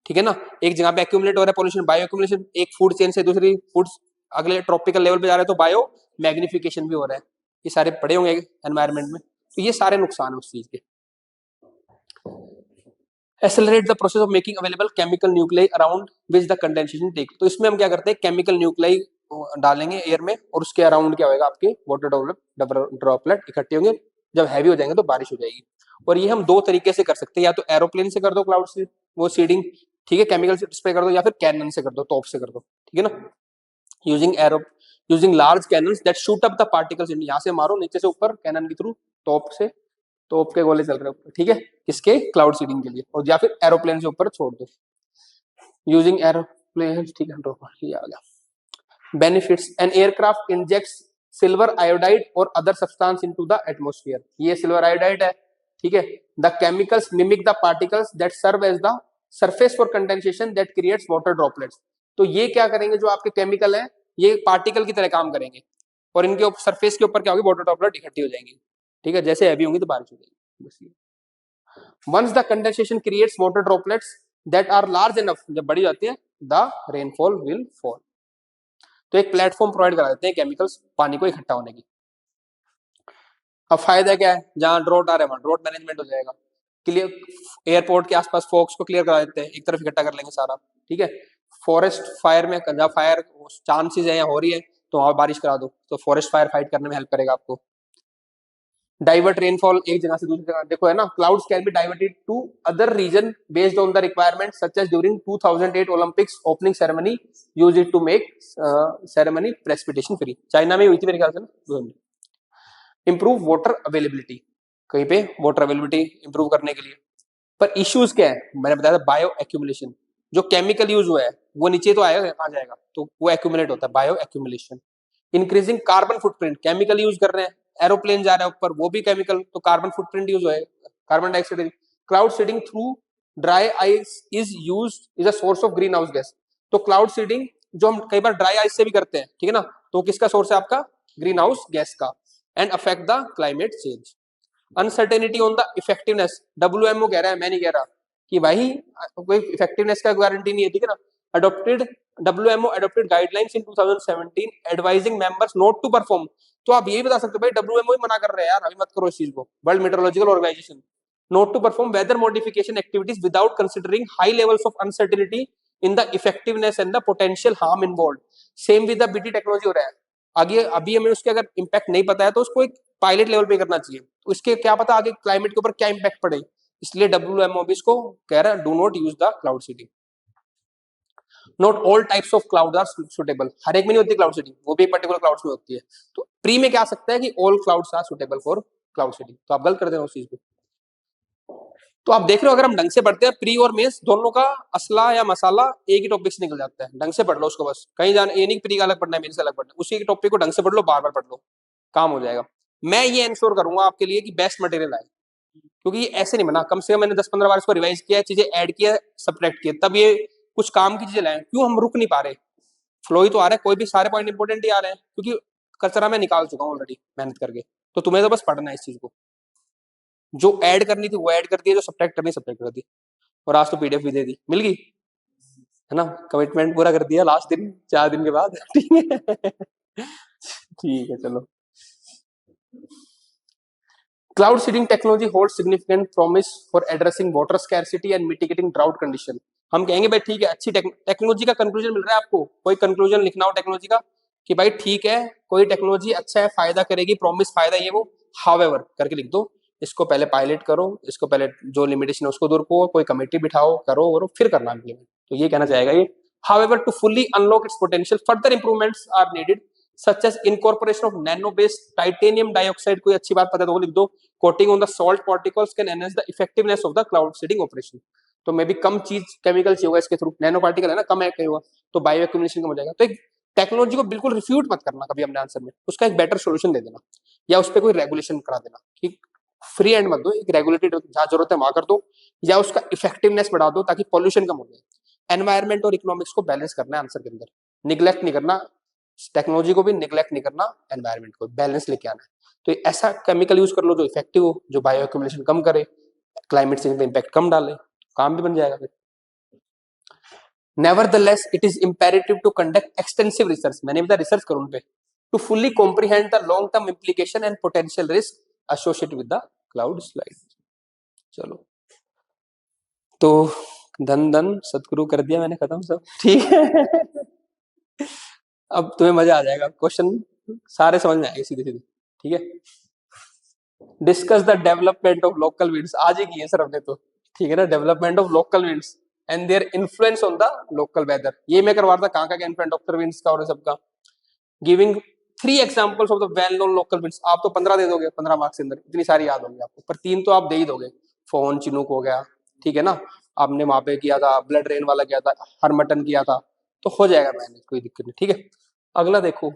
ठीक है ना, एक जगह पे एक्यूमुलेट हो रहा है पोल्यूशन, बायो एक्यूमुलेशन, एक फूड चेन से दूसरी फूड अगले ट्रॉपिकल लेवल पे जा रहा है तो बायो मैग्निफिकेशन भी हो रहा है। ये सारे पड़े होंगे एनवायरमेंट में, तो ये सारे नुकसान है उस चीज के। Accelerate the process of making available chemical nuclei around which the condensation take. तो इसमें हम क्या करते हैं, केमिकल न्यूक्लियाई डालेंगे एयर में और उसके अराउंड क्या होगा, आपके वाटर ड्रॉपलेट इकट्ठे होंगे, जब हैवी हो जाएंगे तो बारिश हो जाएगी। और ये हम दो तरीके से कर सकते हैं, या तो एरोप्लेन से कर दो क्लाउड से वो सीडिंग, ठीक है, केमिकल से स्प्रे कर दो, या फिर कैनन से कर दो, टॉप से कर दो, ठीक है ना, using arrow, using large cannons that shoot up the particles, यहाँ से मारो नीचे से ऊपर कैनन के थ्रू, टॉप से, टॉप के गोले चल रहे ऊपर, ठीक है, किसके, क्लाउड सीडिंग के लिए, और या फिर एरोप्लेन से ऊपर छोड़ दो, यूजिंग एरोप्लेन, ठीक है, ये आ गया। Benefits, an aircraft injects silver iodide और other substance into the atmosphere, ये सिल्वर आयोडाइड है, ठीक है, the chemicals mimic the particles that serve as the surface for condensation that creates water droplets. तो ये क्या करेंगे, जो आपके केमिकल है ये पार्टिकल की तरह काम करेंगे, और इनके सरफेस के ऊपर क्या होगी, वाटर ड्रॉपलेट इकट्ठी हो जाएंगी, ठीक है, जैसे हैवी होंगी तो बारिश हो जाएगी, बस ये। Once the condensation creates water droplets that are large enough, जब बड़ी जाती है, द रेनफॉल विल फॉल। तो एक प्लेटफॉर्म प्रोवाइड करा देते हैं केमिकल्स पानी को इकट्ठा होने की। अब फायदा क्या है, जहां ड्रॉट आ रहा है वहां ड्रॉट मैनेजमेंट हो जाएगा। क्लियर, एयरपोर्ट के आसपास फॉग्स को क्लियर करा देते हैं, एक तरफ इकट्ठा कर लेंगे सारा, ठीक है। फॉरेस्ट फायर में जहाँ फायर चांसेस है या हो रही है तो वहां बारिश करा दो, तो फॉरेस्ट फायर फाइट करने में हेल्प करेगा आपको। डाइवर्ट रेनफॉल एक जगह से दूसरी जगह, देखो है ना, clouds can be diverted to other region based on the requirement such as during 2008 Olympics opening ceremony use it to make ceremony precipitation free. China में हुई थी मेरे ख्याल से ना। इंप्रूव वाटर अवेलेबिलिटी, कहीं पे वाटर अवेलेबिलिटी इंप्रूव करने के लिए। पर इश्यूज क्या है, मैंने बताया था बायो एक्यूमुलेशन, जो केमिकल यूज हुआ है वो नीचे तो आएगा, आ जाएगा, तो वो एक्यूमुलेट होता है, bio accumulation. Increasing carbon footprint, chemical use कर रहे हैं, एरोप्लेन जा रहा है ऊपर, वो भी केमिकल, तो कार्बन फुटप्रिंट यूज है, carbon dioxide. Cloud seeding through dry ice is use is a source of green house gas. तो क्लाउड सीडिंग जो हम कई बार ड्राई आइस से भी करते हैं, ठीक है ना, तो किसका सोर्स है आपका, ग्रीन हाउस गैस का, and affect the climate change. Uncertainty on the effectiveness, WMO कह रहा है, मैं नहीं कह रहा कि भाई कोई इफेक्टिवनेस का गारंटी नहीं है, ठीक है ना। Adopted WMO adopted guidelines in 2017 advising members not to perform. तो आप यही बता सकते हो भाई डब्ल्यूएमओ ही मना कर रहे हैं यार, अभी मत करो इस चीज को, World Meteorological Organization, not to perform weather modification activities without considering high levels of uncertainty in the effectiveness and the potential harm involve. Same with the BT technology हो रहा है आगे, अभी हमें उसके अगर इम्पैक्ट नहीं पता है तो उसको एक पायलट लेवल पे करना चाहिए, तो इसके क्या पता आगे क्लाइमेट के ऊपर क्या इम्पैक्ट पड़े, इसलिए डब्ल्यूएमओ भी इसको कह रहा है do not use the cloud seeding. Not all types of cloud are suitable, हर एक में नहीं होती क्लाउड सीडिंग, वो भी पर्टिकुलर क्लाउड्स में होती है। तो प्री में क्या आ सकता है कि all clouds are suitable for cloud seeding, तो आप गलत कर देना उस चीज को। तो आप देख रहे हो अगर हम ढंग से पढ़ते हैं प्री और मेंस दोनों का असला या मसाला एक ही टॉपिक से निकल जाता है, ढंग से पढ़ लो उसको, बस कहीं जाना ये नहीं प्री का अलग पढ़ना है मेंस का अलग पढ़ना है, उसी के टॉपिक को ढंग से पढ़ लो, बार बार पढ़ लो, काम हो जाएगा। मैं ये इंश्योर करूंगा आपके लिए कि बेस्ट मटेरियल आए, क्योंकि ये ऐसे नहीं बना, कम से कम मैंने 10-15 बार इसको रिवाइज किया, चीजें ऐड किया, सब्ट्रैक्ट किया, तब ये कुछ काम की चीजें लाए। क्यों हम रुक नहीं पा रहे, फ्लो ही तो आ रहा है, कोई भी सारे पॉइंट इंपोर्टेंट ही आ रहे हैं, क्योंकि कचरा मैं निकाल चुका हूँ ऑलरेडी मेहनत करके। तो तुम्हें तो बस पढ़ना है इस चीज को, जो ऐड करनी थी वो ऐड कर दी, जो सब्ट्रैक्ट करनी सब्ट्रैक्ट कर दी, और आज तो पीडीएफ भी दे दी, मिल गई है ना, कमिटमेंट पूरा कर दिया लास्ट दिन 4 दिन के बाद ठीक है ठीक है चलो। Cloud seeding technology hold significant promise for addressing water scarcity and mitigating drought condition. हम कहेंगे भाई ठीक है, अच्छी टेक्नोलॉजी का कंक्लूजन मिल रहा है आपको, कोई कंक्लूजन लिखना हो टेक्नोलॉजी का कि भाई ठीक है कोई टेक्नोलॉजी अच्छा है, फायदा करेगी, प्रॉमिस फायदा ये वो, हाउएवर करके लिख दो, इसको पहले पायलट करो, इसको पहले जो लिमिटेशन है उसको दूर करो, कोई कमेटी बिठाओ, करो फिर करना इम्प्लीमेंट। तो ये कहना चाहेगा ये, however to fully unlock its potential further improvements are needed such as incorporation of nano based titanium dioxide, कोई अच्छी बात पता है तो वो लिख दो, coating on the salt particles can enhance the effectiveness of the cloud seeding operation. तो मे बी कम चीज केमिकल चाहिए होगा इसके थ्रू, नैनो पार्टिकल है ना, कम है होगा, तो बायो एक्यूमुलेशन कम हो जाएगा। तो एक टेक्नोलॉजी को बिल्कुल रिफ्यूट मत करना कभी अपने आंसर में, उसका एक बेटर सोल्यूशन दे देना, या उस पर कोई रेगुलेशन करा देना कि फ्री एंड मत दो, एक रेगुलेटेड जहां जरूरत है वहां कर दो, या उसका इफेक्टिवनेस बढ़ा दो ताकि पॉल्यूशन कम हो जाए। एनवायरमेंट और इकोनॉमिक्स को बैलेंस करना है आंसर के अंदर, निग्लेक्ट नहीं करना, टेक्नोलॉजी को भी निग्लेक्ट नहीं करना, एनवायरमेंट को बैलेंस लेके आना है। तो ऐसा केमिकल यूज कर लो जो इफेक्टिव हो, जो बायो एक्यूमुलेशन कम करे, क्लाइमेट चेंज पे इम्पैक्ट कम डाले, काम भी बन जाएगा फिर। Nevertheless, it is imperative to conduct extensive research, मैंने भी रिसर्च करो उन पे, to fully comprehend the long term implication and potential risk associated with the cloud slide। चलो तो धन धन सतगुरु कर दिया मैंने, खत्म सब ठीक है अब तुम्हें मजा आ जाएगा, क्वेश्चन सारे समझ में आएंगे सीधे सीधे, ठीक है। Discuss the development of local winds, आज ही की है सर हमने तो, ठीक है ना, development of local winds and their influence on the local weather, ये मैं करवा रहा था कहाँ का इन्फ्लुएंस डॉक्टर विंड्स का और सबका। Giving 3 examples of the well known local winds, आप तो 15 दे दोगे 15 मार्क्स के अंदर, इतनी सारी याद होगी आपको, पर 3 तो आप दे ही दोगे। फोन चिनूक हो गया, ठीक है ना, आपने वहां पे किया था ब्लड रेन वाला किया था, हरमटन किया था, तो हो जाएगा मैनेज, कोई दिक्कत नहीं, ठीक है। अगला देखो,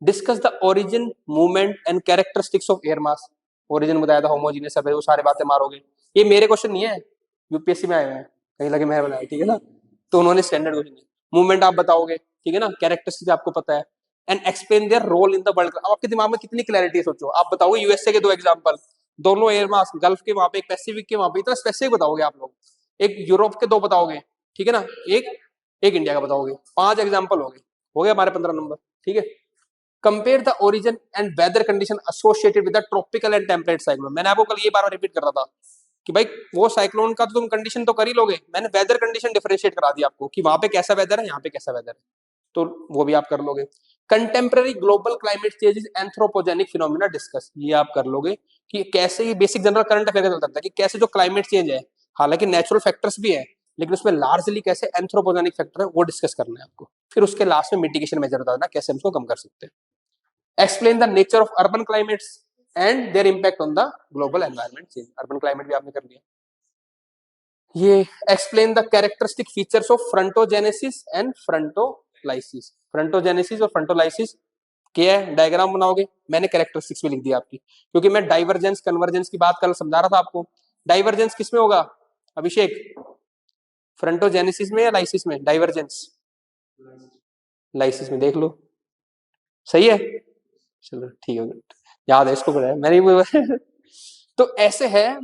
discuss the origin movement and characteristics of air mass, origin बताया था होमोजीनियस सब है, वो सारे बातें मारोगे, ये मेरे क्वेश्चन नहीं है, यूपीएससी में आए हुए हैं, कहीं लगे मैं बनाया, ठीक है ना, तो उन्होंने स्टैंडर्ड क्वेश्चन, मूवमेंट आप बताओगे, ठीक है ना, कैरेक्टरिस्टिक्स आपको पता है, and explain their role in the world. अब आपके दिमाग में कितनी क्लैरिटी है सोचो, आप बताओगे यूएसए के 2 एग्जांपल, दोनों एयर मास, गल्फ के वहां पे, एक पैसिफिक के वहां पे, इतना स्पेसिफिक बताओगे आप लोग, एक यूरोप के 2 बताओगे, ठीक है ना, एक एक इंडिया का बताओगे, 5 एग्जांपल हो गए हमारे 15 नंबर, ठीक है। Compare the origin and weather condition associated with the tropical and temperate cyclone. मैंने आपको कल ये बार बार रिपीट कर रहा था कि भाई वो साइक्लोन का तो तुम कंडीशन तो कर ही लोगे, मैंने वेदर कंडीशन डिफरेंशिएट करा दी आपको कि वहां पे कैसा वेदर है, यहाँ पे कैसा वेदर है, तो वो भी आप कर लोगे। Contemporary global climate change is anthropogenic phenomena discuss, ये आप कर लोगे कि कैसे ये बेसिक जनरल करंट अफेयर चलता है कि कैसे जो क्लाइमेट चेंज है, हालांकि नेचुरल फैक्टर्स भी है लेकिन उसमें लार्जली कैसे एंथ्रोपोजेनिक फैक्टर है वो डिस्कस करना है आपको। फिर उसके लास्ट में मिटिगेशन मेजर बता देना कैसे हम उसको कम कर सकते हैं। Explain the nature of urban climates and their impact on the global environment change, urban climate भी आपने कर लिया। ये explain the characteristic features of frontogenesis and frontolysis, frontogenesis और फ्रंटोलाइसिस क्या है, डायग्राम बनाओगे, मैंने कैरेक्टरिस्टिक्स भी लिख दिया आपकी, क्योंकि मैं डाइवर्जेंस कन्वर्जेंस की बात कल समझा रहा था आपको। डाइवर्जेंस किसमें होगा अभिषेक, फ्रंटोजेनेसिस में या लाइसिस में? डाइवर्जेंस लाइसिस में, देख लो सही है, चलो ठीक है, याद है इसको, पढ़ा है मैंने। तो ऐसे है,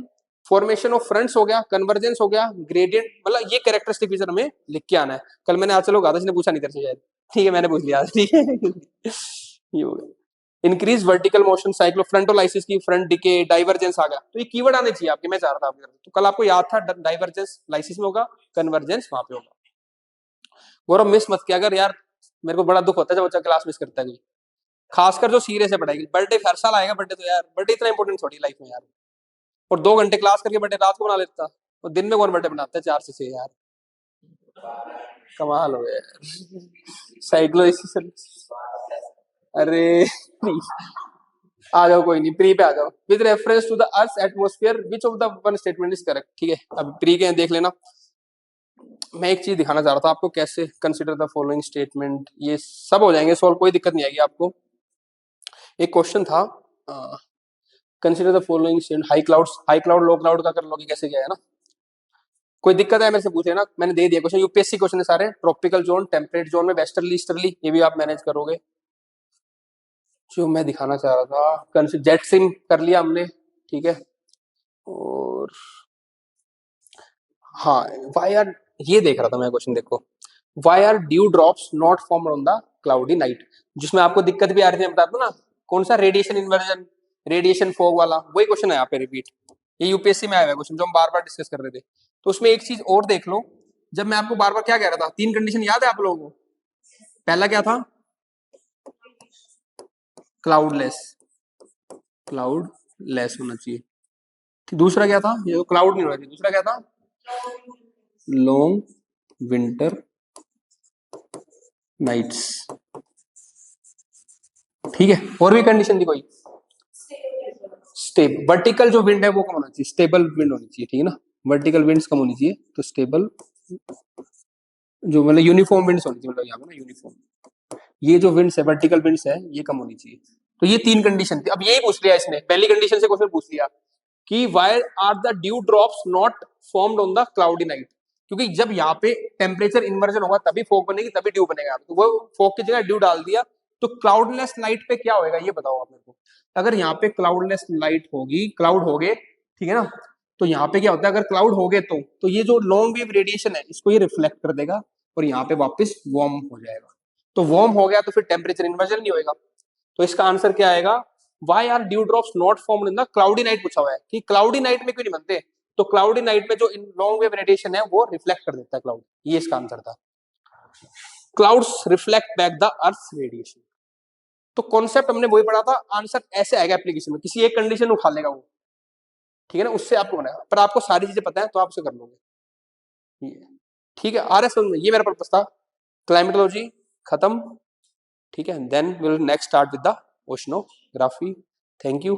फॉर्मेशन ऑफ फ्रंट्स हो गया, कन्वर्जेंस हो गया, ग्रेडियंट, मतलब ये कैरेक्टरिस्टिक फीचर हमें लिख के आना है। कल मैंने आज चलो आदर्श ने पूछा नहीं तेरे से शायद, ठीक है मैंने पूछ लिया, ठीक है। ये हो गया। इंक्रीज वर्टिकल मोशन साइक्लो, फ्रंटोलाइसिस की फ्रंट डिके, डाइवर्जेंस आ गया, तो ये कीवर्ड आने चाहिए आपके, मैं चाह रहा था आपके, तो कल आपको याद था डाइवर्जेंस लाइसिस में होगा, कन्वर्जेंस वहां पे होगा। गौरव मिस मत किया अगर यार, मेरे को बड़ा दुख होता है जब बच्चा क्लास मिस करता है कोई, खासकर जो सीरियस है पढ़ाई, बर्थडे हर साल आएगा बर्थडे, तो यार बर्थडे इतना इंपॉर्टेंट थोड़ी लाइफ में यार, और 2 घंटे क्लास करके बर्थडे रात को बना लेता, और दिन में कौन बर्थडे बनाता है 4 से 6 यार, कमाल हो गया। साइक्लोसिस, अरे आ जाओ कोई नहीं, प्री पे आ जाओ। With reference to the earth atmosphere which of the one statement is correct, ठीक है अब प्री के देख लेना। मैं एक चीज दिखाना चाह रहा था आपको, कैसे कंसिडर द फॉलोइंग स्टेटमेंट, ये सब हो जाएंगे सॉल्व, कोई दिक्कत नहीं आएगी आपको। एक क्वेश्चन था, consider the following statement, high cloud low cloud का कर लोगे कैसे, क्या है ना, कोई दिक्कत है मेरे से पूछे ना, मैंने दे दिया क्वेश्चन, यूपीएससी क्वेश्चन है सारे, ट्रॉपिकल जोन, टेम्परेट जोन में वेस्टर्ली ईस्टर्ली, ये भी आप मैनेज करोगे। जो मैं दिखाना चाह रहा था, जेट सिम कर लिया हमने, ठीक है, और हाँ वाई आर, ये देख रहा था मैं क्वेश्चन, देखो why are dew drops not formed on the cloudy night, जिसमें आपको दिक्कत भी आ रही थी, मैं बता दूं ना, कौन सा, रेडिएशन इन्वर्जन, रेडिएशन फॉग वाला, वही क्वेश्चन है यहाँ पे रिपीट, ये यूपीएससी में आया हुआ क्वेश्चन जो हम बार बार डिस्कस कर रहे थे। तो उसमें एक चीज और देख लो, जब मैं आपको बार बार क्या कह रहा था, 3 कंडीशन याद है आप लोगों को, पहला क्या था, क्लाउडलेस, क्लाउडलेस होना चाहिए, दूसरा क्या था, ये तो क्लाउड नहीं होना चाहिए, दूसरा क्या था, लॉन्ग विंटर नाइट्स, ठीक है, और भी कंडीशन थी कोई, स्टेबल, वर्टिकल जो विंड है वो कम होना चाहिए, स्टेबल विंड होनी चाहिए, ठीक है ना, वर्टिकल विंड्स कम होनी चाहिए, तो स्टेबल जो मतलब यूनिफॉर्म विंड्स होनी चाहिए, मतलब यहाँ पे ना यूनिफॉर्म, ये जो विंड्स है वर्टिकल विंड्स है ये कम होनी चाहिए। तो ये 3 कंडीशन थी, अब यही पूछ लिया इसने, पहली कंडीशन से क्वेश्चन पूछ लिया कि why are the dew drops not formed on the cloudy night, क्योंकि जब यहाँ पे टेम्परेचर इन्वर्जन होगा तभी फॉग बनेगी, तभी ड्यू बनेगा, तो वो फॉग की जगह ड्यू डाल दिया, तो क्लाउडलेस नाइट पे क्या होएगा ये बताओ आप मेरे को। अगर यहाँ पे क्लाउडलेस नाइट होगी, क्लाउड हो गए, ठीक है ना, तो यहाँ पे क्या होता है, अगर क्लाउड हो गए तो ये जो लॉन्ग वेव रेडिएशन है इसको ये रिफ्लेक्ट कर देगा और यहाँ पे वापस वार्म हो जाएगा, तो वार्म हो गया तो फिर टेम्परेचर इन्वर्जन नहीं होएगा। तो इसका आंसर क्या आएगा, why are dew drops not formed in the cloudy night, पूछा हुआ है कि क्लाउडी नाइट में क्यों नहीं बनते, तो क्लाउडी नाइट में जो लॉन्ग वेव रेडिएशन है वो रिफ्लेक्ट कर देता है क्लाउड, ये इसका आंसर था, clouds reflect back the earth radiation. तो कॉन्सेप्ट हमने वही पढ़ा था, आंसर ऐसे आएगा एप्लीकेशन में, किसी एक कंडीशन उठा लेगा वो, ठीक है ना, उससे आपको बनाएगा, पर आपको सारी चीजें पता है तो आप उसे कर लोगे, ठीक है। आरएस में ये मेरा पर्पस था, क्लाइमेटोलॉजी खत्म, ठीक है, then will next start with the oceanography. Thank you.